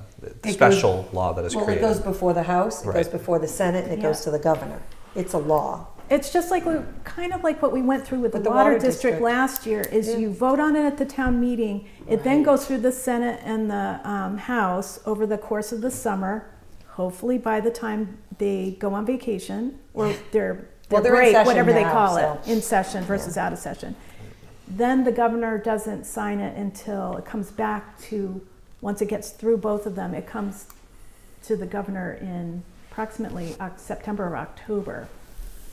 goes- special law that is Well, it created. goes before the House, it goes Right. before the Senate, and it goes Yeah. to the governor. It's a law. It's just like kind of like what we went through with the With the water water district district. last year. Is Yeah. you vote on it at the town meeting. It then goes through the Senate and the House over the course of the summer. Hopefully, by the time they go on vacation or their Well, they're in break, session whatever they now, call so- it, in session versus out of session. Then the governor doesn't sign it until it comes back to, once it gets through both of them, it comes to the governor in approximately September or October.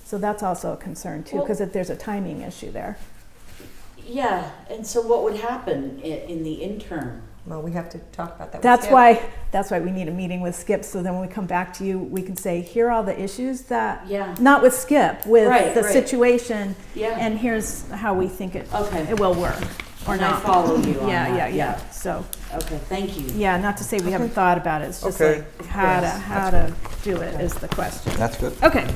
So that's also a concern too, because there's a timing issue there. Yeah, and so what would happen in the interim? Well, we have to talk about that. with That's Skip. why we need a meeting with Skip, so then when we come back to you, we can say, here are all the issues that, Yeah. not with Skip, with Right, the right. situation, Yeah. and here's how we think it Okay. will work, or And I not. follow you on Yeah, that. yeah. So, Okay, thank you. yeah, not to say we haven't thought about it, it's just Okay. like how to do it is the question. That's good. Okay.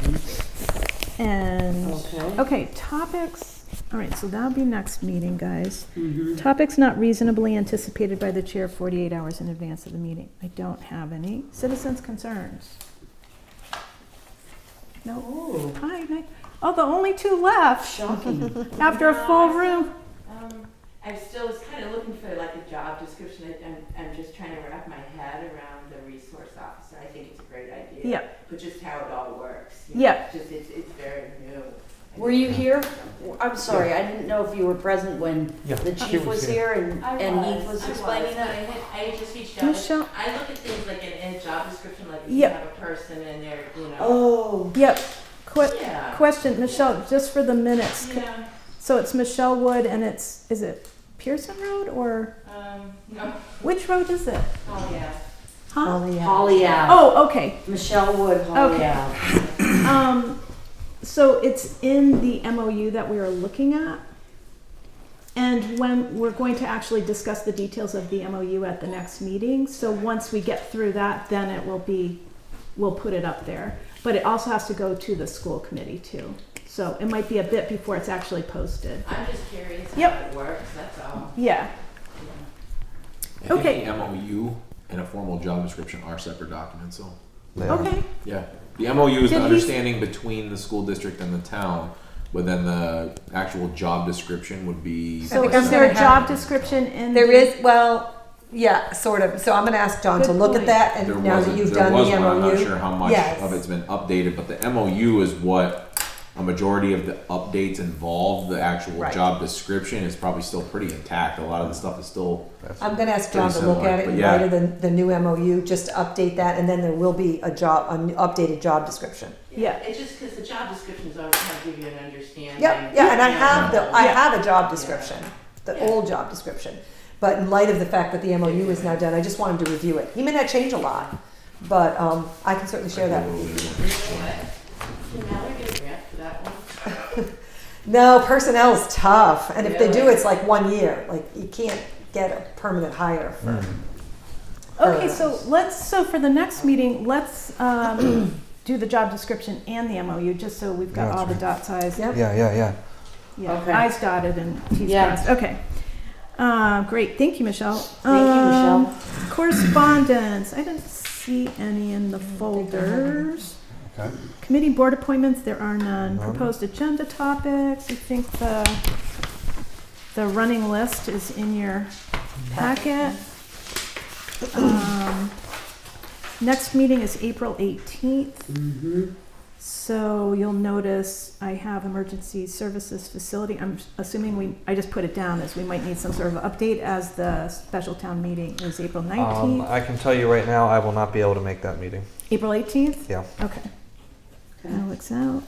And, Okay. okay, topics, all right, so that'll be next meeting, guys. Mm-hmm. Topics not reasonably anticipated by the chair 48 hours in advance of the meeting. I don't have any. Citizens' concerns? No. Oh, Hi, Nick. Oh, the only two left shocking. after a full room. I still was kind of looking for like a job description. I'm just trying to wrap my head around the resource officer. I think it's a great idea. Yeah. But just how it all works. Yeah. Just it's very new. Were you here? I'm sorry, I didn't know if you were present when Yeah, the she chief was was here. here and Heath was explaining but it. I just reached out. Michelle? I look at things like in a job description, like if Yep. you have a person and they're, Oh, Yep. Yeah. Question, Michelle, just for the minutes. Yeah. So it's Michelle Wood and is it Pearson Road or, No. which road is it? Oh yeah. Huh? Holly Ave. Oh, okay. Michelle Wood, Holly Okay. Ave. So it's in the MOU that we are looking at. And when we're going to actually discuss the details of the MOU at the next meeting. So once we get through that, then it will be, we'll put it up there. But it also has to go to the school committee too. So it might be a bit before it's actually posted. I'm just curious how Yep. it works. That's all. Yeah. I think Okay. the MOU and a formal job description are separate documents, so. Okay. Yeah. The MOU is Did the he- understanding between the school district and the town, but then the actual job description would be. So think I'm is there a gonna job have- description in There the- is, well, yeah, sort of. So I'm gonna ask John to Good look point. at that, There and now was, that you've there done was the one, I'm MOU. not sure how much Yes. of it's been updated, but the MOU is what a majority of the updates involve. The actual Right. job description is probably still pretty intact. A lot of the stuff is still. I'm gonna ask John to Pretty look similar, at it but in yeah. light of the new MOU, just to update that, and then there will be an updated job description. Yeah. It's just because the job descriptions always kind of give you an understanding. Yep, yeah, and I have I Yeah. have a job description, the Yeah. old job description. But in light of the fact that the MOU is now done, I just want him to review it. He may not change a lot, but I can certainly share that with you. Can Mallory get a grant for that one? No, personnel's tough, and if they do, Really? it's like 1 year. Like, you can't get a permanent hire for. Okay, so for the next meeting, let's do the job description and the MOU, just so we've got Yeah, all the that's dots, I's. Yep. Yeah. Yeah, Okay. I's dotted and T's Yeah. crossed. Okay. Great, thank you, Michelle. Thank you, Michelle. Correspondence, I didn't see any in the folders. Okay. Committee board appointments, there are none. None. Proposed agenda topics, I think the running list is in your packet. Next meeting is April 18th. Mm-hmm. So you'll notice I have emergency services facility. I'm assuming I just put it down as we might need some sort of update as the special town meeting is April 19th. I can tell you right now, I will not be able to make that meeting. April 18th? Yeah. Okay. Alex out.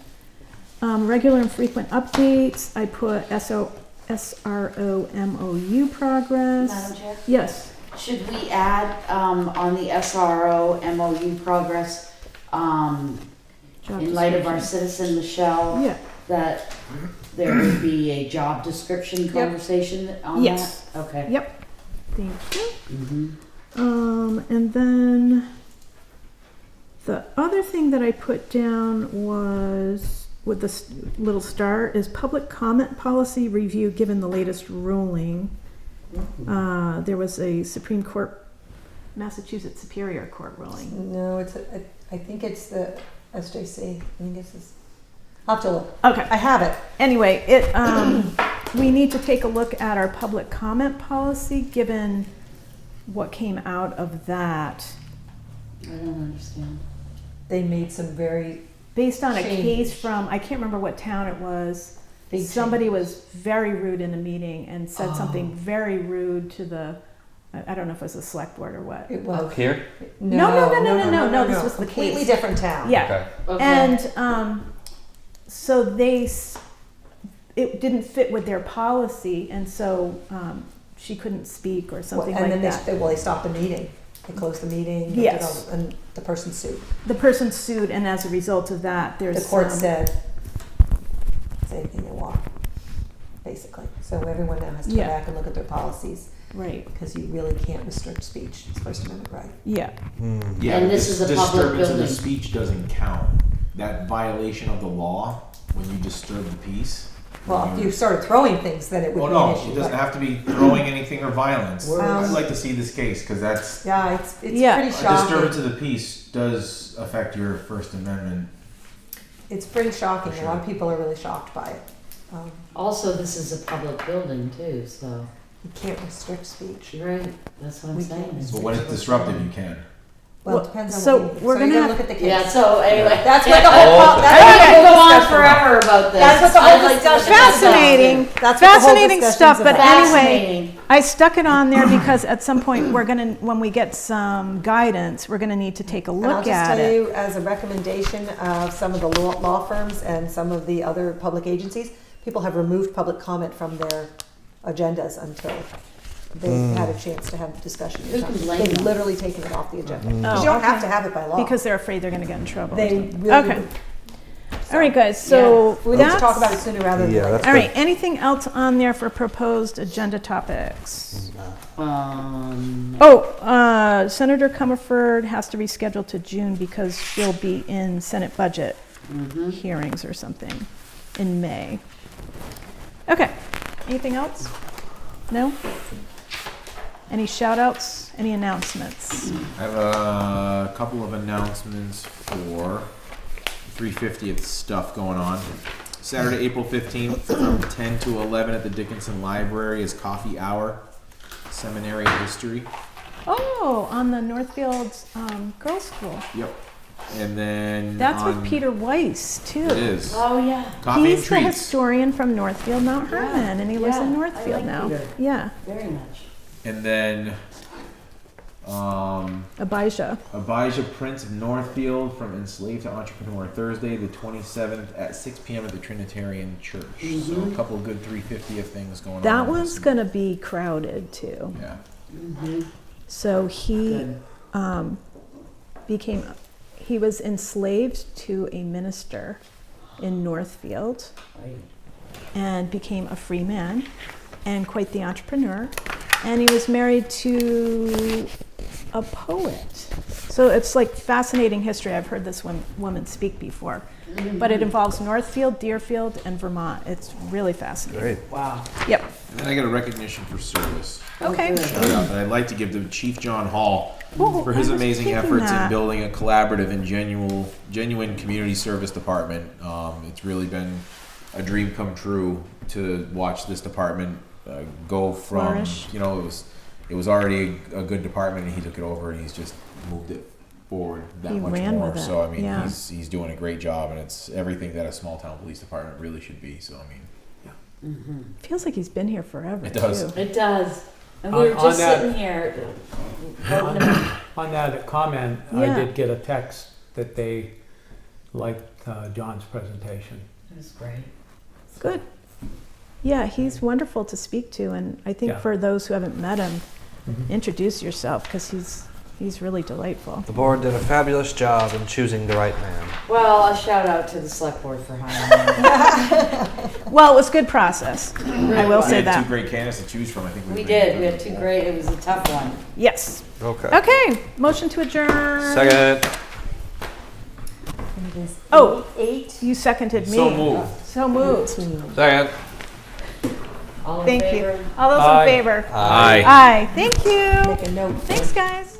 Regular and frequent updates. I put SRO MOU progress. Madam Chair? Yes. Should we add on the SRO MOU progress, Job in light of our description. citizen Michelle, Yeah. that there would be a job description conversation on Yes. that? Okay. Yep. Thank you. Mm-hmm. And then the other thing that I put down was with this little star is public comment policy review given the latest ruling. There was a Supreme Court, Massachusetts Superior Court ruling. No, I think it's the SJC. I think it's this. I'll have to look. Okay. I have it. Anyway, we need to take a look at our public comment policy given what came out of that. I don't understand. They made some very Based on a Change. case from, I can't remember what town it was. big Somebody change. was very rude in a meeting and said Oh. something very rude to the, I don't know if it was the select board or what. It was. Here? No, this was the completely case. different town. Yeah. Okay. And so it didn't fit with their policy, and so she couldn't speak or something and like then that. they stopped the meeting. They closed the meeting. they did Yes. all- and the person sued. The person sued, and as a result of that, there's The court said, say anything they want, basically. So everyone now has to Yeah. go back and look at their policies right, because you really can't restrict speech. It's First Amendment right. yeah, Yeah, And this is a public disturbance of the building. speech doesn't count. That violation of the law when you disturb the peace. Well, if you started throwing things, then it would Well, be no, an issue. it doesn't but- have to be throwing anything or violence. Um, I'd like to see this case because that's Yeah, it's Yeah. pretty a shocking. disturbance of the peace does affect your First Amendment. It's pretty shocking. For A lot of sure. people are really shocked by it. Also, this is a public building too, so. You can't restrict speech. Right, that's what I'm We saying. can't. But when it's disruptive, you can. Well, Well, it depends on so what you we're so gonna you're have- look at the case. Yeah, so anyway. That's what the whole Oh, that's I what the could whole go on discussion forever about this. That's what the whole I'd like to look at discussion this is stuff. fascinating, That's what the whole fascinating discussion's stuff. But about. anyway, Fascinating. I stuck it on there because at some point we're gonna, when we get some guidance, we're gonna need to take a And I'll look just at tell it. you, as a recommendation of some of the law firms and some of the other public agencies, people have removed public comment from their agendas until they've had a chance to have discussion. Who can blame They've them? literally taken it off the agenda. Oh, Because you don't have okay. to have it by law. Because they're afraid they're gonna get in trouble. or they something. really Okay. do. All right, guys. So We need to that's talk about it sooner rather than Yeah, later. that's all right. Anything else on there for proposed agenda topics? Senator Comerford has to reschedule to June because she'll be in Senate budget hearings or something in May. Okay. Anything else? No? Any shout outs? Any announcements? I have a couple of announcements for 350th stuff going on. Saturday, April 15th from 10 to 11 at the Dickinson Library is coffee hour, seminary history. Oh, on the Northfield Girls School. Yep. And then That's on, with Peter Weiss, too. It is. Oh, yeah. Coffee He's and the treats. historian from Northfield, Mount Yeah, Herman, and he lives in yeah, I Northfield like now. Peter. Yeah, Very much. And then Abijah. Abijah Prince of Northfield from Enslaved to Entrepreneur, Thursday the 27th at 6 p.m. at the Trinitarian Church. So a couple of good 350th things going on. That one's gonna be crowded too. Yeah. So he Good. he was enslaved to a minister in Northfield Right. and became a free man and quite the entrepreneur. And he was married to a poet. So it's like fascinating history. I've heard this woman speak before. But it involves Northfield, Deerfield, and Vermont. It's really fascinating. Great. Wow. Yep. And then I got a recognition for service. Okay. good. Shout out that I'd like to give to Chief John Hall Oh, for his I was amazing thinking efforts that. in building a collaborative and genuine community service department. It's really been a dream come true to watch this department go from, Flourish. it was it was already a good department, and he took it over, and he's just moved it forward that He much ran more. with it, So I mean, yeah. he's doing a great job, and it's everything that a small town police department really should be. So I mean, Feels like he's been here forever. It does. too. It does. And we On- were on just that- sitting here. voting him- On that comment, I Yeah. did get a text that they liked John's presentation. It was great. Good. Yeah, he's wonderful to speak to, and I think Yeah. for those who haven't met him, Mhm. introduce yourself because he's really delightful. The board did a fabulous job in choosing the right man. Well, a shout out to the select board for hiring him. Well, it was good process. I will we say had that. two great candidates to choose from. I think We did. We had two great. It was a tough one. Yes. Okay. Okay. Motion to adjourn. Second. Oh, 8. you seconded me. So moved. So moved. Second. All in Thank favor? you. All those Aye. in favor? Aye. Aye. Thank you. Make a note. Thanks, guys.